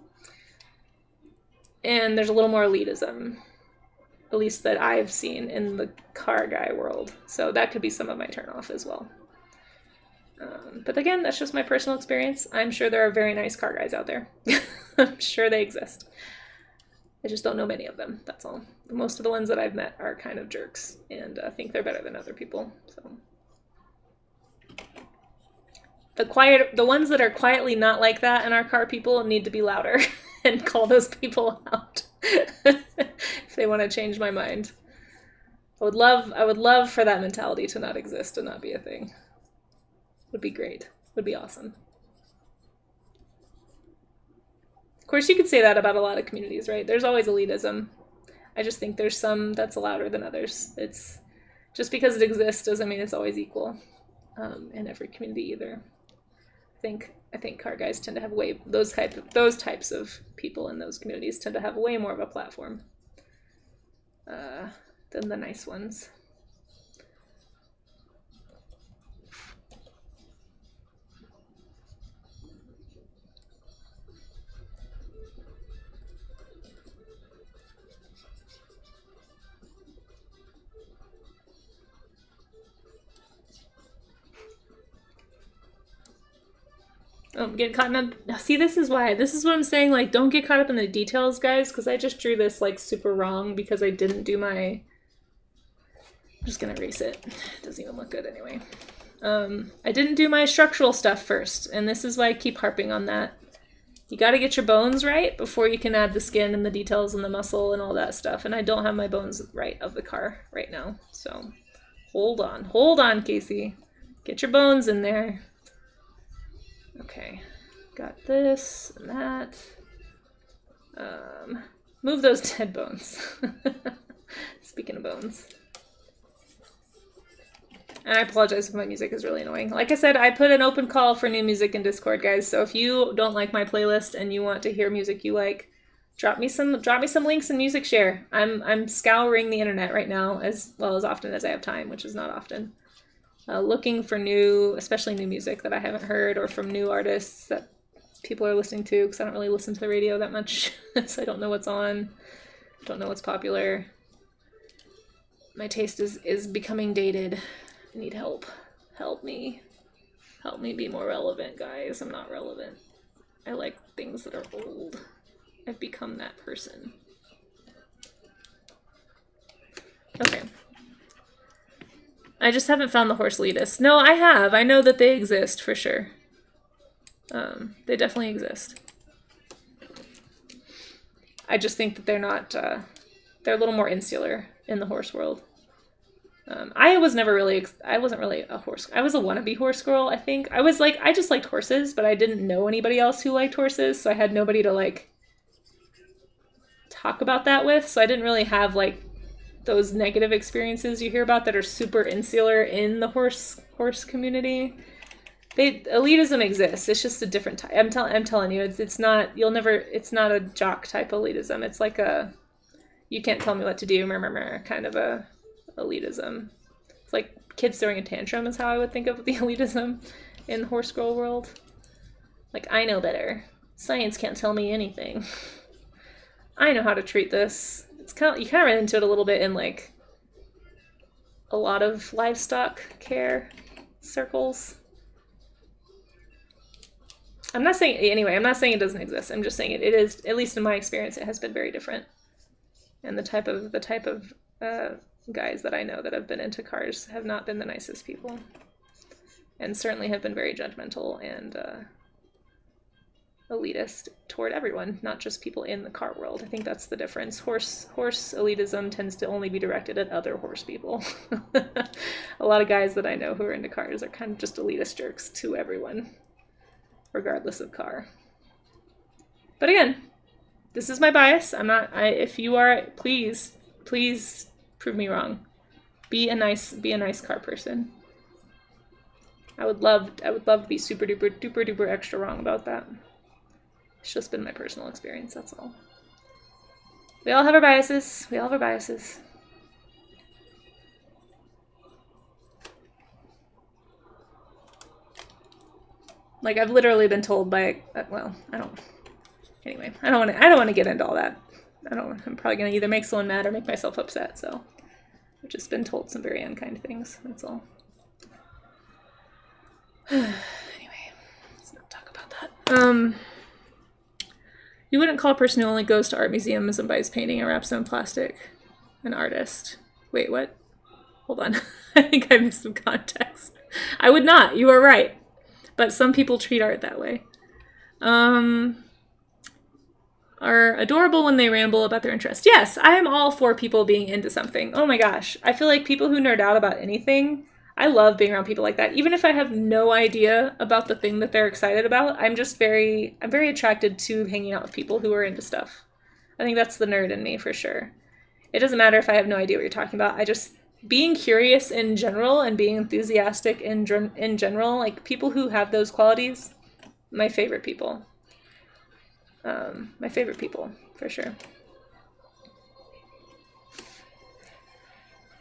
Speaker 1: And there's a little more elitism, at least that I've seen in the car guy world. So that could be some of my turnoff as well. But again, that's just my personal experience. I'm sure there are very nice car guys out there. I'm sure they exist. I just don't know many of them, that's all. Most of the ones that I've met are kind of jerks and think they're better than other people. So the ones that are quietly not like that and are car people need to be louder and call those people out if they want to change my mind. I would love for that mentality to not exist and not be a thing. Would be great. Would be awesome. Of course, you could say that about a lot of communities, right? There's always elitism. I just think there's some that's louder than others. It's just because it exists doesn't mean it's always equal in every community either. I think car guys tend to have those types of people in those communities tend to have way more of a platform than the nice ones. Oh, get caught up. See, this is what I'm saying. Like, don't get caught up in the details, guys, because I just drew this like super wrong because I didn't do my. I'm just gonna erase it. It doesn't even look good anyway. I didn't do my structural stuff first, and this is why I keep harping on that. You got to get your bones right before you can add the skin and the details and the muscle and all that stuff. And I don't have my bones right of the car right now. So hold on, Casey. Get your bones in there. Okay, got this and that. Move those dead bones. Speaking of bones. And I apologize if my music is really annoying. Like I said, I put an open call for new music in Discord, guys. So if you don't like my playlist and you want to hear music you like, drop me some links and music share. I'm scouring the internet right now as well as often as I have time, which is not often. Looking for new, especially new music that I haven't heard or from new artists that people are listening to, because I don't really listen to the radio that much, so I don't know what's on, don't know what's popular. My taste is becoming dated. I need help. Help me. Help me be more relevant, guys. I'm not relevant. I like things that are old. I've become that person. Okay. I just haven't found the horse elitists. No, I have. I know that they exist for sure. They definitely exist. I just think that they're not, they're a little more insular in the horse world. I wasn't really a horse. I was a wannabe horse girl, I think. I just liked horses, but I didn't know anybody else who liked horses, so I had nobody to, like, talk about that with, so I didn't really have, like, those negative experiences you hear about that are super insular in the horse community. Elitism exists. It's just a different type. I'm telling you, it's not. It's not a jock type elitism. It's like a, you can't tell me what to do, kind of a elitism. It's like kids throwing a tantrum is how I would think of the elitism in the horse girl world. Like, I know better. Science can't tell me anything. I know how to treat this. It's kind of, you kind of run into it a little bit in, like, a lot of livestock care circles. I'm not saying it doesn't exist. I'm just saying it is, at least in my experience, it has been very different. And the type of guys that I know that have been into cars have not been the nicest people. And certainly have been very judgmental and elitist toward everyone, not just people in the car world. I think that's the difference. Horse elitism tends to only be directed at other horse people. A lot of guys that I know who are into cars are kind of just elitist jerks to everyone, regardless of car. But again, this is my bias. If you are, please prove me wrong. Be a nice car person. I would love to be super duper extra wrong about that. It's just been my personal experience, that's all. We all have our biases. Like, I've literally been told by, well, I don't want to get into all that. I'm probably going to either make someone mad or make myself upset, so I've just been told some very unkind things, that's all. Anyway, let's not talk about that. You wouldn't call a person who only goes to art museums and buys painting and wraps them in plastic an artist. Wait, what? Hold on. I think I missed some context. I would not. You are right. But some people treat art that way. Are adorable when they ramble about their interest. Yes, I am all for people being into something. Oh my gosh. I feel like people who nerd out about anything, I love being around people like that. Even if I have no idea about the thing that they're excited about, I'm very attracted to hanging out with people who are into stuff. I think that's the nerd in me for sure. It doesn't matter if I have no idea what you're talking about. Being curious in general and being enthusiastic in general, like people who have those qualities, my favorite people. My favorite people, for sure.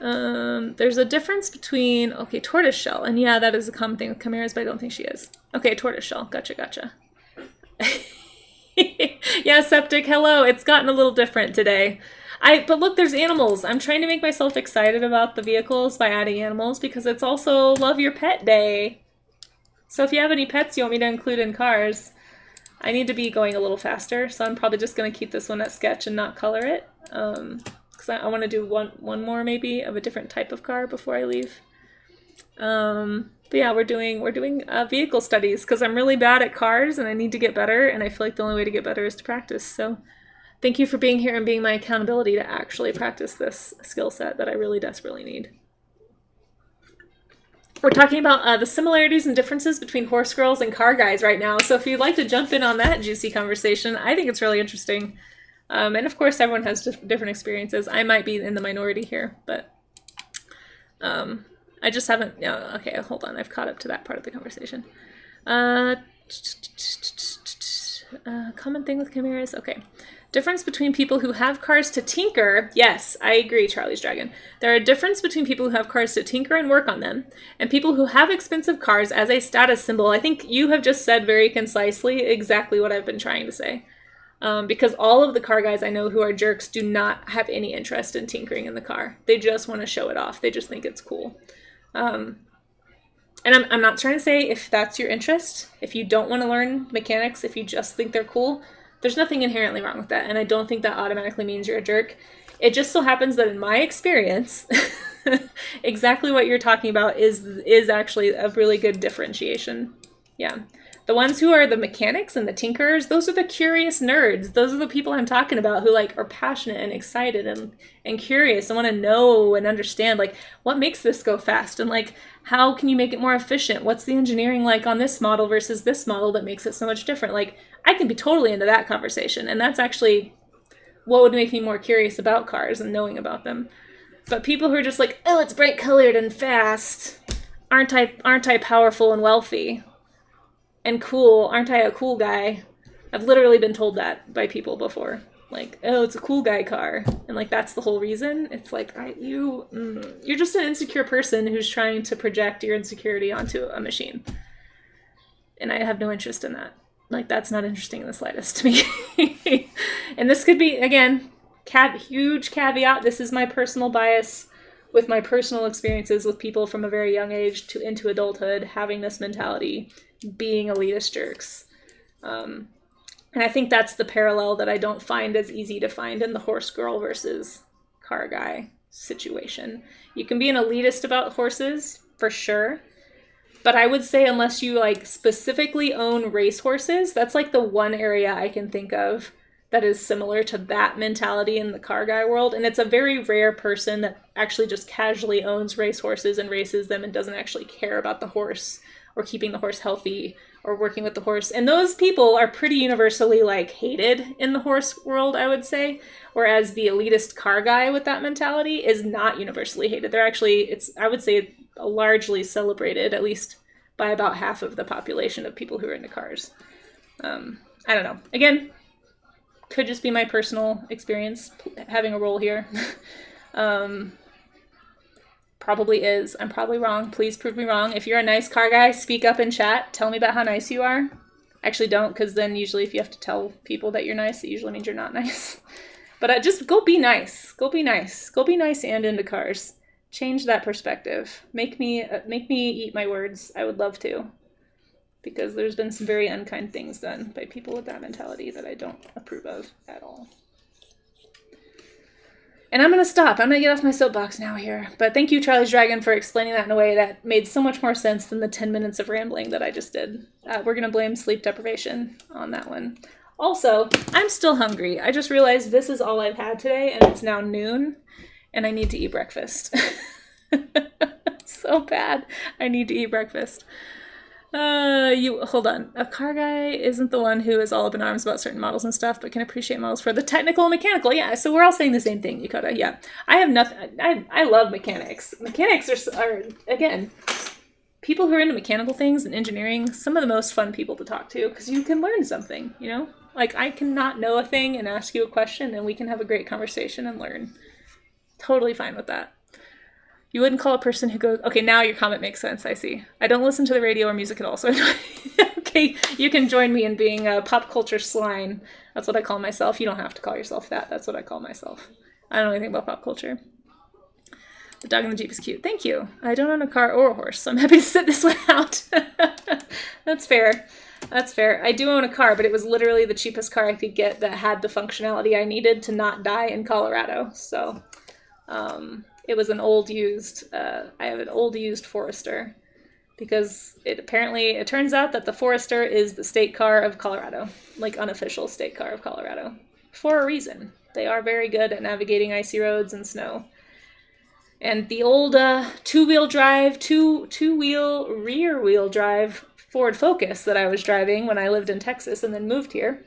Speaker 1: There's a difference between, okay, tortoiseshell, and yeah, that is a common thing with chimeras, but I don't think she is. Okay, tortoiseshell, gotcha. Yeah, Septic, hello, it's gotten a little different today. But look, there's animals. I'm trying to make myself excited about the vehicles by adding animals because it's also Love Your Pet Day. So if you have any pets you want me to include in cars, I need to be going a little faster, so I'm probably just going to keep this one at sketch and not color it. Because I want to do one more maybe of a different type of car before I leave. But yeah, we're doing vehicle studies because I'm really bad at cars and I need to get better. And I feel like the only way to get better is to practice. So thank you for being here and being my accountability to actually practice this skill set that I really desperately need. We're talking about the similarities and differences between horse girls and car guys right now. So if you'd like to jump in on that juicy conversation, I think it's really interesting. And of course, everyone has different experiences. I might be in the minority here, but I just haven't. Okay, hold on. I've caught up to that part of the conversation. Common thing with chimeras. Okay. Difference between people who have cars to tinker. Yes, I agree, Charlie's Dragon. There are a difference between people who have cars to tinker and work on them, and people who have expensive cars as a status symbol. I think you have just said very concisely exactly what I've been trying to say. Because all of the car guys I know who are jerks do not have any interest in tinkering in the car. They just want to show it off. They just think it's cool. And I'm not trying to say if that's your interest, if you don't want to learn mechanics, if you just think they're cool, there's nothing inherently wrong with that. And I don't think that automatically means you're a jerk. It just so happens that in my experience, exactly what you're talking about is actually a really good differentiation. Yeah. The ones who are the mechanics and the tinkerers, those are the curious nerds. Those are the people I'm talking about who like are passionate and excited and curious and want to know and understand like what makes this go fast and like how can you make it more efficient? What's the engineering like on this model versus this model that makes it so much different? Like I can be totally into that conversation, and that's actually what would make me more curious about cars and knowing about them. But people who are just like, oh, it's bright colored and fast. Aren't I powerful and wealthy? And cool, aren't I a cool guy? I've literally been told that by people before. Like, oh, it's a cool guy car. And like, that's the whole reason. It's like, you're just an insecure person who's trying to project your insecurity onto a machine. And I have no interest in that. Like, that's not interesting in the slightest to me. And this could be, again, huge caveat. This is my personal bias with my personal experiences with people from a very young age into adulthood, having this mentality, being elitist jerks. And I think that's the parallel that I don't find as easy to find in the horse girl versus car guy situation. You can be an elitist about horses, for sure. But I would say unless you like specifically own race horses, that's like the one area I can think of that is similar to that mentality in the car guy world. And it's a very rare person that actually just casually owns race horses and races them and doesn't actually care about the horse or keeping the horse healthy or working with the horse. And those people are pretty universally like hated in the horse world, I would say. Whereas the elitist car guy with that mentality is not universally hated. They're actually, I would say, largely celebrated, at least by about half of the population of people who are into cars. I don't know. Again, could just be my personal experience having a role here. Probably is. I'm probably wrong. Please prove me wrong. If you're a nice car guy, speak up in chat. Tell me about how nice you are. Actually, don't, because then usually if you have to tell people that you're nice, it usually means you're not nice. But just go be nice. Go be nice. Go be nice and into cars. Change that perspective. Make me eat my words. I would love to. Because there's been some very unkind things done by people with that mentality that I don't approve of at all. And I'm going to stop. I'm going to get off my soapbox now here. But thank you, Charlie's Dragon, for explaining that in a way that made so much more sense than the 10 minutes of rambling that I just did. We're going to blame sleep deprivation on that one. Also, I'm still hungry. I just realized this is all I've had today, and it's now noon, and I need to eat breakfast. So bad. I need to eat breakfast. Hold on. A car guy isn't the one who is all up in arms about certain models and stuff, but can appreciate models for the technical and mechanical. Yeah, so we're all saying the same thing, Yukota. Yeah. I have nothing. I love mechanics. Mechanics are, again, people who are into mechanical things and engineering, some of the most fun people to talk to, because you can learn something, you know? Like, I can not know a thing and ask you a question, and we can have a great conversation and learn. Totally fine with that. You wouldn't call a person who goes... Okay, now your comment makes sense, I see. I don't listen to the radio or music at all, so... Okay, you can join me in being a pop culture swine. That's what I call myself. You don't have to call yourself that. That's what I call myself. I don't know anything about pop culture. The dog in the Jeep is cute. Thank you. I don't own a car or a horse, so I'm happy to sit this one out. That's fair. That's fair. I do own a car, but it was literally the cheapest car I could get that had the functionality I needed to not die in Colorado. So, It was an old used, I have an old used Forester because it turns out that the Forester is the state car of Colorado, like unofficial state car of Colorado, for a reason. They are very good at navigating icy roads and snow. And the old two-wheel rear-wheel drive Ford Focus that I was driving when I lived in Texas and then moved here,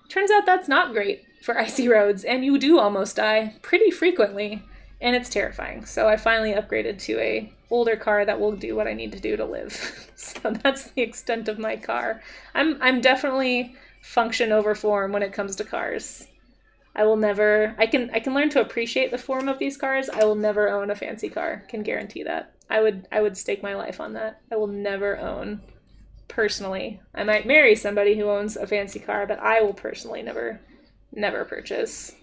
Speaker 1: turns out that's not great for icy roads, and you do almost die pretty frequently, and it's terrifying. So I finally upgraded to a older car that will do what I need to do to live. So that's the extent of my car. I'm definitely function over form when it comes to cars. I will never, I can learn to appreciate the form of these cars. I will never own a fancy car, can guarantee that. I would stake my life on that. I will never own, personally. I might marry somebody who owns a fancy car, but I will personally never purchase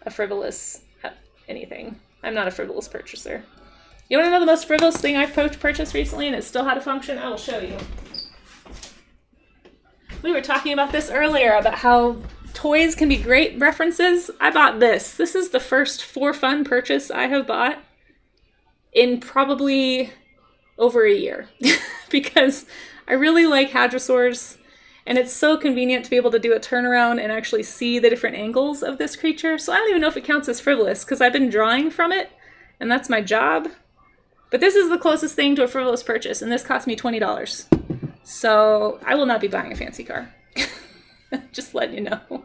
Speaker 1: a frivolous anything. I'm not a frivolous purchaser. You want to know the most frivolous thing I've purchased recently and it still had a function? I will show you. We were talking about this earlier, about how toys can be great references. I bought this. This is the first for fun purchase I have bought in probably over a year because I really like hadrosaurs and it's so convenient to be able to do a turnaround and actually see the different angles of this creature. So I don't even know if it counts as frivolous because I've been drawing from it and that's my job. But this is the closest thing to a frivolous purchase and this cost me $20. So I will not be buying a fancy car. Just letting you know.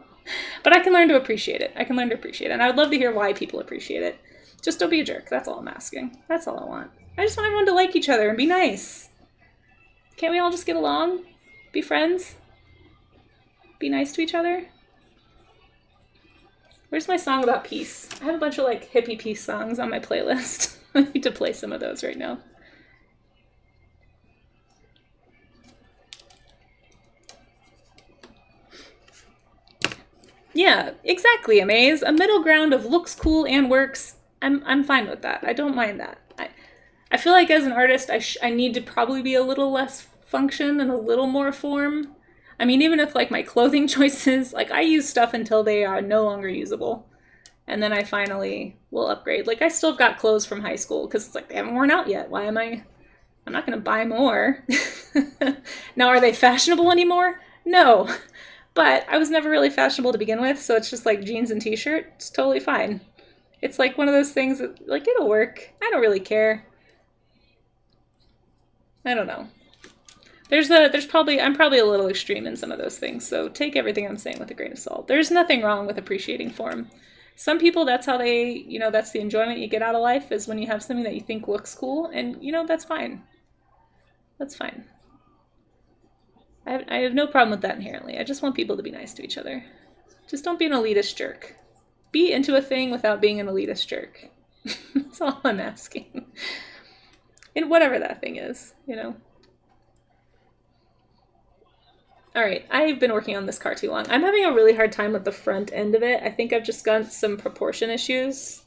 Speaker 1: But I can learn to appreciate it. And I would love to hear why people appreciate it. Just don't be a jerk. That's all I'm asking. That's all I want. I just want everyone to like each other and be nice. Can't we all just get along? Be friends? Be nice to each other? Where's my song about peace? I have a bunch of like hippie peace songs on my playlist. I need to play some of those right now. Yeah, exactly, Amaze. A middle ground of looks cool and works. I'm fine with that. I don't mind that. I feel like as an artist, I need to probably be a little less function and a little more form. I mean, even if like my clothing choices, like I use stuff until they are no longer usable. And then I finally will upgrade. Like I still have got clothes from high school because it's like they haven't worn out yet. Why am I'm not going to buy more. Now, are they fashionable anymore? No. But I was never really fashionable to begin with, so it's just like jeans and t-shirt. It's totally fine. It's like one of those things that, like, it'll work. I don't really care. I don't know. I'm probably a little extreme in some of those things, so take everything I'm saying with a grain of salt. There's nothing wrong with appreciating form. Some people, that's how they, that's the enjoyment you get out of life, is when you have something that you think looks cool, and, that's fine. That's fine. I have no problem with that inherently. I just want people to be nice to each other. Just don't be an elitist jerk. Be into a thing without being an elitist jerk. That's all I'm asking. And whatever that thing is, Alright, I've been working on this car too long. I'm having a really hard time with the front end of it. I think I've just got some proportion issues.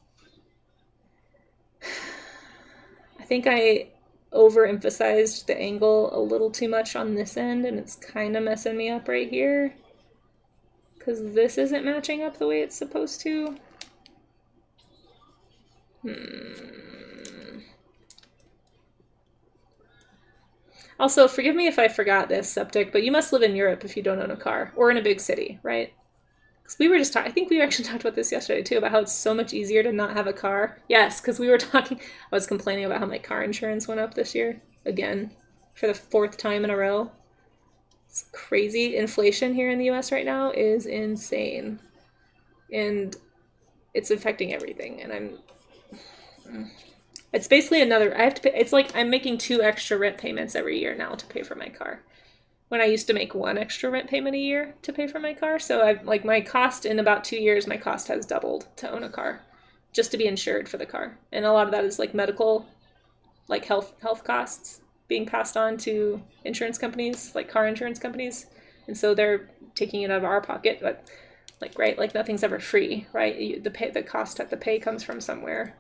Speaker 1: I think I overemphasized the angle a little too much on this end, and it's kind of messing me up right here. Because this isn't matching up the way it's supposed to. Also, forgive me if I forgot this, Septic, but you must live in Europe if you don't own a car. Or in a big city, right? Because we were just I think we actually talked about this yesterday, too, about how it's so much easier to not have a car. Yes, because we were talking... I was complaining about how my car insurance went up this year. Again. For the 4th time in a row. It's crazy. Inflation here in the US right now is insane. And it's affecting everything. And it's basically another... I have to pay... It's like I'm making 2 extra rent payments every year now to pay for my car. When I used to make 1 extra rent payment a year to pay for my car. So my cost in about 2 years, my cost has doubled to own a car, just to be insured for the car. And a lot of that is like medical, like health costs being passed on to insurance companies, like car insurance companies. And so they're taking it out of our pocket, but like nothing's ever free, right? The cost at the pay comes from somewhere.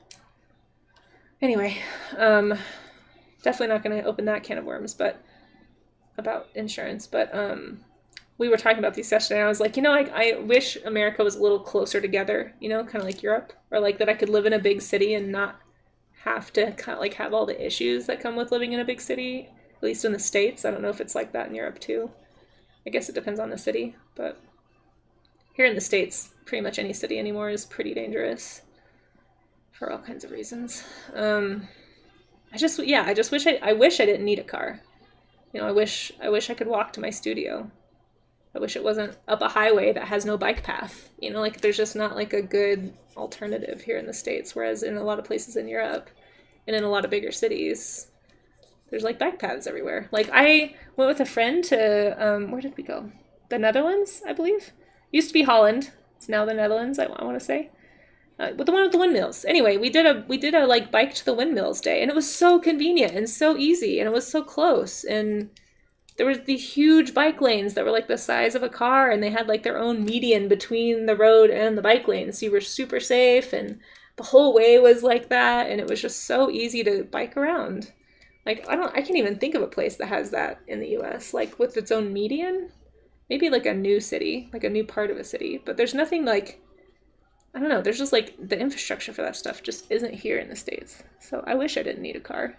Speaker 1: Anyway, definitely not going to open that can of worms, but about insurance, but we were talking about these yesterday, and I was like, I wish America was a little closer together, kind of like Europe, or like that I could live in a big city and not have to kind of like have all the issues that come with living in a big city, at least in the States. I don't know if it's like that in Europe too. I guess it depends on the city, but here in the States, pretty much any city anymore is pretty dangerous for all kinds of reasons. I just wish I didn't need a car. I wish I could walk to my studio. I wish it wasn't up a highway that has no bike path. Like there's just not like a good alternative here in the States, whereas in a lot of places in Europe and in a lot of bigger cities, there's like bike paths everywhere. Like I went with a friend to, where did we go? The Netherlands, I believe. Used to be Holland. It's now the Netherlands, I want to say. With the one with the windmills. Anyway, we did a like bike to the windmills day, and it was so convenient and so easy, and it was so close, and there was these huge bike lanes that were like the size of a car, and they had like their own median between the road and the bike lanes, so you were super safe, and the whole way was like that, and it was just so easy to bike around. Like I can't even think of a place that has that in the US, like with its own median. Maybe like a new city, like a new part of a city, but there's nothing like, I don't know, there's just like the infrastructure for that stuff just isn't here in the States. So I wish I didn't need a car.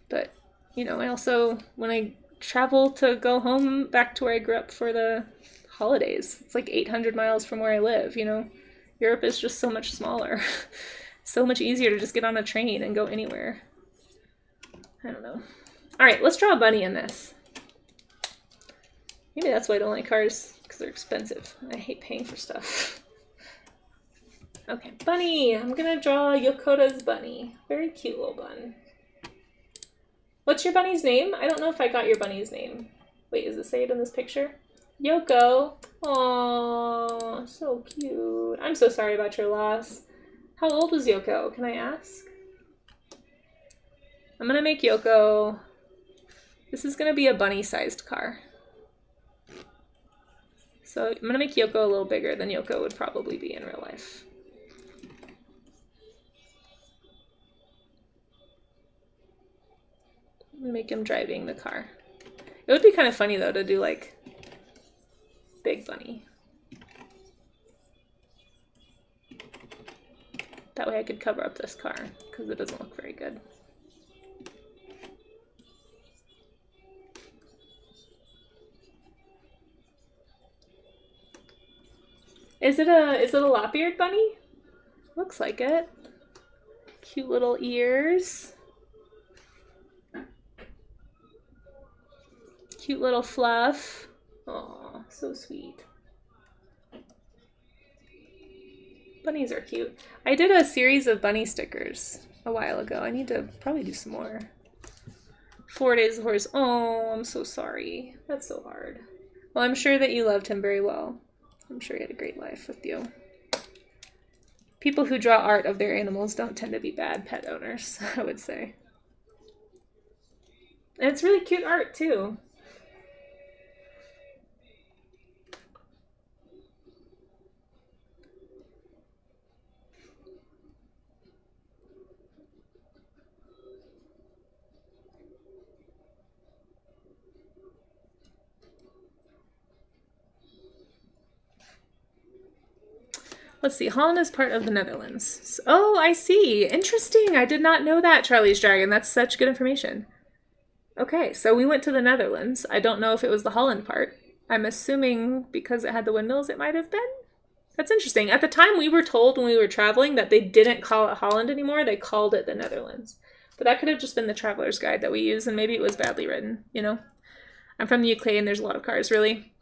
Speaker 1: But, I also, when I travel to go home back to where I grew up for the holidays, it's like 800 miles from where I live, Europe is just so much smaller. So much easier to just get on a train and go anywhere. I don't know. All right, let's draw a bunny in this. Maybe that's why I don't like cars, because they're expensive. I hate paying for stuff. Okay, bunny. I'm gonna draw Yokota's bunny. Very cute little bun. What's your bunny's name? I don't know if I got your bunny's name. Wait, does it say it in this picture? Yoko. Aww, so cute. I'm so sorry about your loss. How old was Yoko? Can I ask? I'm gonna make Yoko... This is gonna be a bunny-sized car. So I'm gonna make Yoko a little bigger than Yoko would probably be in real life. I'm gonna make him driving the car. It would be kind of funny though to do like big bunny. That way I could cover up this car because it doesn't look very good. Is it a lop-eared bunny? Looks like it. Cute little ears. Cute little fluff. Aw, so sweet. Bunnies are cute. I did a series of bunny stickers a while ago. I need to probably do some more. 4 Days of Horse. Oh, I'm so sorry. That's so hard. Well, I'm sure that you loved him very well. I'm sure he had a great life with you. People who draw art of their animals don't tend to be bad pet owners, I would say. And it's really cute art, too. Let's see, Holland is part of the Netherlands. Oh, I see. Interesting. I did not know that, Charlie's Dragon. That's such good information. Okay, so we went to the Netherlands. I don't know if it was the Holland part. I'm assuming because it had the windmills, it might have been. That's interesting. At the time, we were told when we were traveling that they didn't call it Holland anymore. They called it the Netherlands. But that could have just been the traveler's guide that we use, and maybe it was badly written, I'm from the UK, and there's a lot of cars, really.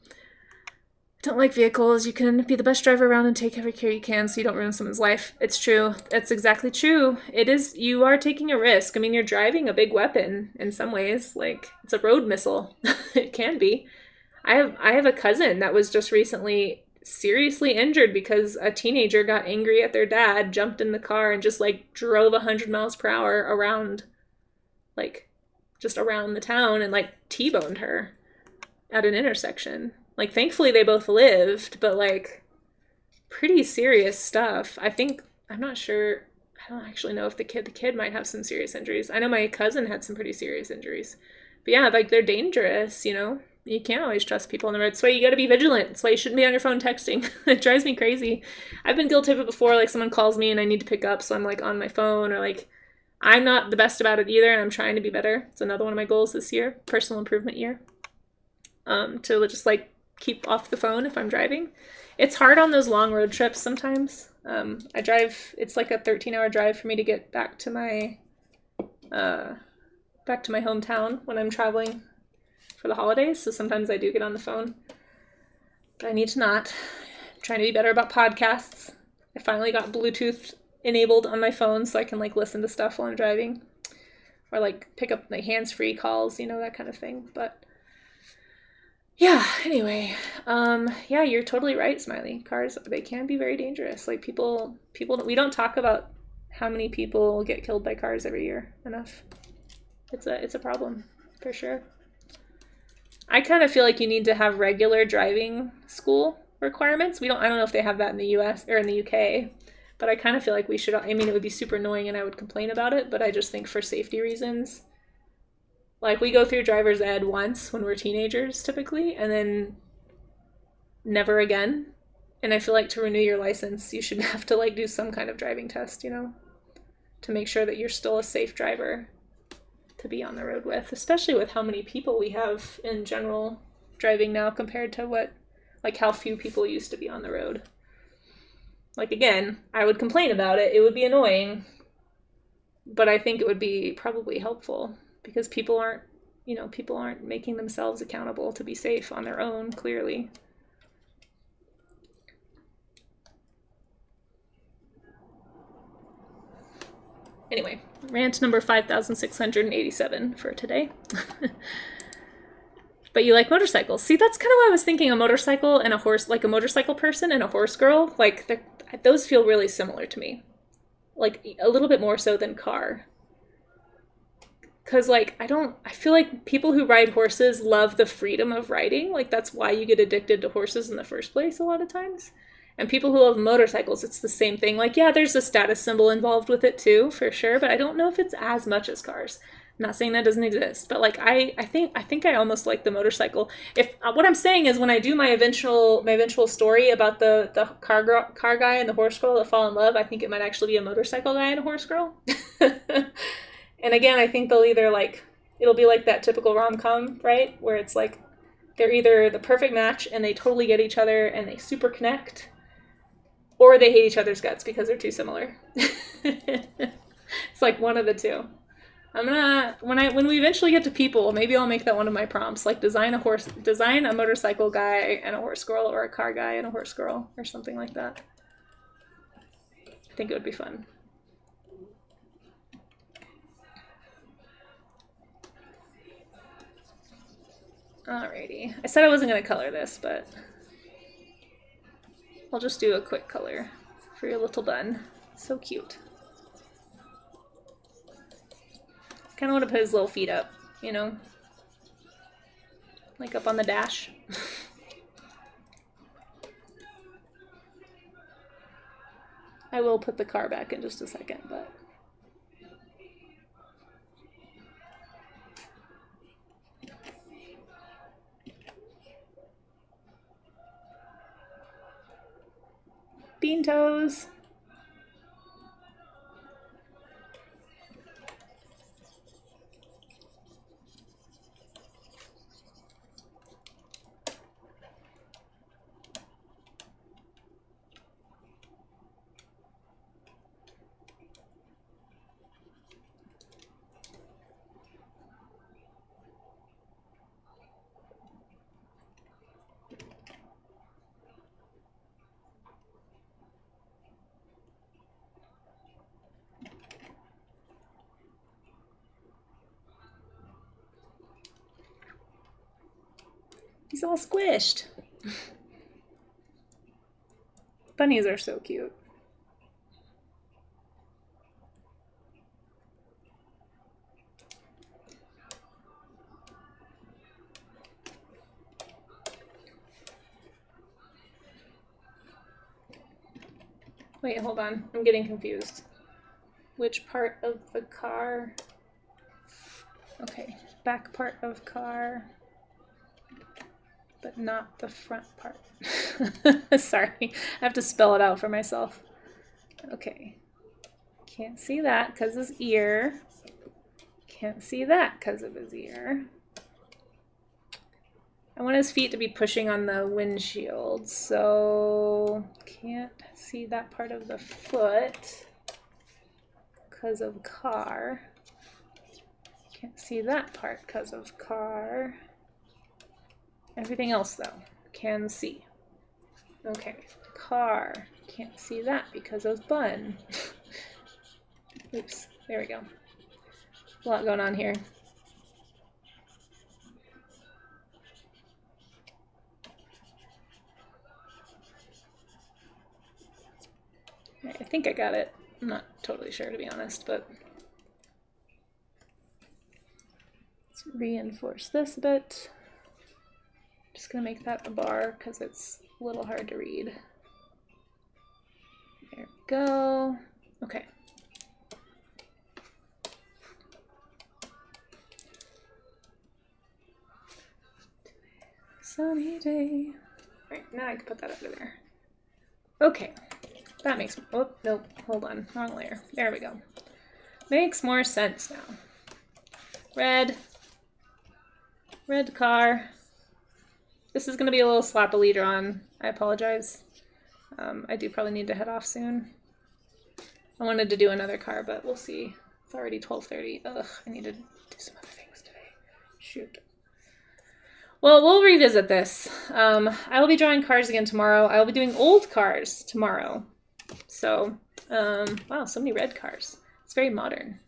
Speaker 1: Don't like vehicles. You can be the best driver around and take every care you can so you don't ruin someone's life. It's true. That's exactly true. It is. You are taking a risk. I mean, you're driving a big weapon in some ways. Like, it's a road missile. It can be. I have a cousin that was just recently seriously injured because a teenager got angry at their dad, jumped in the car, and just, like, drove 100 miles per hour around, like, just around the town and, like, T-boned her at an intersection. Like, thankfully they both lived, but, like, pretty serious stuff. I'm not sure, I don't actually know if the kid might have some serious injuries. I know my cousin had some pretty serious injuries. But yeah, like, they're dangerous, You can't always trust people on the road. That's why you gotta be vigilant. That's why you shouldn't be on your phone texting. It drives me crazy. I've been guilty of it before, like someone calls me and I need to pick up, so I'm like on my phone, or like I'm not the best about it either, and I'm trying to be better. It's another one of my goals this year, personal improvement year. To just like keep off the phone if I'm driving. It's hard on those long road trips sometimes. I drive, it's like a 13-hour drive for me to get back to my hometown when I'm traveling for the holidays, so sometimes I do get on the phone, but I need to not. I'm trying to be better about podcasts. I finally got Bluetooth enabled on my phone so I can like listen to stuff while I'm driving, or like pick up like hands-free calls, you know, that kind of thing. But yeah, anyway, yeah, you're totally right, Smiley. Cars, they can be very dangerous. Like people, we don't talk about how many people get killed by cars every year enough. It's a problem for sure. I kind of feel like you need to have regular driving school requirements. I don't know if they have that in the US or in the UK, but I kind of feel like we should. I mean, it would be super annoying and I would complain about it, but I just think for safety reasons, like we go through driver's ed once when we're teenagers typically, and then never again. And I feel like to renew your license, you should have to like do some kind of driving test, you know, to make sure that you're still a safe driver to be on the road with, especially with how many people we have in general driving now compared to like how few people used to be on the road. Like again, I would complain about it. It would be annoying, but I think it would be probably helpful because people aren't making themselves accountable to be safe on their own, clearly. Anyway, rant number 5,687 for today. But you like motorcycles. See, that's kind of what I was thinking, a motorcycle and a horse, like a motorcycle person and a horse girl, like those feel really similar to me. Like a little bit more so than car. Cause like, I feel like people who ride horses love the freedom of riding. Like that's why you get addicted to horses in the first place a lot of times. And people who love motorcycles, it's the same thing. Like, yeah, there's a status symbol involved with it too, for sure, but I don't know if it's as much as cars. I'm not saying that doesn't exist, but like I think I almost like the motorcycle. If what I'm saying is when I do my eventual story about the car guy and the horse girl that fall in love, I think it might actually be a motorcycle guy and a horse girl. And again, I think they'll either like, it'll be like that typical rom-com, right? Where it's like they're either the perfect match and they totally get each other and they super connect, or they hate each other's guts because they're too similar. It's like one of the two. When we eventually get to people, maybe I'll make that one of my prompts, like design a motorcycle guy and a horse girl, or a car guy and a horse girl, or something like that. I think it would be fun. Alrighty. I said I wasn't going to color this, but I'll just do a quick color for your little bun. So cute. Kind of want to put his little feet up, you know? Like up on the dash. I will put the car back in just a second, but... Bean toes. He's all squished. Bunnies are so cute. Wait, hold on. I'm getting confused. Which part of the car? Okay, back part of car. but not the front part. Sorry, I have to spell it out for myself. Okay, can't see that because his ear. Can't see that because of his ear. I want his feet to be pushing on the windshield, so can't see that part of the foot because of car. Can't see that part because of car. Everything else, though, can see. Okay, car. Can't see that because of bun. Oops, there we go. A lot going on here. I think I got it. I'm not totally sure, to be honest, but let's reinforce this a bit. Just gonna make that a bar because it's a little hard to read. There we go. Okay. Sunny day. All right, now I can put that under there. Okay. That makes, oh, nope, hold on, wrong layer. There we go. Makes more sense now. Red car. This is gonna be a little sloppily drawn. I apologize. I do probably need to head off soon. I wanted to do another car, but we'll see. It's already 12:30. Ugh, I need to do some other things today. Shoot. Well, we'll revisit this. I will be drawing cars again tomorrow. I will be doing old cars tomorrow. So, wow, so many red cars. It's very modern.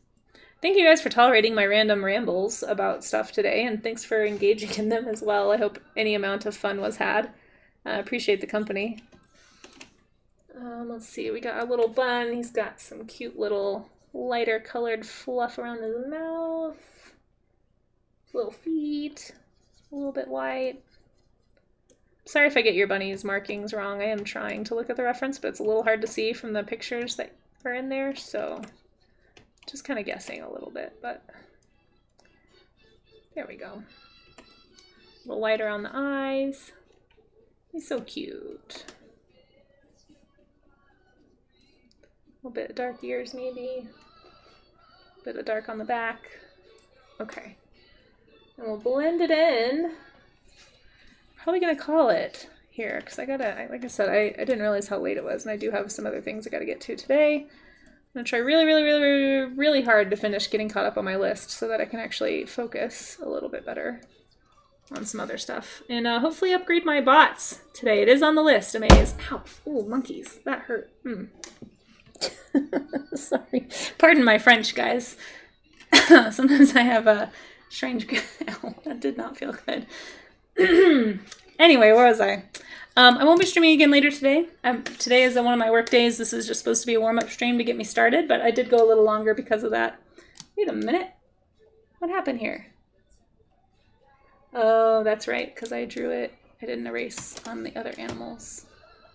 Speaker 1: Thank you guys for tolerating my random rambles about stuff today, and thanks for engaging in them as well. I hope any amount of fun was had. I appreciate the company. Let's see, we got our little bun. He's got some cute little lighter colored fluff around his mouth. Little feet, a little bit white. Sorry if I get your bunny's markings wrong. I am trying to look at the reference, but it's a little hard to see from the pictures that are in there, so just kind of guessing a little bit, but there we go. A little white around the eyes. He's so cute. A little bit of dark ears maybe. A bit of dark on the back. Okay. And we'll blend it in. Probably gonna call it here because I gotta, like I said, I didn't realize how late it was, and I do have some other things I gotta get to today. I'm gonna try really hard to finish getting caught up on my list so that I can actually focus a little bit better on some other stuff, and hopefully upgrade my bots today. It is on the list. Amaze. Ow! Ooh, monkeys. That hurt. Sorry. Pardon my French, guys. Sometimes I have a strange. Ow, that did not feel good. Anyway, where was I? I won't be streaming again later today. Today is one of my work days. This is just supposed to be a warm-up stream to get me started, but I did go a little longer because of that. Wait a minute. What happened here? Oh, that's right, because I drew it. I didn't erase on the other animals.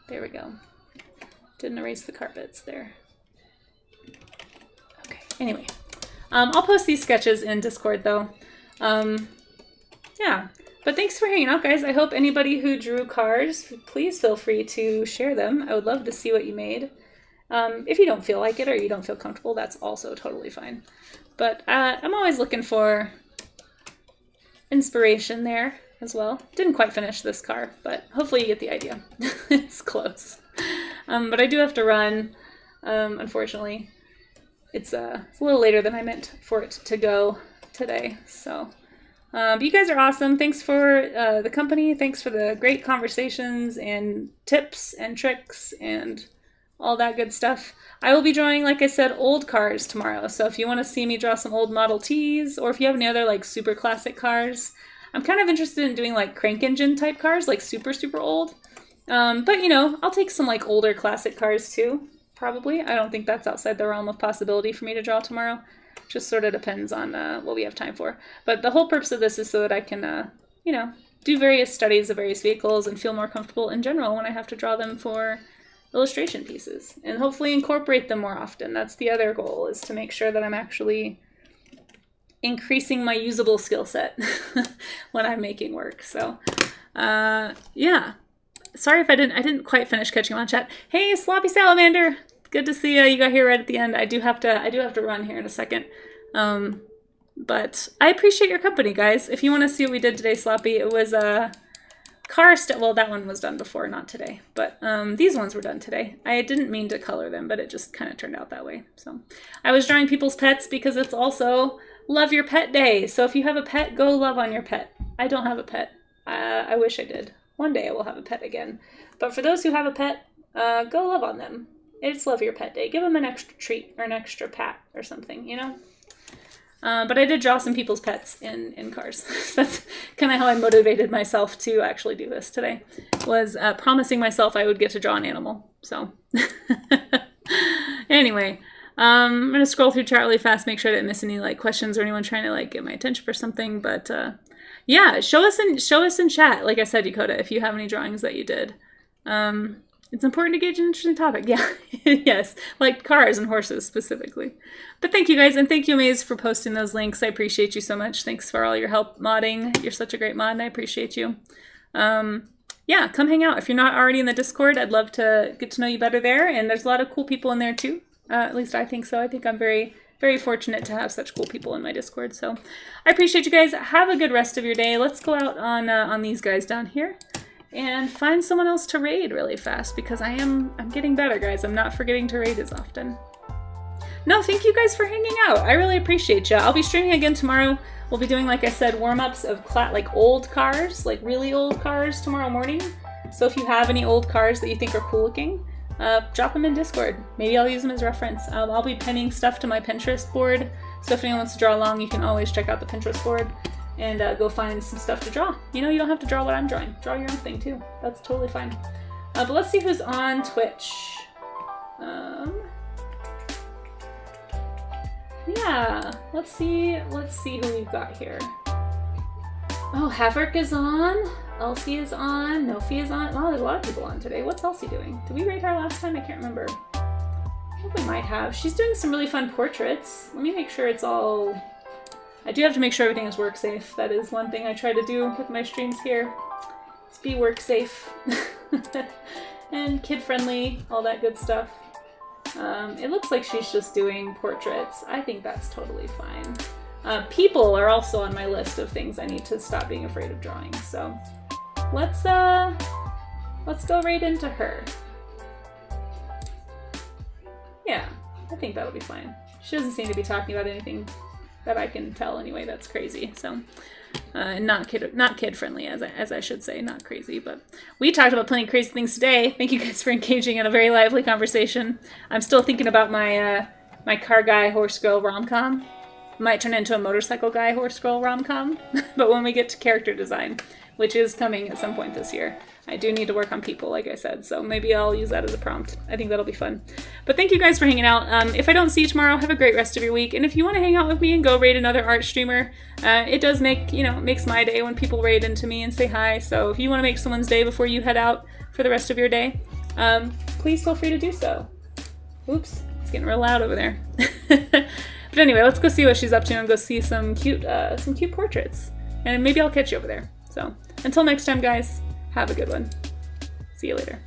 Speaker 1: There we go. Didn't erase the carpets there. Okay, anyway. I'll post these sketches in Discord, though. Yeah. But thanks for hanging out, guys. I hope anybody who drew cars, please feel free to share them. I would love to see what you made. If you don't feel like it or you don't feel comfortable, that's also totally fine. But I'm always looking for inspiration there as well. Didn't quite finish this car, but hopefully you get the idea. It's close. But I do have to run, unfortunately. It's a little later than I meant for it to go today, so... but you guys are awesome. Thanks for the company. Thanks for the great conversations and tips and tricks and all that good stuff. I will be drawing, like I said, old cars tomorrow. So if you want to see me draw some old Model Ts, or if you have any other like super classic cars, I'm kind of interested in doing like crank engine type cars, like super old. But you know, I'll take some like older classic cars too, probably. I don't think that's outside the realm of possibility for me to draw tomorrow. Just sort of depends on what we have time for. But the whole purpose of this is so that I can, you know, do various studies of various vehicles and feel more comfortable in general when I have to draw them for illustration pieces. And hopefully incorporate them more often. That's the other goal, is to make sure that I'm actually increasing my usable skill set when I'm making work. So, yeah. Sorry if I didn't quite finish catching on chat. Hey, Sloppy Salamander, good to see you. You got here right at the end. I do have to run here in a second. But I appreciate your company, guys. If you want to see what we did today, Sloppy, it was well, that one was done before, not today. But these ones were done today. I didn't mean to color them, but it just kind of turned out that way. So I was drawing people's pets because it's also Love Your Pet Day. So if you have a pet, go love on your pet. I don't have a pet. I wish I did. One day I will have a pet again. But for those who have a pet, go love on them. It's Love Your Pet Day. Give them an extra treat or an extra pat or something, you know? But I did draw some people's pets in cars. That's kind of how I motivated myself to actually do this today, was promising myself I would get to draw an animal. So anyway, I'm going to scroll through chat really fast, make sure I didn't miss any like questions or anyone trying to like get my attention for something. But yeah, show us in chat. Like I said, Dakota, if you have any drawings that you did. It's important to gauge an interesting topic. Yeah, yes, like cars and horses specifically. But thank you guys, and thank you, Maze, for posting those links. I appreciate you so much. Thanks for all your help modding. You're such a great mod, and I appreciate you. Yeah, come hang out. If you're not already in the Discord, I'd love to get to know you better there. And there's a lot of cool people in there too. At least I think so. I think I'm very, very fortunate to have such cool people in my Discord. So I appreciate you guys. Have a good rest of your day. Let's go out on these guys down here and find someone else to raid really fast, because I'm getting better, guys. I'm not forgetting to raid as often. No, thank you guys for hanging out. I really appreciate you. I'll be streaming again tomorrow. We'll be doing, like I said, warm-ups of like old cars, like really old cars tomorrow morning. So if you have any old cars that you think are cool looking, drop them in Discord. Maybe I'll use them as reference. I'll be pinning stuff to my Pinterest board. So if anyone wants to draw along, you can always check out the Pinterest board and go find some stuff to draw. You know, you don't have to draw what I'm drawing. Draw your own thing too. That's totally fine. But let's see who's on Twitch. Yeah, let's see who we've got here. Oh, Haverick is on. Elsie is on. Nofi is on. Oh, there's a lot of people on today. What's Elsie doing? Did we rate her last time? I can't remember. I think we might have. She's doing some really fun portraits. Let me make sure it's all... I do have to make sure everything is work safe. That is one thing I try to do with my streams here. Is be work safe. And kid friendly, all that good stuff. It looks like she's just doing portraits. I think that's totally fine. People are also on my list of things I need to stop being afraid of drawing. So let's go right into her. Yeah, I think that'll be fine. She doesn't seem to be talking about anything that I can tell anyway. That's crazy. So not kid friendly, as I should say, not crazy. But we talked about plenty of crazy things today. Thank you guys for engaging in a very lively conversation. I'm still thinking about my my car guy horse girl rom-com. Might turn into a motorcycle guy horse girl rom-com. But when we get to character design, which is coming at some point this year, I do need to work on people, like I said, so maybe I'll use that as a prompt. I think that'll be fun. But thank you guys for hanging out. If I don't see you tomorrow, have a great rest of your week. And if you want to hang out with me and go raid another art streamer, it does make, it makes my day when people raid into me and say hi. So if you want to make someone's day before you head out for the rest of your day, please feel free to do so. Oops, it's getting real loud over there. But anyway, let's go see what she's up to and go see some cute portraits. And maybe I'll catch you over there. So until next time, guys. Have a good one. See you later.